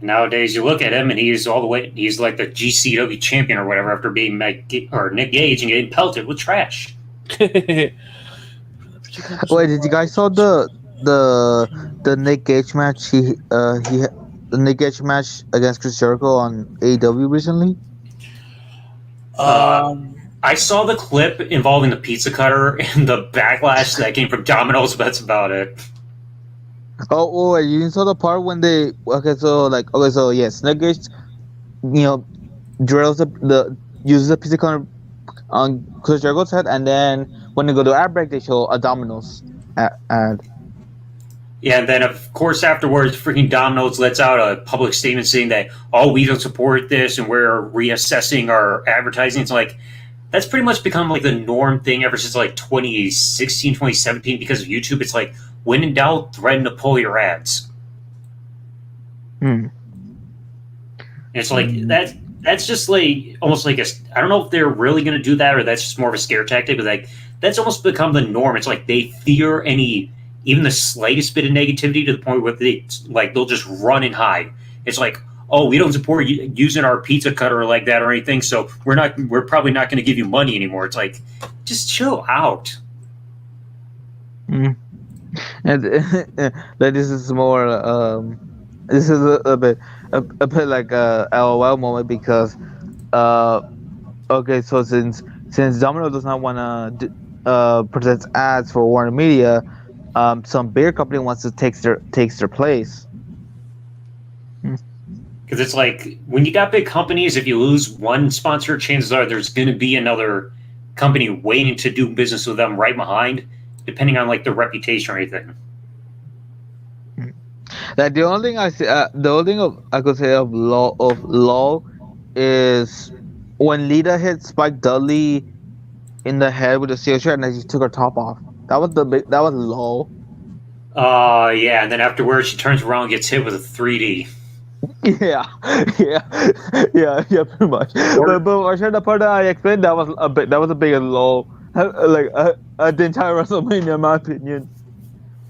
Nowadays, you look at him and he's like the GCW champion or whatever after being Nick Gage and getting pelted with trash. Wait, did you guys saw the Nick Gage match? The Nick Gage match against Chris Jericho on AEW recently. I saw the clip involving the pizza cutter and the backlash that came from Domino's, but that's about it. Oh, wait, you saw the part when yes, Nick Gage, drills uses the pizza cutter on Chris Jericho's head, and then when they go to ad break, they show a Domino's ad. Yeah, and then of course afterwards, freaking Domino's lets out a public statement saying that, we don't support this and we're reassessing our advertising. It's like, that's pretty much become like the norm thing ever since like 2016, 2017 because of YouTube. It's like, when in doubt, threaten to pull your ads. And it's like, that's just like, almost like I don't know if they're really going to do that or that's just more of a scare tactic, but like, that's almost become the norm. It's like they fear even the slightest bit of negativity to the point where they'll just run and hide. It's like, we don't support you using our pizza cutter like that or anything, so we're probably not going to give you money anymore. It's like, just chill out. And this is more this is a bit like a LOL moment because okay, so since Domino does not want to present ads for Warner Media, some beer company wants to takes their place. Because it's like, when you got big companies, if you lose one sponsor, chances are there's going to be another company waiting to do business with them right behind, depending on like their reputation or anything. That the only thing I see, I could say of LOL is when Lita hit Spike Dudley in the head with a steel chair and then she took her top off. That was LOL. Yeah, and then afterwards she turns around and gets hit with a 3D. Yeah, pretty much. But I shared the part that I explained. That was a big LOL. Like the entire WrestleMania, in my opinion.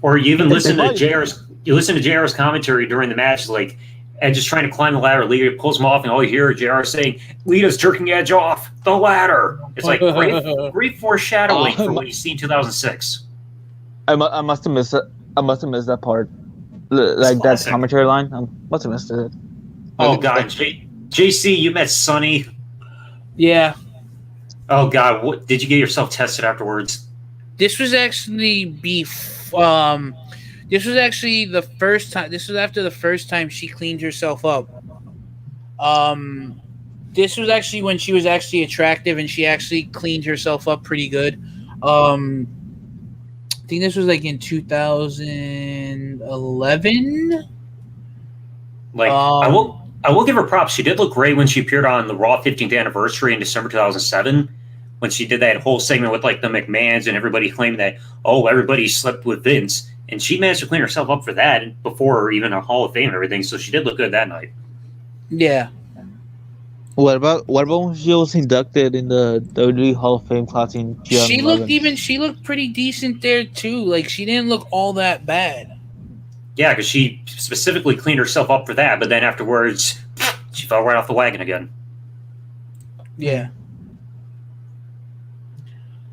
Or you even listen to JR's commentary during the match, like, and just trying to climb the ladder. Lita pulls him off, and all you hear is JR saying, "Lita's jerking Edge off the ladder." It's like great foreshadowing for what you see in 2006. I must have missed it. I must have missed that part. Like that commentary line. I must have missed it. Oh God, JC, you met Sonny. Yeah. Oh God, what did you get yourself tested afterwards? This was actually this was actually the first time. This was after the first time she cleaned herself up. This was actually when she was actually attractive and she actually cleaned herself up pretty good. I think this was like in 2011. Like, I will give her props. She did look great when she appeared on the Raw 15th anniversary in December 2007. When she did that whole segment with like the McMahons and everybody claiming that, everybody slept with Vince. And she managed to clean herself up for that before even a Hall of Fame and everything. So she did look good that night. Yeah. What about when she was inducted in the WWE Hall of Fame class in 2011? She looked pretty decent there too. Like she didn't look all that bad. Yeah, because she specifically cleaned herself up for that, but then afterwards she fell right off the wagon again. Yeah.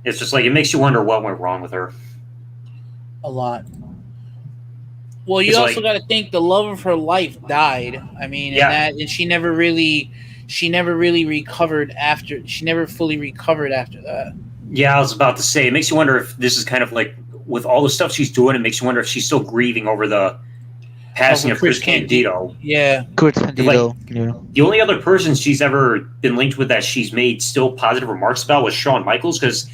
It's just like, it makes you wonder what went wrong with her. A lot. Well, you It's also like- got to think the love of her life died. I mean, Yeah. and she never really recovered after. She never fully recovered after that. Yeah, I was about to say, it makes you wonder if this is kind of like, with all the stuff she's doing, it makes you wonder if she's still grieving over the passing of Chris Candido. Yeah. Chris Candido. Yeah. The only other person she's ever been linked with that she's made still positive remarks about was Shawn Michaels, because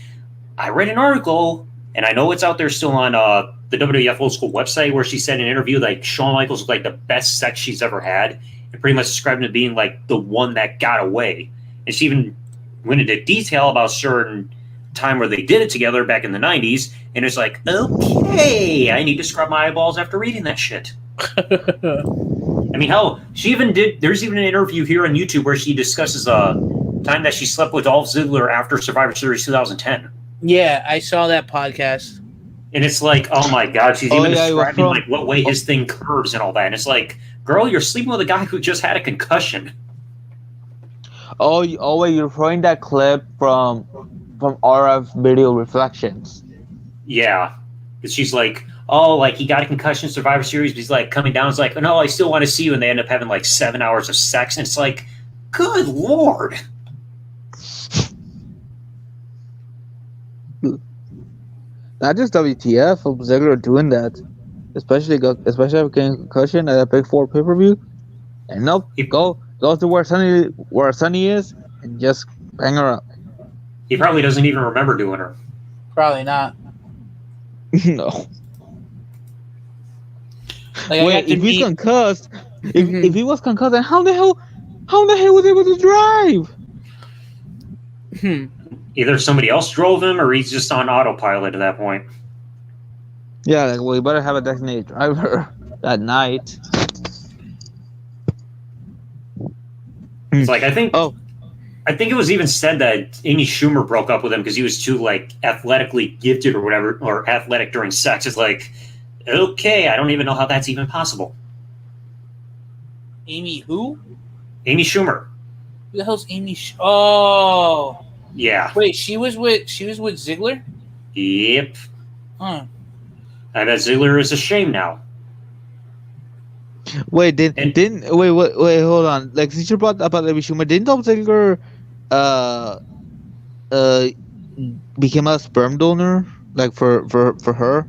I read an article, and I know it's out there still on the WWF Old School website, where she said in an interview like Shawn Michaels was like the best sex she's ever had, and pretty much described him as being like the one that got away. And she even went into detail about a certain time where they did it together back in the 90s, and it's like, okay, I need to scrub my eyeballs after reading that shit. I mean, hell, she even did. There's even an interview here on YouTube where she discusses a time that she slept with Dolph Ziggler after Survivor Series 2010, Yeah, I saw that podcast. and it's like, oh my god, she's Oh, even yeah, describing like what way his thing curves and all that, and it's like, girl, you're sleeping with a guy who just had a concussion. Oh wait, you're throwing that clip from RF Video Reflections. Yeah, 'cause she's like, oh, like he got a concussion in Survivor Series, but he's like coming down. It's like, no, I still want to see you, and they end up having like 7 hours of sex, and it's like, good lord. Not just WTF of Ziggler doing that, especially after getting a concussion at a Big Four pay-per-view. And nope, go to where Sunny is and just bang her up. He probably doesn't even remember doing her. Probably not. No. Like, Wait, if he's concussed, if he was concussed, then how the hell was he able to drive? Either somebody else drove him, or he's just on autopilot at that point. Yeah, like, well, you better have a designated driver that night. It's like, I think Oh, it was even said that Amy Schumer broke up with him because he was too like athletically gifted or whatever, or athletic during sex. It's like, okay, I don't even know how that's even possible. Amy who? Amy Schumer. Who the hell's Amy? Oh, Yeah. wait, she was with Ziggler. Yep. Huh. I bet Ziggler is ashamed now. wait, hold on. Like, since you brought up about Amy Schumer, didn't Dolph Ziggler became a sperm donor, like for her?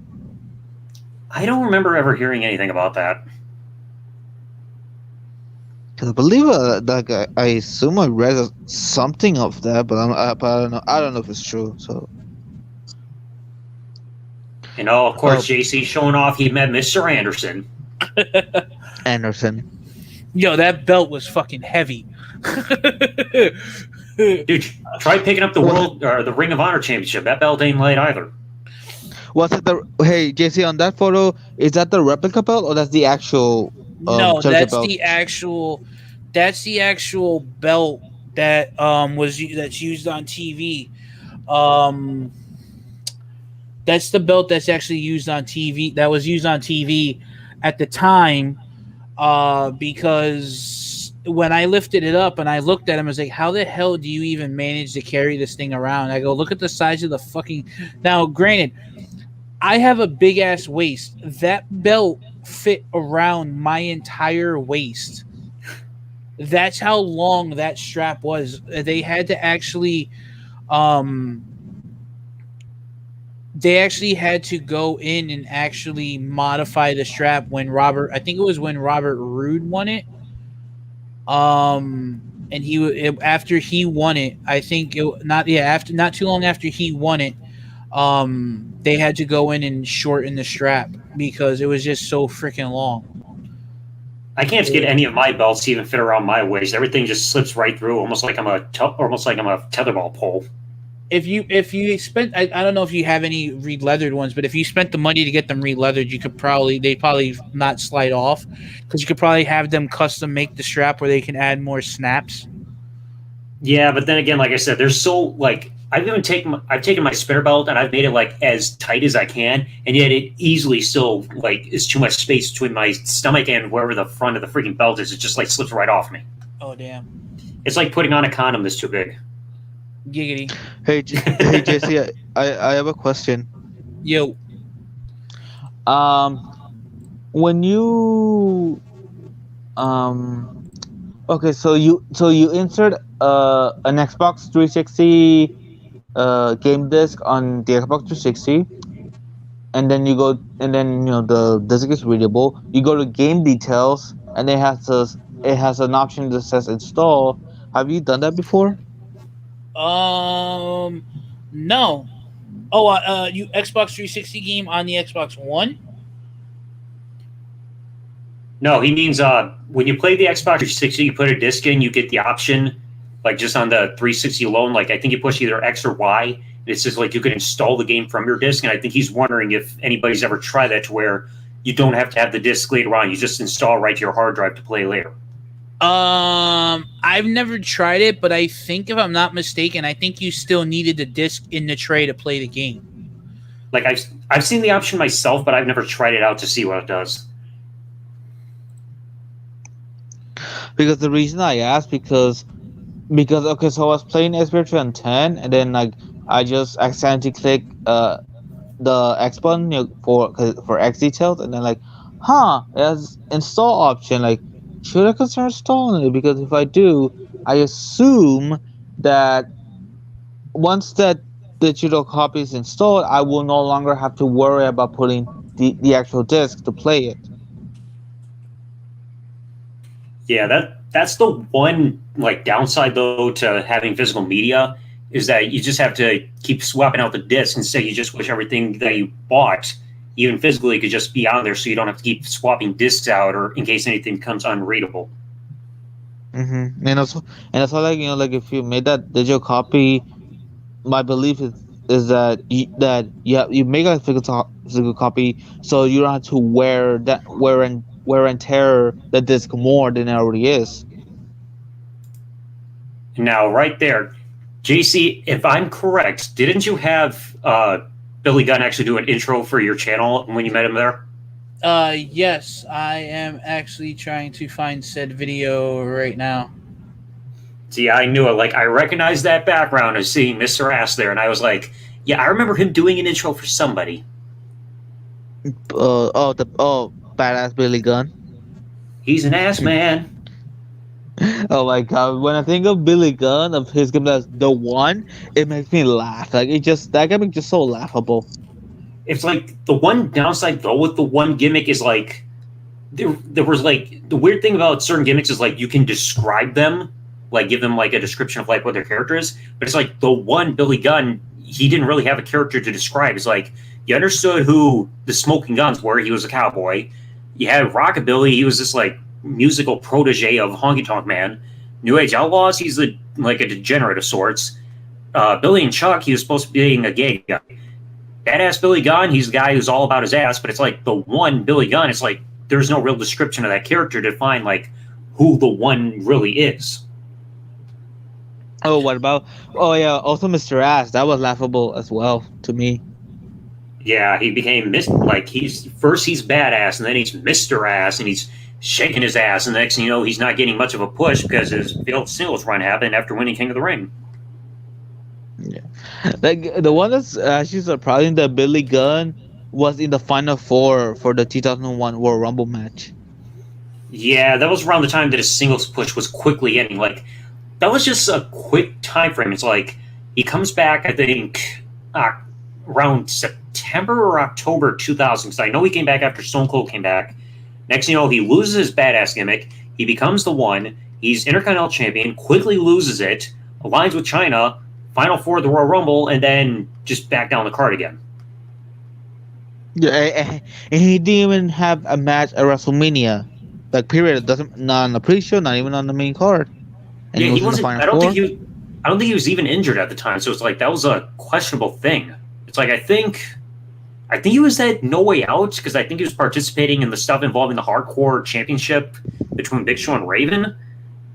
I don't remember ever hearing anything about that. 'Cause I believe that I assume I read something of that, but I don't know. I don't know if it's true. So You know, of course, JC showing off he met Mr. Anderson. Anderson. Yo, that belt was fucking heavy. Dude, try picking up the world or the Ring of Honor Championship. That belt ain't light either. Was it hey JC, on that photo? Is that the replica belt or that's the actual? No, championship that's belt? the actual. That's the actual belt that that's used on TV. That's the belt that's actually used on TV. That was used on TV at the time, because when I lifted it up and I looked at him, I was like, "How the hell do you even manage to carry this thing around?" I go, "Look at the size of the fucking." Now, granted, I have a big ass waist. That belt fit around my entire waist. That's how long that strap was. They had to actually, they actually had to go in and actually modify the strap when I think it was when Robert Roode won it. And after he won it, I think not too long after he won it, they had to go in and shorten the strap because it was just so freaking long. I can't get any of my belts to even fit around my waist. Everything just slips right through, almost like I'm a tetherball pole. If you spent, I don't know if you have any re-leathered ones, but if you spent the money to get them re-leathered, they'd probably not slide off, because you could probably have them custom make the strap where they can add more snaps. Yeah, but then again, like I said, there's so like I've taken my spinner belt and I've made it like as tight as I can, and yet it easily still like is too much space between my stomach and wherever the front of the freaking belt is. It just like slips right off me. Oh damn! It's like putting on a condom that's too big. Giggity. Hey JC, I have a question. Yo. when you okay, so you insert an Xbox 360 game disc on the Xbox 360, and then the disc is readable. You go to game details, and it has an option that says install. Have you done that before? Um, no. Oh, you Xbox 360 game on the Xbox One? No, he means when you play the Xbox 360, you put a disc in, you get the option, like just on the 360 alone. Like I think you push either X or Y, and it says like you can install the game from your disc. And I think he's wondering if anybody's ever tried that to where you don't have to have the disc later on; you just install right to your hard drive to play later. I've never tried it, but I think if I'm not mistaken, I think you still needed the disc in the tray to play the game. Like I've seen the option myself, but I've never tried it out to see what it does. Because the reason I asked because okay, so I was playing Xbox 10, and then like I just accidentally click the X button, for X details, and then like, it has install option. Like, should I consider installing it? Because if I do, I assume that once that digital copy is installed, I will no longer have to worry about putting the actual disc to play it. Yeah, that's the one like downside though to having physical media is that you just have to keep swapping out the discs instead you just wish everything that you bought, even physically, could just be on there so you don't have to keep swapping discs out or in case anything becomes unreadable. Mm-hmm. And also, like like if you made that digital copy, my belief is that you make a physical copy, so you don't have to wear and tear the disc more than it already is. Now, right there, JC, if I'm correct, didn't you have Billy Gunn actually do an intro for your channel when you met him there? Yes, I am actually trying to find said video right now. See, I knew it. Like, I recognized that background of seeing Mr. Ass there, and I was like, yeah, I remember him doing an intro for somebody. Badass Billy Gunn. He's an ass man. Oh my god! When I think of Billy Gunn, of his game as the one, it makes me laugh. Like that gimmick just so laughable. It's like the one downside though with the one gimmick is like there was like the weird thing about certain gimmicks is like you can describe them, like give them like a description of like what their character is, but it's like the one Billy Gunn, he didn't really have a character to describe. It's like you understood who the Smoking Guns were. He was a cowboy. You had Rockabilly. He was this like musical protege of Honky Tonk Man. New Age Outlaws. He's like a degenerate of sorts. Billy and Chuck. He was supposed to be being a gay guy. Badass Billy Gunn. He's the guy who's all about his ass. But it's like the one Billy Gunn. It's like there's no real description of that character to define like who the one really is. Oh, what about? Oh yeah, also Mr. Ass. That was laughable as well to me. Yeah, he became like he's badass and then he's Mr. Ass and he's shaking his ass and the next thing you know he's not getting much of a push because his failed singles run happened after winning King of the Ring. Yeah, like the one that's actually surprising that Billy Gunn was in the final four for the 2001 Royal Rumble match. Yeah, that was around the time that his singles push was quickly ending. Like that was just a quick time frame. It's like he comes back, I think, around September or October 2000. Because I know he came back after Stone Cold came back. Next thing you know, he loses his badass gimmick. He becomes the one. He's Intercontinental Champion, quickly loses it, aligns with China, Final Four of the Royal Rumble, and then just back down the card again. Yeah, and he didn't even have a match at WrestleMania. Like, period. It doesn't, not on the pre-show, not even on the main card. And Yeah, he wasn't. I don't think he was even injured at the time. So it's like that was a questionable thing. It's like I think he was at No Way Out because I think he was participating in the stuff involving the Hardcore Championship between Big Show and Raven.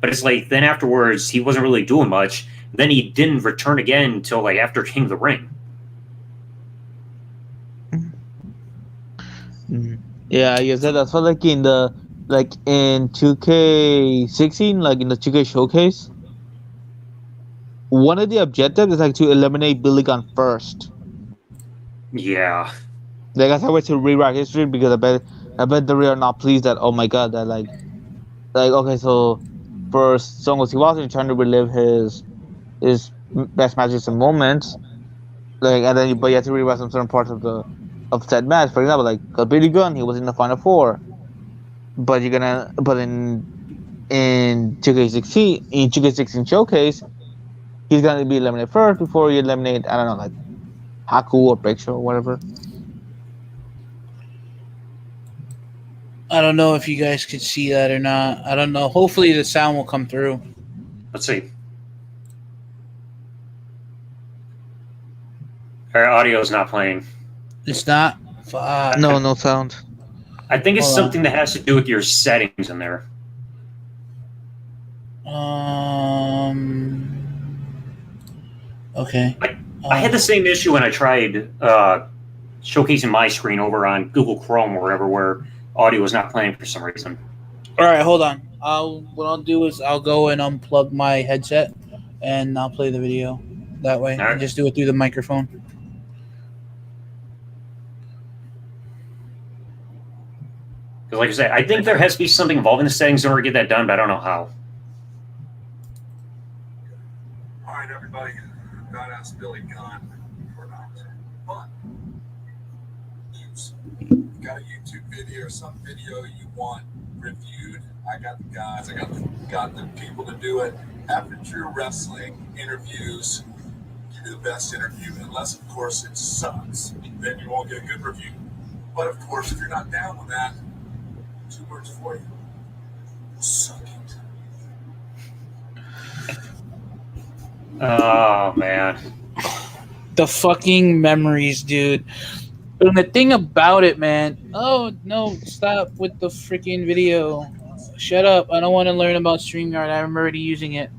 But it's like then afterwards he wasn't really doing much. Then he didn't return again until like after King of the Ring. Yeah, you said that's what like in 2K16, like in the 2K showcase. One of the objectives is like to eliminate Billy Gunn first. Yeah. Like that's a way to rewrite history because I bet I bet they are not pleased that, oh my god, that okay, so for Son Goku Iwata trying to relive his best matches and moments, and then but you have to rewatch some certain parts of said match. For example, like Billy Gunn, he was in the final four, but in 2K16 showcase, he's gonna be eliminated first before you eliminate, I don't know, like Haku or Big Show or whatever. I don't know if you guys could see that or not. I don't know. Hopefully the sound will come through. Let's see. Our audio is not playing. It's not? Fuck. No sound. I think it's Hold something that has to do with your settings in there. Okay. I had the same issue when I tried showcasing my screen over on Google Chrome or wherever, where audio was not playing for some reason. All right, hold on. What I'll do is I'll go and unplug my headset, and I'll play the video that way. All right. And just do it through the microphone. Because, like I said, I think there has to be something involved in the settings in order to get that done, but I don't know how. All right, everybody. God asked Billy Gunn for not. But you got a YouTube video or some video you want reviewed. I got the guys. I got the people to do it. Aperture Wrestling interviews. Give you the best interview, unless of course it sucks. Then you won't get a good review. But of course, if you're not down with that, 2 words for you. Suck it. Oh, man. The fucking memories, dude. And the thing about it, man. Oh, no. Stop with the freaking video. Shut up. I don't want to learn about StreamYard. I'm already using it.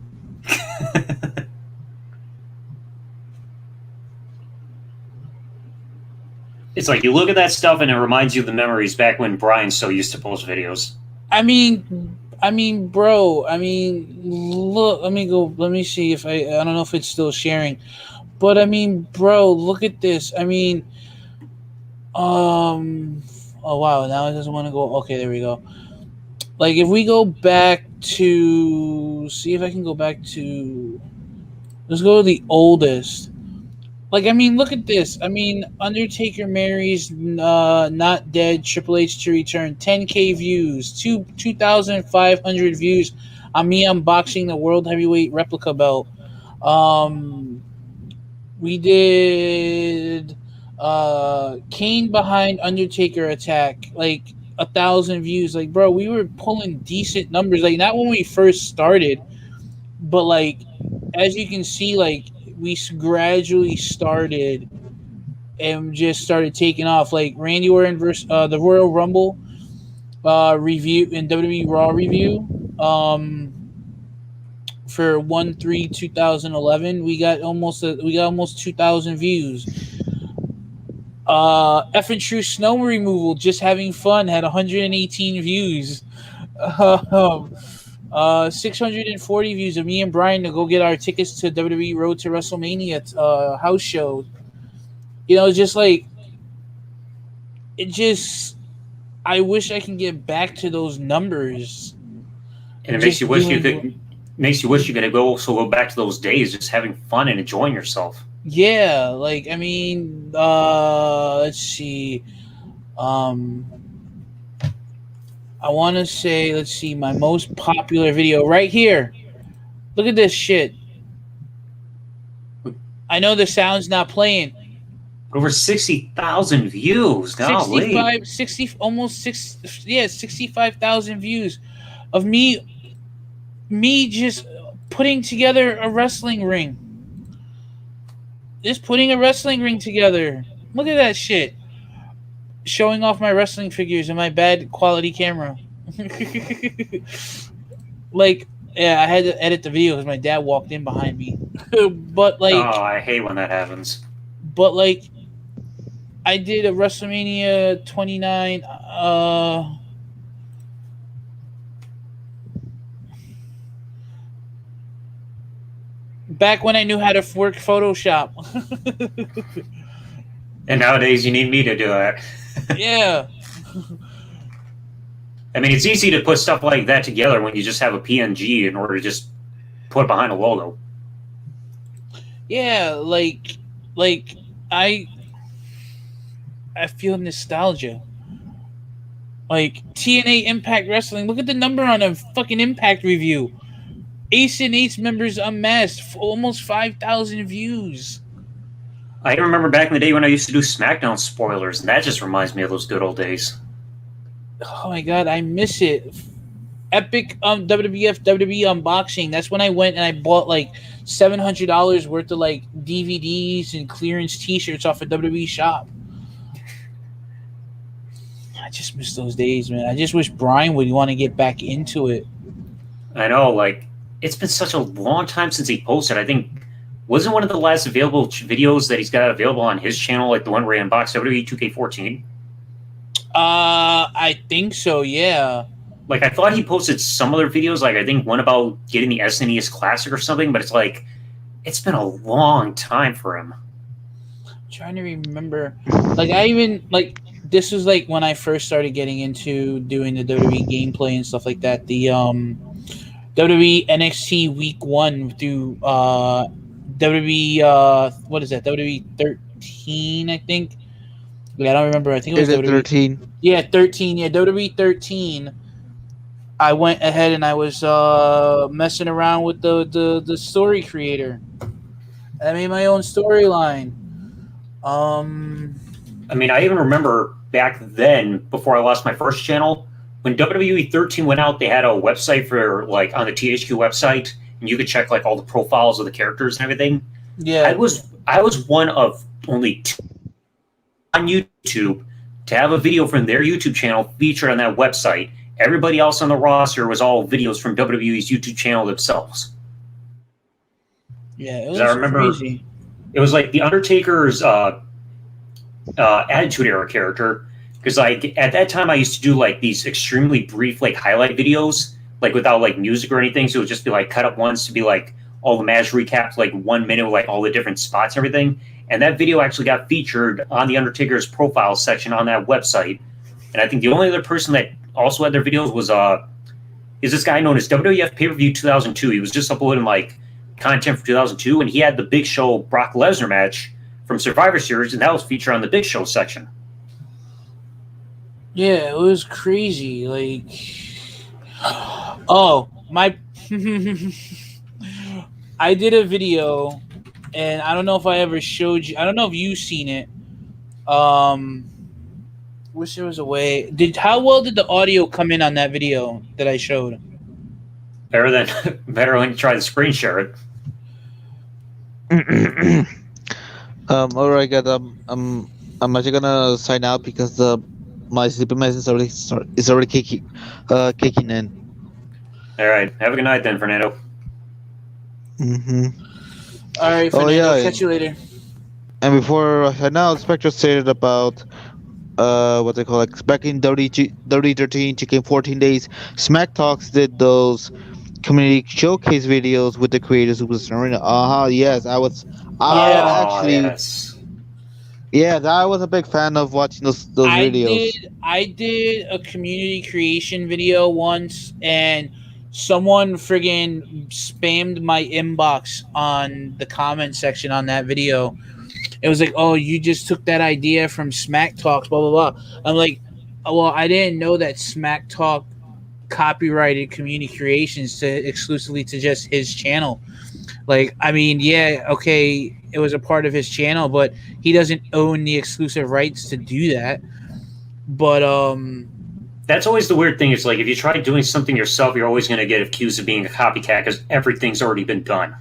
It's like you look at that stuff and it reminds you of the memories back when Brian so used to post videos. I mean, bro. I mean, look. Let me go. Let me see if I don't know if it's still sharing, but I mean, bro. Look at this. I mean, oh wow. Now it doesn't want to go. Okay, there we go. Like if we go back to see if I can go back to. Let's go to the oldest. Like, I mean, look at this. I mean, Undertaker marries Not Dead, Triple H to return, 10K views, 2,500 views on me unboxing the World Heavyweight replica belt. We did Kane behind Undertaker attack, like 1,000 views. Like, bro, we were pulling decent numbers. Like, not when we first started, but like, as you can see, like, we gradually started and just started taking off. Like Randy Orton versus the Royal Rumble review and WWE Raw review for 1/3/2011. We got almost 2,000 views. F and True Snow Removal, just having fun, had 118 views. 640 views of me and Brian to go get our tickets to WWE Road to WrestleMania house show. You know, just like I wish I can get back to those numbers. And it makes you wish you could go back to those days, just having fun and enjoying yourself. Yeah, like I mean, let's see. I want to say, let's see, my most popular video right here. Look at this shit. I know the sound's not playing. Over 60,000 views. 65,000 views of me just putting together a wrestling ring. Just putting a wrestling ring together. Look at that shit. Showing off my wrestling figures and my bad quality camera. Like, yeah, I had to edit the video because my dad walked in behind me. But like, oh, I hate when that happens. But like, I did a WrestleMania 29. Back when I knew how to work Photoshop. And nowadays you need me to do it. Yeah. I mean, it's easy to put stuff like that together when you just have a PNG in order to just put it behind a logo. Yeah, like I feel nostalgia. Like TNA Impact Wrestling. Look at the number on a fucking Impact review. Ace and Eights members unmasked, almost 5,000 views. I remember back in the day when I used to do SmackDown spoilers, and that just reminds me of those good old days. Oh my god, I miss it. Epic WWF WWE unboxing. That's when I went and I bought like $700 worth of like DVDs and clearance T-shirts off of WWE shop. I just miss those days, man. I just wish Brian would want to get back into it. I know, like, it's been such a long time since he posted. I think, wasn't one of the last available videos that he's got available on his channel, like the one where he unboxed WWE 2K14? I think so, yeah. Like, I thought he posted some other videos, like, I think one about getting the SNES Classic or something, but it's like, it's been a long time for him. I'm trying to remember. Like, this was like when I first started getting into doing the WWE gameplay and stuff like that. The WWE NXT Week 1 through WWE what is that? WWE 13, I think. I don't remember. I think it was WWE 13. Yeah, 13. Yeah, WWE 13. I went ahead and I was messing around with the story creator. I made my own storyline. I mean, I even remember back then, before I lost my first channel, when WWE 13 went out, they had a website for, like, on the THQ website, and you could check, like, all the profiles of the characters and everything. Yeah. I was one of only 2 on YouTube to have a video from their YouTube channel featured on that website. Everybody else on the roster was all videos from WWE's YouTube channel themselves. Yeah, it was crazy. It was like the Undertaker's Attitude Era character, because like at that time I used to do like these extremely brief like highlight videos, like without like music or anything, so it would just be like cut up once to be like all the match recaps, like 1 minute with like all the different spots and everything. And that video actually got featured on the Undertaker's profile section on that website. And I think the only other person that also had their videos was is this guy known as WWF Pay-Per-View 2002. He was just uploading like content for 2002, and he had the Big Show Brock Lesnar match from Survivor Series, and that was featured on the Big Show section. Yeah, it was crazy. Like, oh my! I did a video, and I don't know if I ever showed you. I don't know if you've seen it. Wish there was a way. How well did the audio come in on that video that I showed? Better when you try to screen share it. All right, guys. I'm actually gonna sign out because my sleeping medicine is already kicking in. All right. Have a good night then, Fernando. All right, Fernando. Catch you later. And before I sign out, Spectre stated about what they call like back in 3013 chicken 14 days. Smack Talks did those community showcase videos with the creators who was arena. Yes, I was a big fan of watching those videos. I did a community creation video once, and someone friggin' spammed my inbox on the comment section on that video. It was like, oh, you just took that idea from Smack Talks, blah, blah, blah. I'm like, well, I didn't know that Smack Talk copyrighted community creations exclusively to just his channel. Like, I mean, yeah, okay, it was a part of his channel, but he doesn't own the exclusive rights to do that. But that's always the weird thing. Is like if you try doing something yourself, you're always going to get accused of being a copycat because everything's already been done.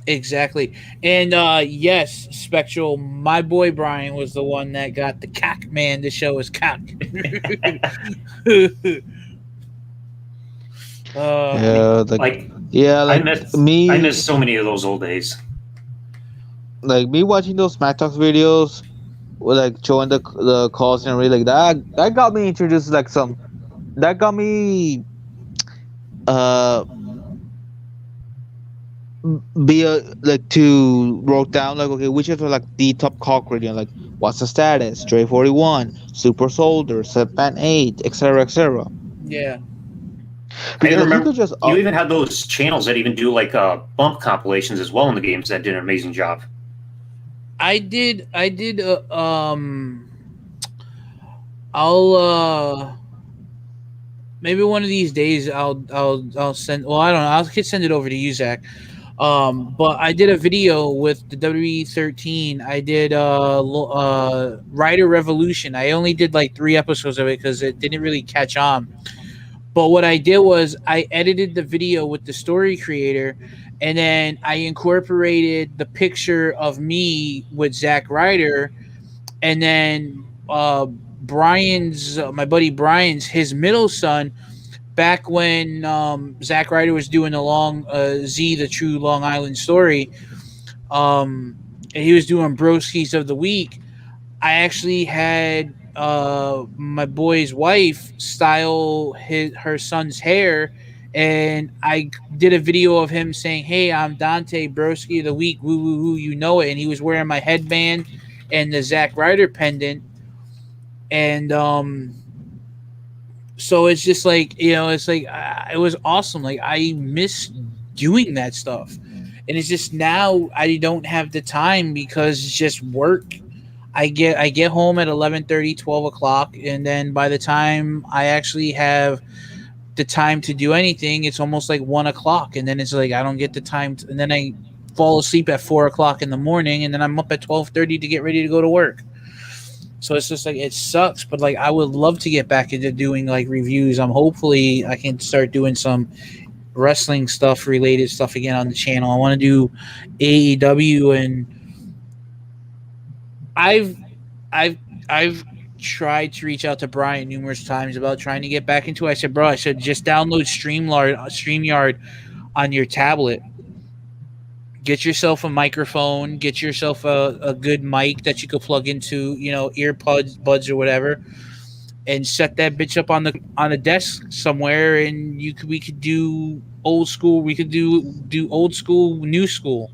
Exactly. And yes, Spectral, my boy Brian was the one that got the cock man to show his cock. I miss so many of those old days. Like me watching those Smack Talks videos, with like showing the calls and everything like that got me introduced like that got me to wrote down like, okay, which are like the top cock radio, like what's the status, J41, Super Soldier, Set Band 8, etc. Yeah. I Because like, you remember could just you even had those channels that even do like bump compilations as well in the games that did an amazing job. I did. I'll maybe one of these days I'll send. Well, I don't know. I'll send it over to you, Zach. But I did a video with the WWE 13. I did Rider Revolution. I only did like 3 episodes of it because it didn't really catch on. But what I did was I edited the video with the story creator, and then I incorporated the picture of me with Zack Ryder, and then Brian's my buddy Brian's his middle son back when Zack Ryder was doing the long Z the True Long Island Story. And he was doing Broskies of the Week. I actually had my boy's wife style her son's hair, and I did a video of him saying, "Hey, I'm Dante Broski of the Week, woo woo woo, you know it." And he was wearing my headband and the Zack Ryder pendant, and so it's just like it's like it was awesome. Like I miss doing that stuff, and it's just now I don't have the time because it's just work. I get home at 11:30, 12 o'clock, and then by the time I actually have the time to do anything, it's almost like 1 o'clock, and then it's like I don't get the time, and then I fall asleep at 4 o'clock in the morning, and then I'm up at 12:30 to get ready to go to work. So it's just like it sucks, but like I would love to get back into doing like reviews. Hopefully I can start doing some wrestling stuff related stuff again on the channel. I want to do AEW, and I've tried to reach out to Brian numerous times about trying to get back into it. I said, bro, I should just download StreamYard on your tablet. Get yourself a microphone, get yourself a good mic that you could plug into, earpods, buds or whatever, and set that bitch up on a desk somewhere, and we could do old school, we could do old school, new school.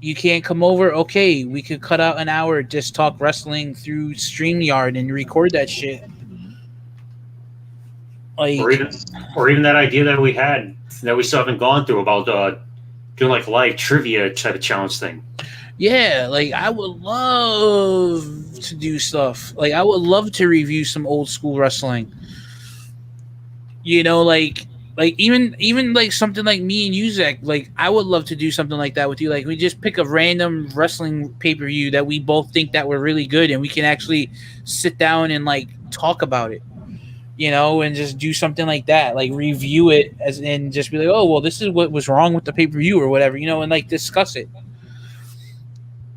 You can't come over. Okay, we could cut out an hour, just talk wrestling through StreamYard and record that shit. Like, or even that idea that we had that we still haven't gone through about doing like live trivia type of challenge thing. Yeah, like I would love to do stuff. Like I would love to review some old school wrestling. Like even like something like me and you, Zach, like I would love to do something like that with you. Like we just pick a random wrestling pay-per-view that we both think that we're really good, and we can actually sit down and like talk about it, and just do something like that, like review it and just be like, oh well, this is what was wrong with the pay-per-view or whatever, and like discuss it.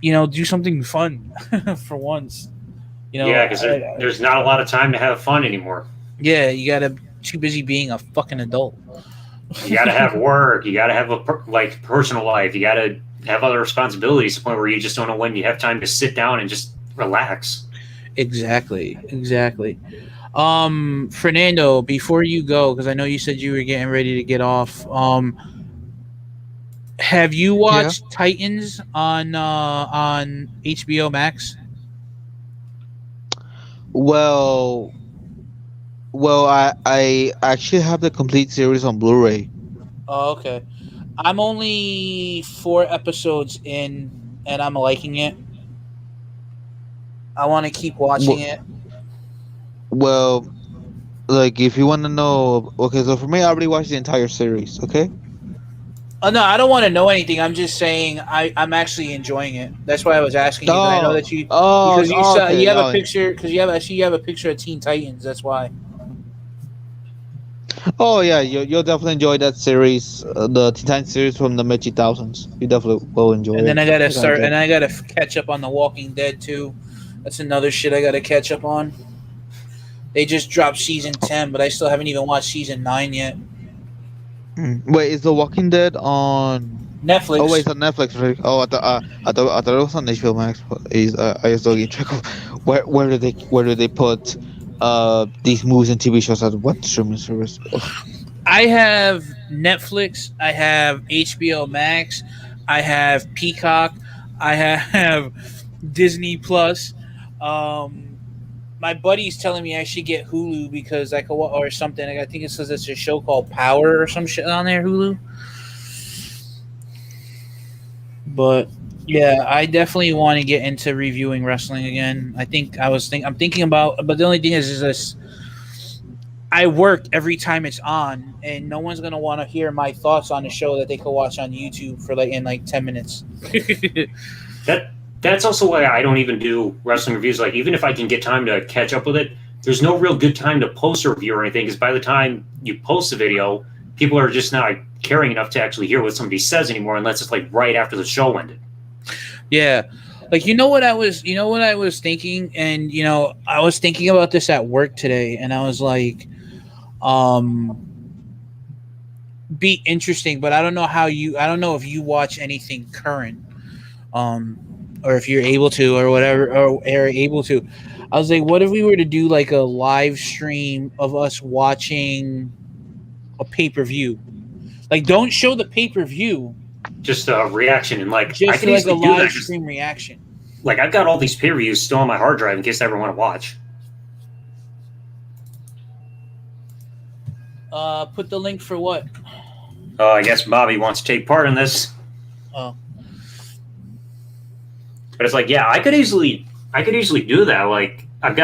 Do something fun for once. Yeah, because there's not a lot of time to have fun anymore. Yeah, you gotta too busy being a fucking adult. You gotta have work. You gotta have a personal life. You gotta have other responsibilities to the point where you just don't know when you have time to sit down and just relax. Exactly. Fernando, before you go, because I know you said you were getting ready to get off. Have you watched Titans on HBO Max? Well, I actually have the complete series on Blu-ray. Oh, okay. I'm only 4 episodes in, and I'm liking it. I want to keep watching it. Well, like if you want to know, okay. So for me, I already watched the entire series. Okay. Oh no, I don't want to know anything. I'm just saying I'm actually enjoying it. That's why I was asking you. I know that you because you have a picture because you have a picture of Teen Titans. That's why. Oh yeah, you'll definitely enjoy that series, the Teen Titans series from the mid 2000s. You definitely will enjoy it. And then I gotta catch up on The Walking Dead too. That's another shit I gotta catch up on. They just dropped season 10, but I still haven't even watched season 9 yet. Wait, is The Walking Dead on Netflix? Oh wait, it's on Netflix. Right? Oh, I thought it was on HBO Max. But I just don't get track of where do they put these movies and TV shows at what streaming service? I have Netflix. I have HBO Max. I have Peacock. I have Disney Plus. my buddy's telling me I should get Hulu because I could or something. I think it says it's a show called Power or some shit on there, Hulu. But yeah, I definitely want to get into reviewing wrestling again. I'm thinking about, but the only thing is this: I work every time it's on, and no one's gonna want to hear my thoughts on a show that they could watch on YouTube for in 10 minutes. That's also why I don't even do wrestling reviews. Like, even if I can get time to catch up with it, there's no real good time to post a review or anything, because by the time you post a video, people are just not caring enough to actually hear what somebody says anymore, unless it's right after the show ended. Yeah. You know what I was thinking? And, I was thinking about this at work today, and I was like, be interesting, but I don't know if you watch anything current, or if you're able to, or whatever, or are able to. I was like, what if we were to do a live stream of us watching a pay-per-view? Don't show the pay-per-view. Just a reaction, and just I can easily a do live that. stream reaction. I've got all these pay-per-views still on my hard drive in case I ever want to watch. Put the link for what? I guess Bobby wants to take part in this. Oh. But it's yeah, I could easily do that. I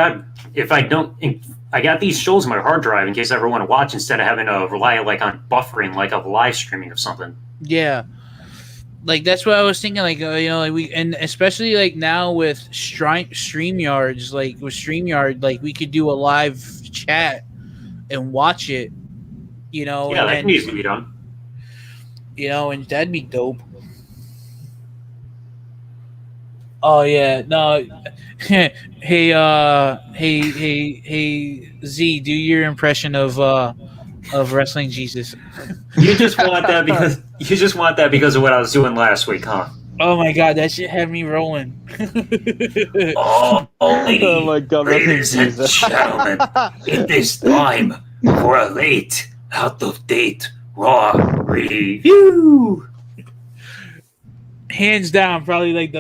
got these shows on my hard drive in case I ever want to watch, instead of having to rely on buffering, of live streaming of something. Yeah. That's what I was thinking. We, and especially now with StreamYards, with StreamYard, we could do a live chat and watch it. Yeah, that can easily be done. And that'd be dope. Oh yeah, no. Hey, Z, do your impression of Wrestling Jesus. You just want that because of what I was doing last week, huh? Oh my god, that shit had me rolling. Oh my god, ladies and gentlemen, it is time for a late, out of date Raw review. Hands down, probably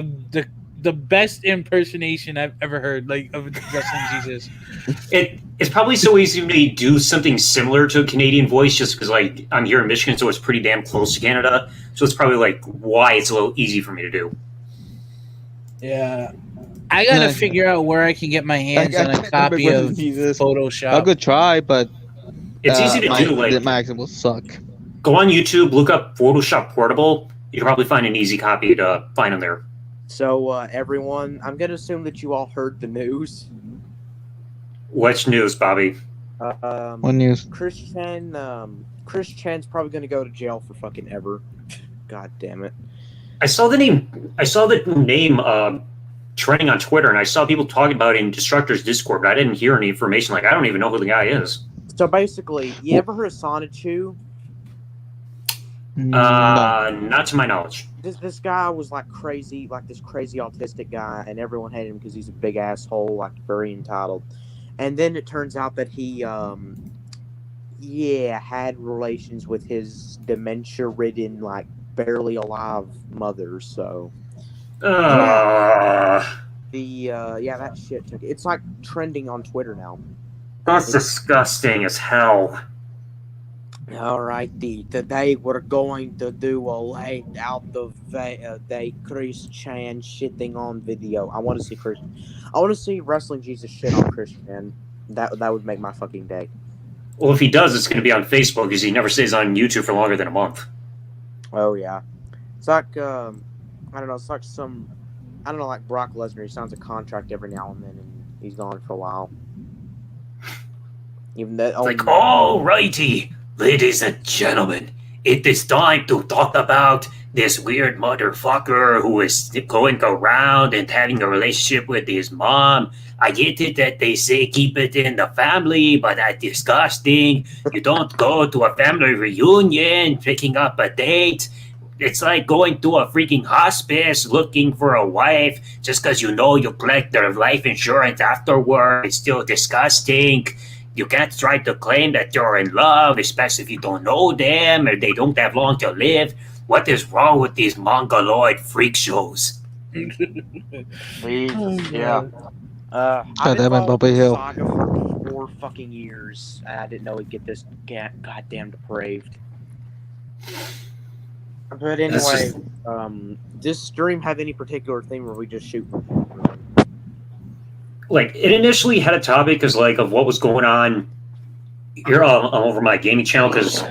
the best impersonation I've ever heard, of Wrestling Jesus. It's probably so easy to do something similar to a Canadian voice, just because I'm here in Michigan, so it's pretty damn close to Canada. So it's probably why it's a little easy for me to do. Yeah, I gotta figure out where I can get my hands on a copy of Photoshop. I could try, but it's easy to do. My accent will suck. Go on YouTube, look up Photoshop Portable. You can probably find an easy copy to find on there. So, everyone, I'm going to assume that you all heard the news. Which news, Bobby? What news? Chris Chen's probably going to go to jail for fucking ever. God damn it. I saw the name trending on Twitter, and I saw people talking about it in Destructor's Discord, but I didn't hear any information. I don't even know who the guy is. So, basically, you ever heard of Sonichu? Not to my knowledge. This guy was crazy, this crazy autistic guy, and everyone hated him because he's a big asshole, very entitled. And then it turns out that he, had relations with his dementia-ridden, barely alive mother. So, that shit took. It's trending on Twitter now. That's disgusting as hell. Alrighty, today we're going to do a late out of day Chris Chan shitting on video. I want to see Wrestling Jesus shit on Chris Chan. That would make my fucking day. Well, if he does, it's going to be on Facebook because he never stays on YouTube for longer than a month. Oh yeah, it's I don't know. It's like Brock Lesnar. He signs a contract every now and then, and he's gone for a while. Even that. Alrighty. Ladies and gentlemen, it is time to talk about this weird motherfucker who is going around and having a relationship with his mom. I get it that they say keep it in the family, but that's disgusting. You don't go to a family reunion, picking up a date. It's like going to a freaking hospice looking for a wife just because you collect their life insurance afterward. It's still disgusting. You can't try to claim that you're in love, especially if you don't know them or they don't have long to live. What is wrong with these mongoloid freak shows? Yeah. I've been damn it, following Bobby this Hill. saga for 4 fucking years, and I didn't know it'd get this goddamn depraved. But anyway, does stream have any particular theme, or we just shoot? Like, it initially had a topic because, like, of what was going on here over my gaming channel, because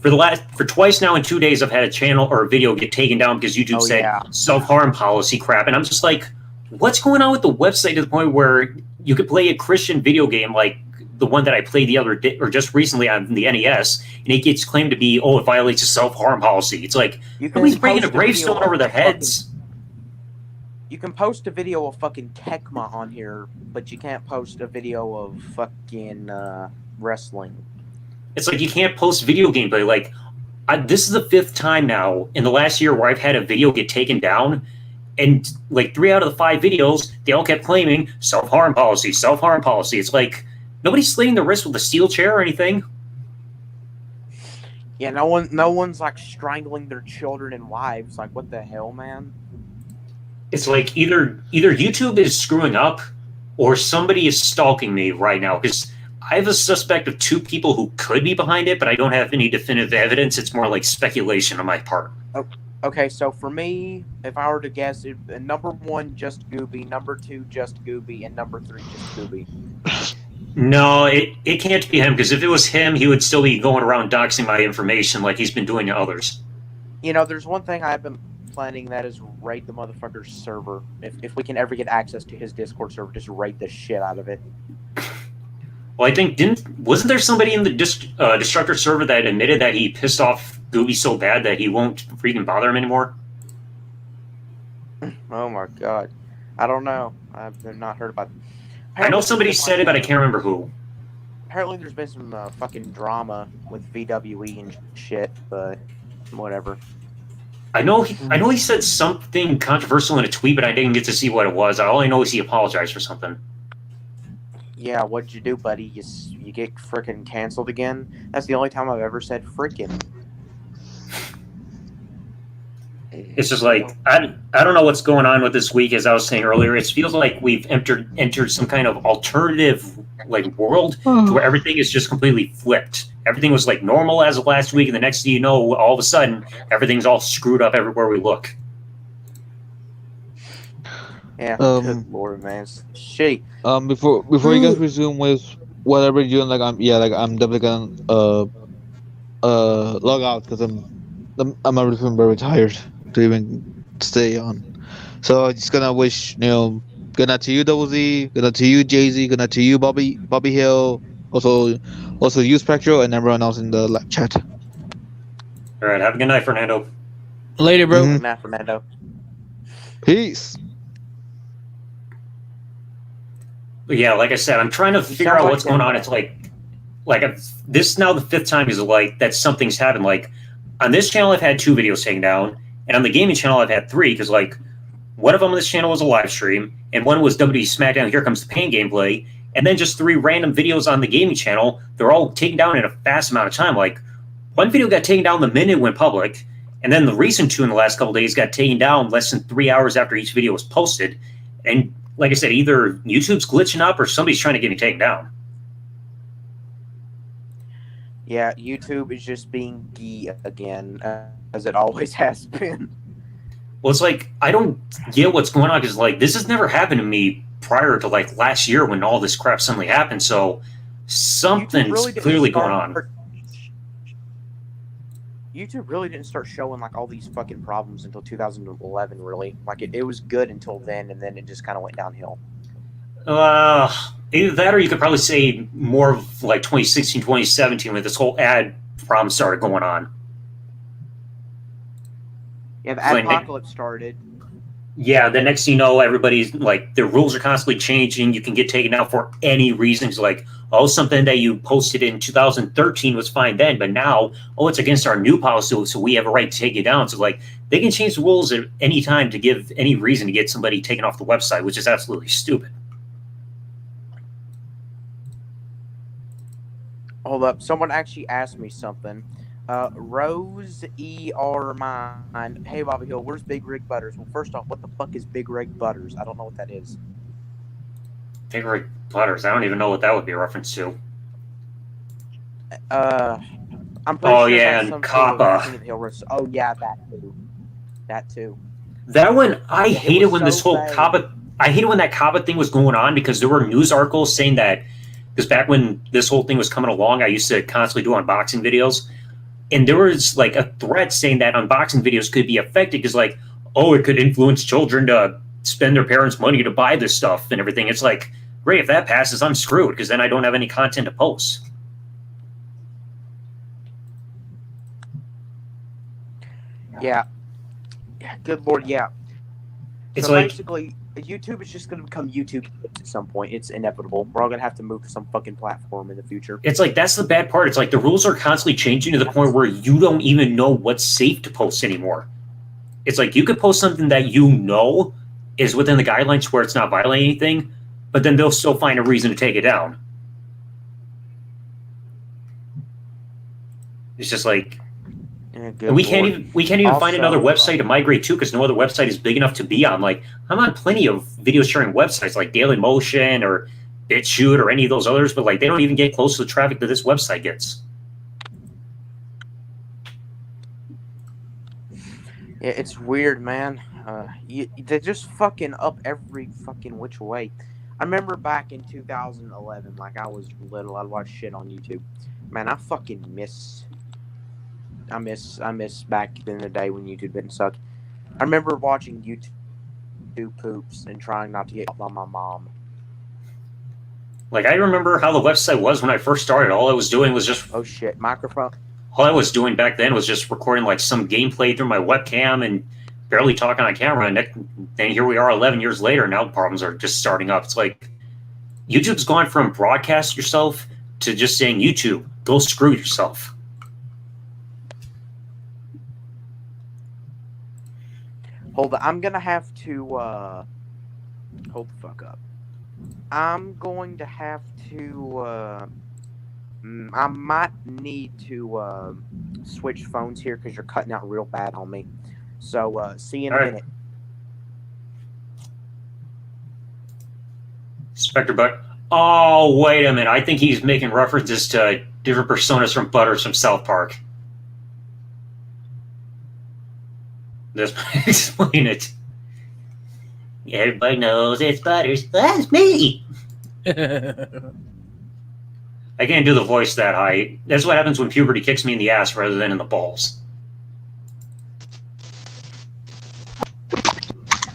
for twice now in 2 days I've had a channel or a video get taken down because YouTube said self-harm policy crap, and I'm just like, what's going on with the website to the point where you could play a Christian video game like the one that I played the other day or just recently on the NES, and it gets claimed to be, it violates a self-harm policy. It's like, nobody's breaking a gravestone over their heads. You can post a video of fucking Tecma on here, but you can't post a video of fucking wrestling. It's like you can't post video gameplay. Like, this is the 5th time now in the last year where I've had a video get taken down, and like 3 out of the 5 videos, they all kept claiming self-harm policy, self-harm policy. It's like, nobody's slitting their wrist with a steel chair or anything. Yeah, no one's like strangling their children and wives. Like, what the hell, man? It's like either YouTube is screwing up or somebody is stalking me right now, because I have a suspect of 2 people who could be behind it, but I don't have any definitive evidence. It's more like speculation on my part. Okay, so for me, if I were to guess, number 1, just Gooby, number 2, just Gooby, and number 3, just Gooby. No, it can't be him, because if it was him, he would still be going around doxing my information like he's been doing to others. You know, there's one thing I've been planning, that is raid the motherfucker's server. If we can ever get access to his Discord server, just raid the shit out of it. Well, I think wasn't there somebody in the Destructor server that admitted that he pissed off Gooby so bad that he won't freaking bother him anymore? Oh my god, I don't know. I've not heard about it. I know somebody said it, but I can't remember who. Apparently, there's been some fucking drama with VWE and shit, but whatever. I know he said something controversial in a tweet, but I didn't get to see what it was. All I know is he apologized for something. Yeah, what'd you do, buddy? You get frickin' canceled again? That's the only time I've ever said frickin'. It's just like, I don't know what's going on with this week. As I was saying earlier, it feels like we've entered some kind of alternative like world to where everything is just completely flipped. Everything was like normal as of last week, and the next thing you know, all of a sudden, everything's all screwed up everywhere we look. Yeah, good lord, man. Shit. Before you guys resume with whatever you're doing, I'm definitely gonna log out because I'm already feeling very tired to even stay on. So I'm just gonna wish good night to you, Double Z, good night to you, Jay-Z, good night to you, Bobby Hill, also you, Spectral, and everyone else in the live chat. All right, have a good night, Fernando. Later, bro. Good night, Fernando. Peace. But yeah, like I said, I'm trying to figure out what's going on. It's like this is now the 5th time is like that something's happened. Like on this channel, I've had 2 videos taken down, and on the gaming channel, I've had 3 because like one of them on this channel was a live stream, and one was WWE SmackDown. Here Comes the Pain gameplay, and then just 3 random videos on the gaming channel. They're all taken down in a fast amount of time. Like one video got taken down the minute it went public, and then the recent 2 in the last couple days got taken down less than 3 hours after each video was posted. And like I said, either YouTube's glitching up or somebody's trying to get me taken down. Yeah, YouTube is just being gee again, as it always has been. Well, it's like, I don't get what's going on, because like this has never happened to me prior to like last year when all this crap suddenly happened. So something's clearly going on. YouTube really didn't start showing like all these fucking problems until 2011. Really, like it was good until then, and then it just kind of went downhill. Either that, or you could probably say more of like 2016, 2017, when this whole ad problem started going on. Yeah, the apocalypse started. Yeah, the next thing you know, everybody's like, the rules are constantly changing. You can get taken out for any reasons. Like, something that you posted in 2013 was fine then, but now, it's against our new policy, so we have a right to take you down. So, like, they can change the rules at any time to give any reason to get somebody taken off the website, which is absolutely stupid. Hold up. Someone actually asked me something. Rose E.R. Mine. Hey, Bobby Hill, where's Big Rig Butters? Well, first off, what the fuck is Big Rig Butters? I don't know what that is. Favorite butters. I don't even know what that would be a reference to. I'm pretty Oh, sure yeah, that's and some Kappa. sort of King of the Hill Road. Oh yeah, that too. That one, I Yeah, it hated was when this so whole vague. Kappa. I hated when that Kappa thing was going on because there were news articles saying that. Because back when this whole thing was coming along, I used to constantly do unboxing videos, and there was like a threat saying that unboxing videos could be affected because, like, oh, it could influence children to spend their parents' money to buy this stuff and everything. It's like, great, if that passes, I'm screwed because then I don't have any content to post. Yeah. Good lord, yeah. It's So like, basically, YouTube is just going to become YouTube at some point. It's inevitable. We're all going to have to move to some fucking platform in the future. it's like that's the bad part. It's like the rules are constantly changing to the point where you don't even know what's safe to post anymore. It's like you could post something that you know is within the guidelines where it's not violating anything, but then they'll still find a reason to take it down. It's just like, Yeah, and we can't even find another Also, website to migrate to because no other website is big enough to be on. Like, I'm on plenty of video sharing websites like Dailymotion or BitChute or any of those others, but like they don't even get close to the traffic that this website gets. Yeah, it's weird, man. They just fucking up every fucking which way. I remember back in 2011, like I was little, I'd watch shit on YouTube. Man, I fucking miss back in the day when YouTube didn't suck. I remember watching YouTube poops and trying not to get by my mom. Like, I remember how the website was when I first started. All I was doing was just Oh shit, microphone. all I was doing back then was just recording like some gameplay through my webcam and barely talking on camera. And then here we are 11 years later. Now the problems are just starting up. It's like YouTube's gone from broadcast yourself to just saying, YouTube, go screw yourself. Hold on, I'm gonna have to hold the fuck up. I'm going to have to I might need to switch phones here because you're cutting out real bad on me. So see you in a All right. minute. Spectre Butt. Oh, wait a minute. I think he's making references to different personas from Butters from South Park. This might explain it. Everybody knows it's Butters. That's me. I can't do the voice that high. That's what happens when puberty kicks me in the ass rather than in the balls.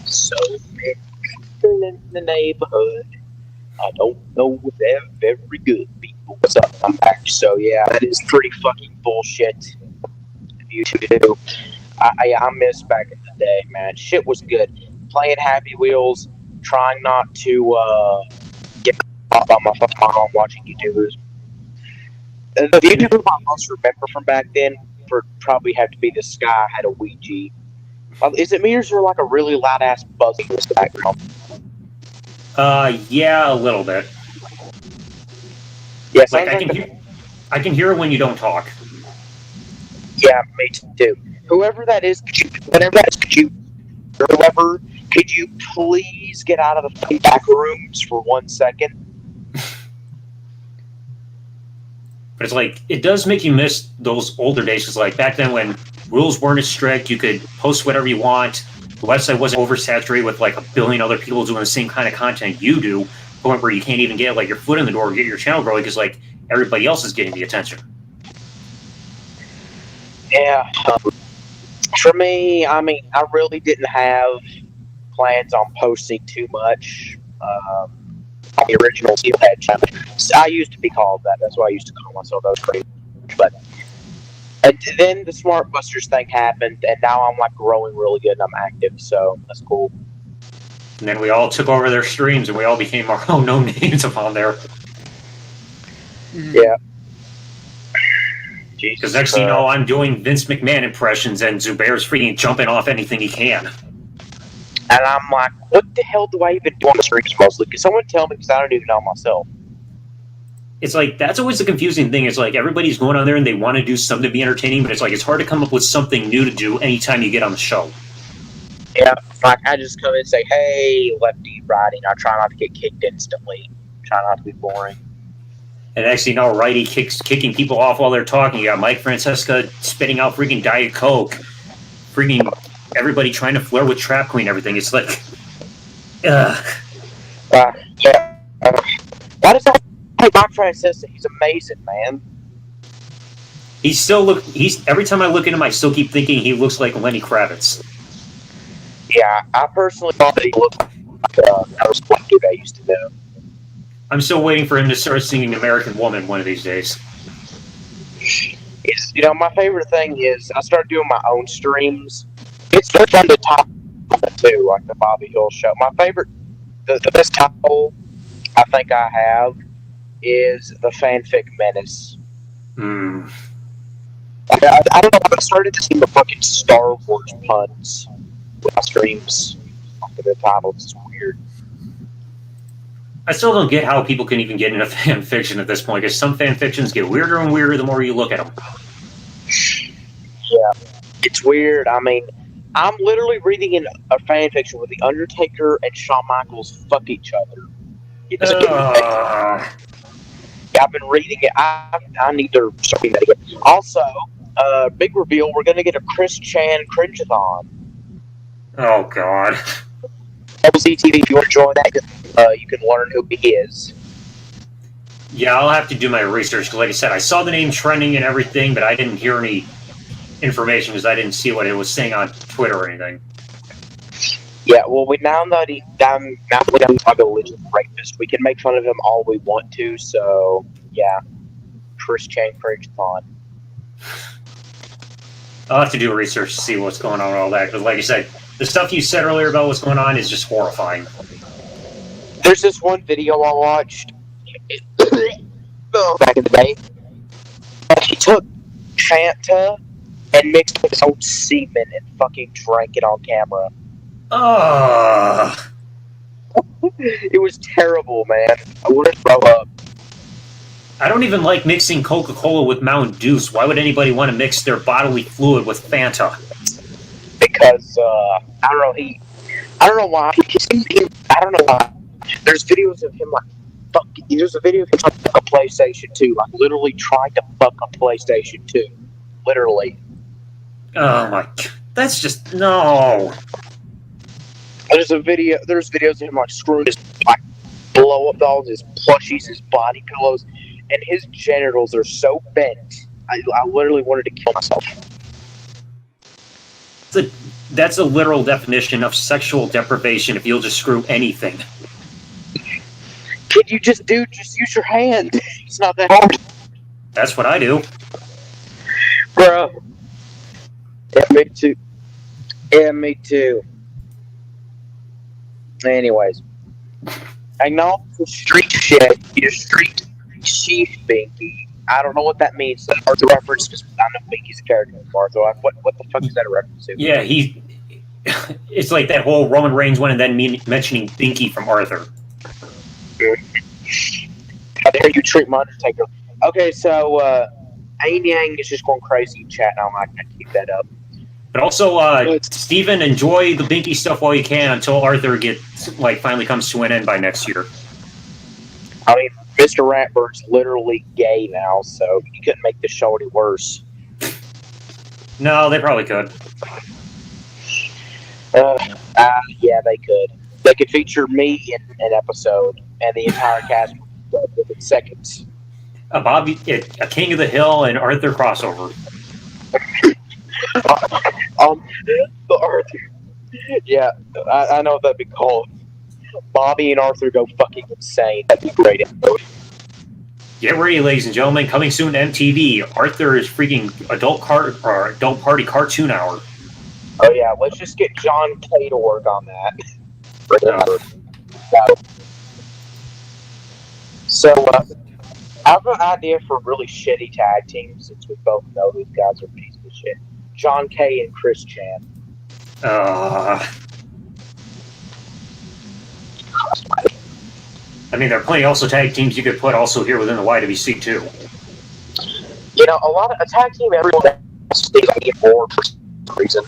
So many people in the neighborhood. I don't know if they're very good people. What's up? I'm back. So yeah, that is pretty fucking bullshit. You do. I miss back in the day, man. Shit was good. Playing Happy Wheels, trying not to get caught by my fucking mom watching YouTubers. The YouTuber I most remember from back then probably had to be this guy had a Ouija. Is it me or is there like a really loud ass buzzing in the background? Yeah, a little bit. Yes, like I can hear it when you don't talk. Yeah, me too. Whoever that is, whoever could you please get out of the fucking back rooms for 1 second? But it's like, it does make you miss those older days. Because like back then when rules weren't as strict, you could post whatever you want. The website wasn't oversaturated with like a billion other people doing the same kind of content you do. To the point where you can't even get like your foot in the door and get your channel growing because like everybody else is getting the attention. Yeah. For me, I mean, I really didn't have plans on posting too much. The original Steelhead channel. I used to be called that. That's why I used to call myself those crazy. But and then the Smart Busters thing happened, and now I'm like growing really good and I'm active, so that's cool. And then we all took over their streams and we all became our own known names upon there. Yeah. Because next thing you know, I'm doing Vince McMahon impressions and Zubair's freaking jumping off anything he can. And I'm like, what the hell do I even do on the streams mostly? Can someone tell me? Because I don't even know myself. It's like, that's always the confusing thing. It's like everybody's going on there and they want to do something to be entertaining, but it's like it's hard to come up with something new to do anytime you get on the show. Yeah, like I just come in and say, "Hey, lefty righty." I try not to get kicked instantly. Try not to be boring. And actually, now righty kicking people off while they're talking. You got Mike Francesca spitting out freaking Diet Coke. Freaking everybody trying to flirt with Trap Queen. Everything. It's like, ugh. Yeah. Why does that? Hey, Mike Francesa, he's amazing, man. He's every time I look at him, I still keep thinking he looks like Lenny Kravitz. Yeah, I personally thought that he looked like that was one dude I used to know. I'm still waiting for him to start singing American Woman one of these days. It's, my favorite thing is I started doing my own streams. It's on the top of it too, like the Bobby Hill show. My favorite, the best title I think I have is the Fanfic Menace. Hmm. I don't know, I started to see the fucking Star Wars puns with my streams. The titles is weird. I still don't get how people can even get into fan fiction at this point, because some fan fictions get weirder and weirder the more you look at them. Yeah, it's weird. I mean, I'm literally reading a fan fiction where The Undertaker and Shawn Michaels fuck each other. I've been reading it. I need to start reading that again. Also, big reveal, we're going to get a Chris Chan cringe-a-thon. Oh, God. LZTV, if you want to join that, you can learn who he is. Yeah, I'll have to do my research, because like I said, I saw the name trending and everything, but I didn't hear any information because I didn't see what it was saying on Twitter or anything. Yeah, well, now that we talk a legit rapist, we can make fun of him all we want to, so, yeah. Chris Chan cringe-a-thon. I'll have to do research to see what's going on with all that, because like I said, the stuff you said earlier about what's going on is just horrifying. There's this one video I watched back in the day. He took Fanta and mixed with his own semen and fucking drank it on camera. It was terrible, man. I would have throw up. I don't even like mixing Coca-Cola with Mountain Dew. Why would anybody want to mix their bodily fluid with Fanta? Because, I don't know, I don't know why. I don't know why. There's videos of him, there's a video of him trying to fuck a PlayStation 2, like, literally trying to fuck a PlayStation 2. Literally. Oh my God. That's just, no. There's videos of him, like, screwing his, like, blow up dolls, his plushies, his body pillows, and his genitals are so bent, I literally wanted to kill myself. That's a literal definition of sexual deprivation if you'll just screw anything. Could you just use your hand? It's not that hard. That's what I do. Bro. Yeah, me too. Yeah, me too. Anyways. I know the street shit. You're street chief, Binky. I don't know what that means. That's a reference because I know Binky's a character in Martha. What the fuck is that a reference to? Yeah, it's like that whole Roman Reigns one and then mentioning Binky from Arthur. How dare you treat my Undertaker? Okay, so Ain Yang is just going crazy in chat now. I can't keep that up. But also, Steven, enjoy the Binky stuff while you can until Arthur finally comes to an end by next year. I mean, Mr. Ratbird's literally gay now, so you couldn't make this show any worse. No, they probably could. Yeah, they could. They could feature me in an episode, and the entire cast within seconds. A King of the Hill and Arthur crossover. The Arthur. Yeah, I know what that'd be called. Bobby and Arthur go fucking insane. That'd be great. Get ready, ladies and gentlemen. Coming soon to MTV. Arthur is freaking adult party cartoon hour. Oh yeah, let's just get John K to work on that. So, I have an idea for really shitty tag teams since we both know these guys are pieces of shit. John K and Chris Chan. I mean, there are plenty also tag teams you could put also here within the YWC too. You know, a tag team everyone stays on the board for some reason.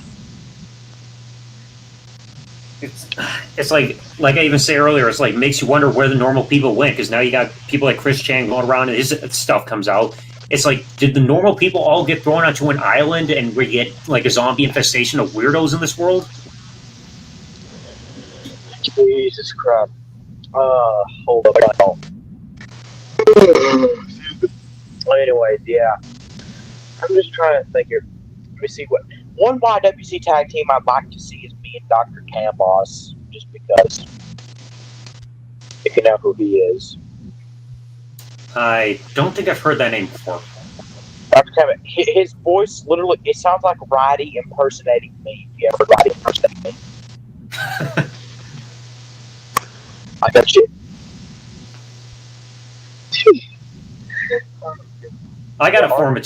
It's like I even say earlier, it's like makes you wonder where the normal people went, because now you got people like Chris Chang going around and his stuff comes out. It's like, did the normal people all get thrown onto an island and we get like a zombie infestation of weirdos in this world? Jesus Christ. Hold up. Anyways, yeah. I'm just trying to think here. Let me see what one YWC tag team I'd like to see is me and Dr. Camboss, just because. If you know who he is. I don't think I've heard that name before. Dr. Camboss, his voice literally, it sounds like Roddy impersonating me. If you ever heard Roddy impersonating me. I got shit. I gotta form a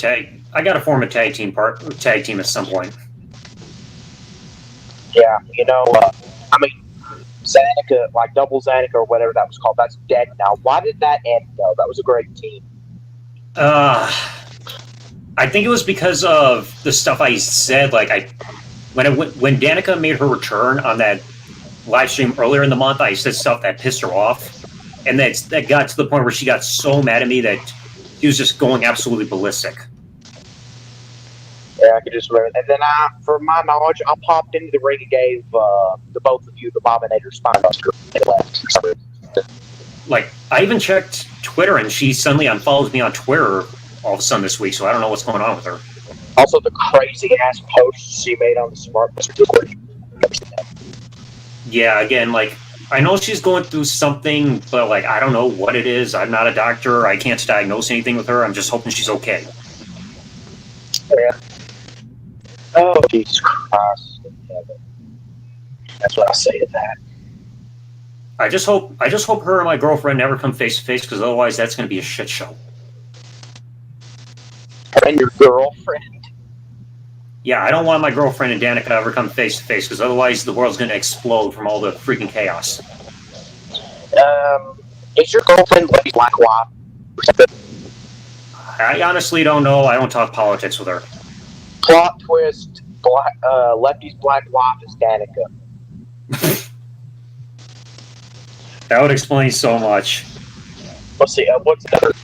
tag team at some point. Yeah, you know, I mean, Zanika, like Double Zanika or whatever that was called, that's dead now. Why did that end though? That was a great team. I think it was because of the stuff I said. Like when Danica made her return on that live stream earlier in the month, I said stuff that pissed her off, and that got to the point where she got so mad at me that she was just going absolutely ballistic. Yeah, I could just remember. And then for my knowledge, I popped into the ring and gave the both of you the Bominator Spinebuster and left. Like, I even checked Twitter, and she suddenly unfollowed me on Twitter all of a sudden this week, so I don't know what's going on with her. Also, the crazy ass posts she made on the Smart Buster Discord. Yeah, again, like, I know she's going through something, but, like, I don't know what it is. I'm not a doctor. I can't diagnose anything with her. I'm just hoping she's okay. Yeah. Oh, Jesus Christ in heaven. That's what I say to that. I just hope her and my girlfriend never come face to face, because otherwise that's going to be a shit show. And your girlfriend? Yeah, I don't want my girlfriend and Danica to ever come face to face, because otherwise the world's going to explode from all the freaking chaos. Is your girlfriend Lady Black Wife? I honestly don't know. I don't talk politics with her. Plot twist: Lefty's Black Wife is Danica. That would explain so much. Let's see. What's the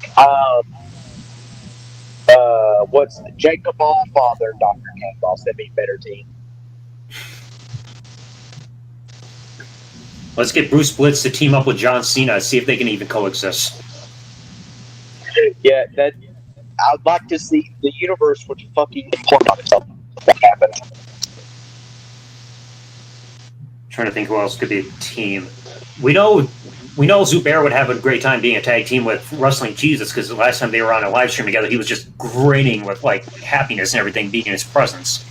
what's Jacob Allfather and Dr. Camboss? That'd be a better team. Let's get Bruce Blitz to team up with John Cena, see if they can even coexist. Yeah, that I'd like to see. The universe would fucking report on itself. What happened? Trying to think who else could be a team. We know Zubair would have a great time being a tag team with Wrestling Jesus, because the last time they were on a live stream together, he was just grinning with like happiness and everything being in his presence.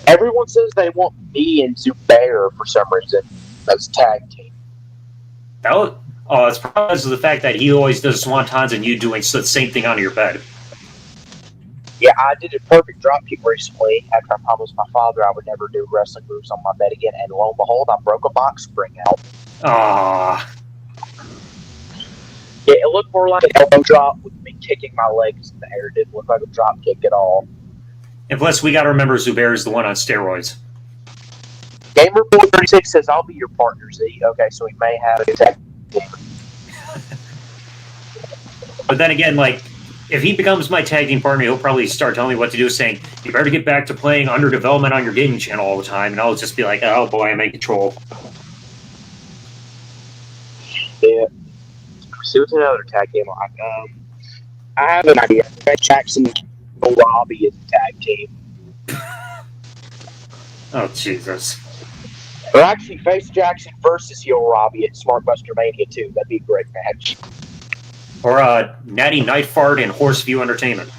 Everyone says they want me and Zubair for some reason as tag team. It's probably because of the fact that he always does swantons and you doing the same thing on your bed. Yeah, I did a perfect dropkick recently after I promised my father I would never do wrestling moves on my bed again, and lo and behold, I broke a box spring out. Ah. Yeah, it looked more like an elbow drop with me kicking my legs in the air. It didn't look like a drop kick at all. And plus, we got to remember Zubair is the one on steroids. Gamer436 says, I'll be your partner, Z. Okay, so we may have a tag team. But then again, like, if he becomes my tag team partner, he'll probably start telling me what to do, saying, you better get back to playing Under Development on your gaming channel all the time. And I'll just be like, oh boy, I'm in control. Yeah. See what's another tag team like? I have an idea. Jackson and Robbie is a tag team. Oh, Jesus. Or actually, Face Jackson versus Heel Robbie at Smart Buster Mania 2. That'd be a great match. Or Natty Nightfart and Horseview Entertainment.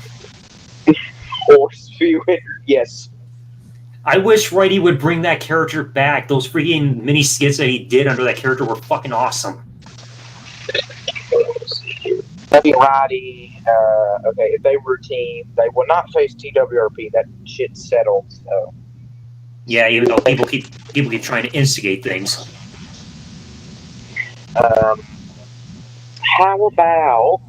Horseview, yes. I wish Righty would bring that character back. Those freaking mini skits that he did under that character were fucking awesome. Maybe Roddy, okay, if they were a team, they will not face TWRP. That shit's settled, so. Yeah, even though people keep trying to instigate things. How about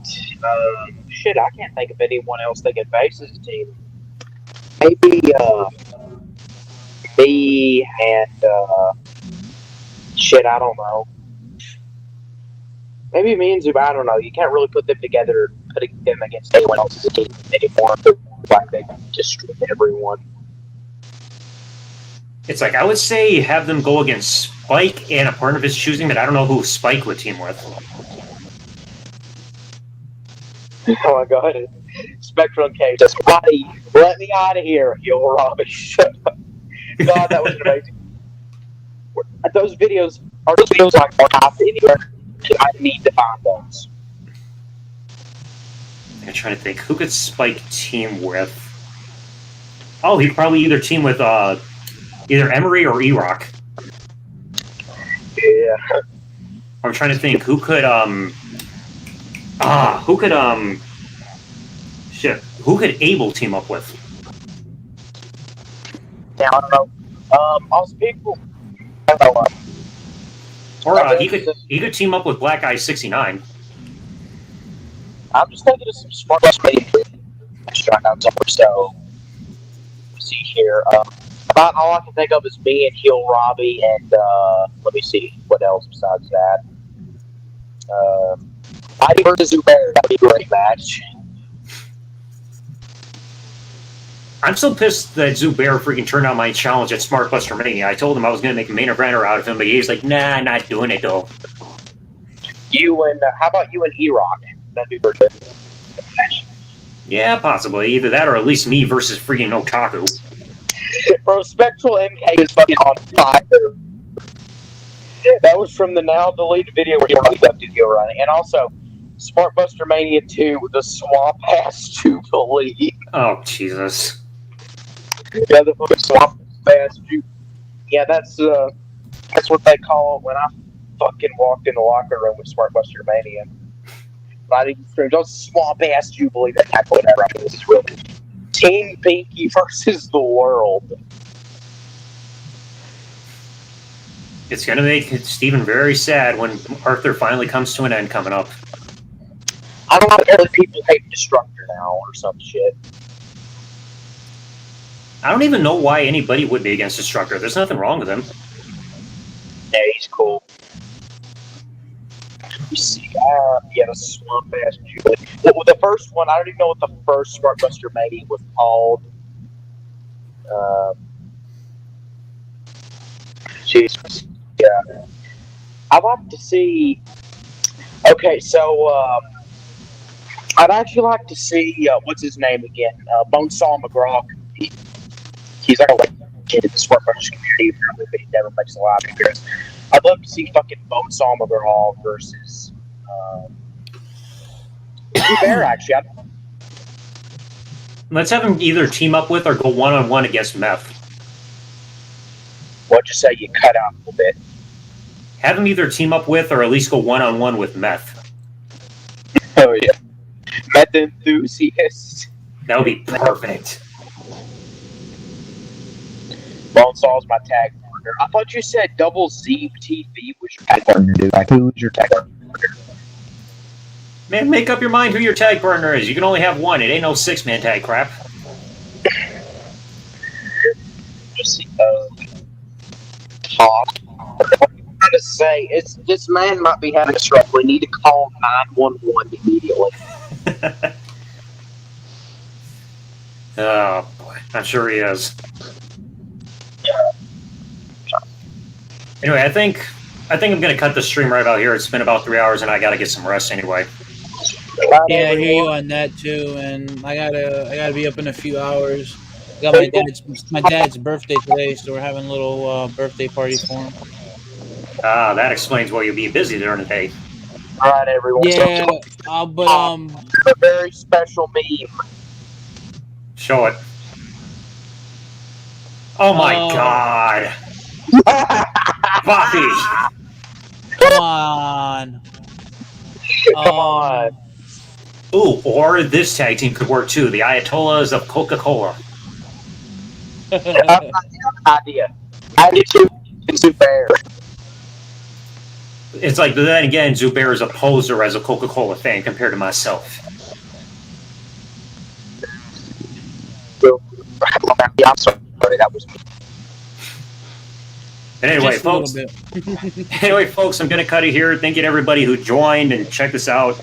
shit? I can't think of anyone else that could face as a team. Maybe me and Shit, I don't know. Maybe me and Zuba, I don't know. You can't really put them together, putting them against anyone else's team anymore. Like they destroy everyone. It's like I would say have them go against Spike and a partner of his choosing, but I don't know who Spike would team with. Oh my god. Spectrum K says, "Buddy, let me out of here, you rubbish." God, that was amazing. Those videos like archived anywhere? I need to find those. I'm trying to think who could Spike team with. Oh, he'd probably either team with either Emery or E-Rock. Yeah. I'm trying to think who could who could Abel team up with? Yeah, I don't know. Also people. I don't know. Or he could team up with Black Eye 69. I'm just thinking of some smart strike out somewhere. So, let's see here. About all I can think of is me and Heel Robbie, and let me see what else besides that. Mighty versus Zubair, that'd be a great match. I'm so pissed that Zubair freaking turned out my challenge at Smart Buster Mania. I told him I was going to make a main eventer out of him, but he's like, nah, not doing it though. You and how about you and E-Rock? That'd be pretty good. Yeah, possibly. Either that or at least me versus freaking Otaku. Bro, Spectral MK is fucking on fire. That was from the now deleted video where he was up to the running. And also, Smart Buster Mania 2 with the Swamp Ass Jubilee. Oh, Jesus. Yeah, the fucking Swamp Ass Jubilee. Yeah, that's what they call it when I fucking walked in the locker room with Smart Buster Mania. Not even streams. Those Swamp Ass Jubilee. That's whatever. This is really Team Pinky versus the world. It's going to make Steven very sad when Arthur finally comes to an end coming up. I don't know if people hate Destructor now or some shit. I don't even know why anybody would be against Destructor. There's nothing wrong with him. Yeah, he's cool. You see, yeah, the Swamp Ass Jubilee. Well, the first one, I don't even know what the first Smart Buster Mania was called. Jesus. Yeah. I'd like to see. Okay, so, I'd actually like to see, what's his name again? Bonesaw McGraw. He's like a legend in the Smart Buster community, but he never makes a lot of appearances. I'd love to see fucking Bonesaw McGraw versus Bear, actually. Let's have him either team up with or go one-on-one against Meth. What'd you say? You cut out a little bit. Have him either team up with or at least go one-on-one with Meth. Oh, yeah. Meth Enthusiast. That would be perfect. Bonesaw's my tag partner. I thought you said Double Z TV was your tag partner, dude. Like, who's your tag partner? Man, make up your mind who your tag partner is. You can only have one. It ain't no six-man tag crap. Just talk. I'm trying to say, this man might be having a stroke. We need to call 911 immediately. Oh boy, I'm sure he is. Anyway, I think I'm gonna cut the stream right about here. It's been about 3 hours, and I gotta get some rest anyway. Yeah, I hear you on that too, and I gotta be up in a few hours. I got my dad's birthday today, so we're having a little birthday party for him. Ah, that explains why you'll be busy during the day. All right, everyone. Yeah, but a very special meme. Show it. Oh my God, Buffy! Come on. Come on. Ooh, or this tag team could work too. The Ayatollahs of Coca-Cola. Idea. I need to Zubair. It's like, but then again, Zubair is a poser as a Coca-Cola fan compared to myself. I'm sorry, that was me. And anyway, Just a little folks. Anyway, folks, I'm going to cut it here. Thank you to everybody who joined and checked this out.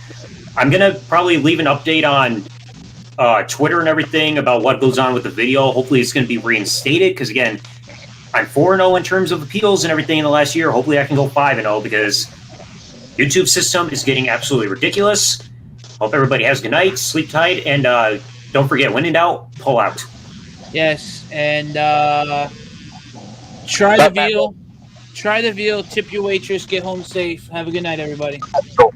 I'm going to probably leave an update on Twitter and everything about what goes on with the video. Hopefully, it's going to be reinstated because, again, I'm 4-0 in terms of appeals and everything in the last year. Hopefully, I can go 5-0 because YouTube system is getting absolutely ridiculous. Hope everybody has a good night, sleep tight, and don't forget, when in doubt, pull out. Yes, and try the veal. Try the veal. Tip your waitress. Get home safe. Have a good night, everybody. Go.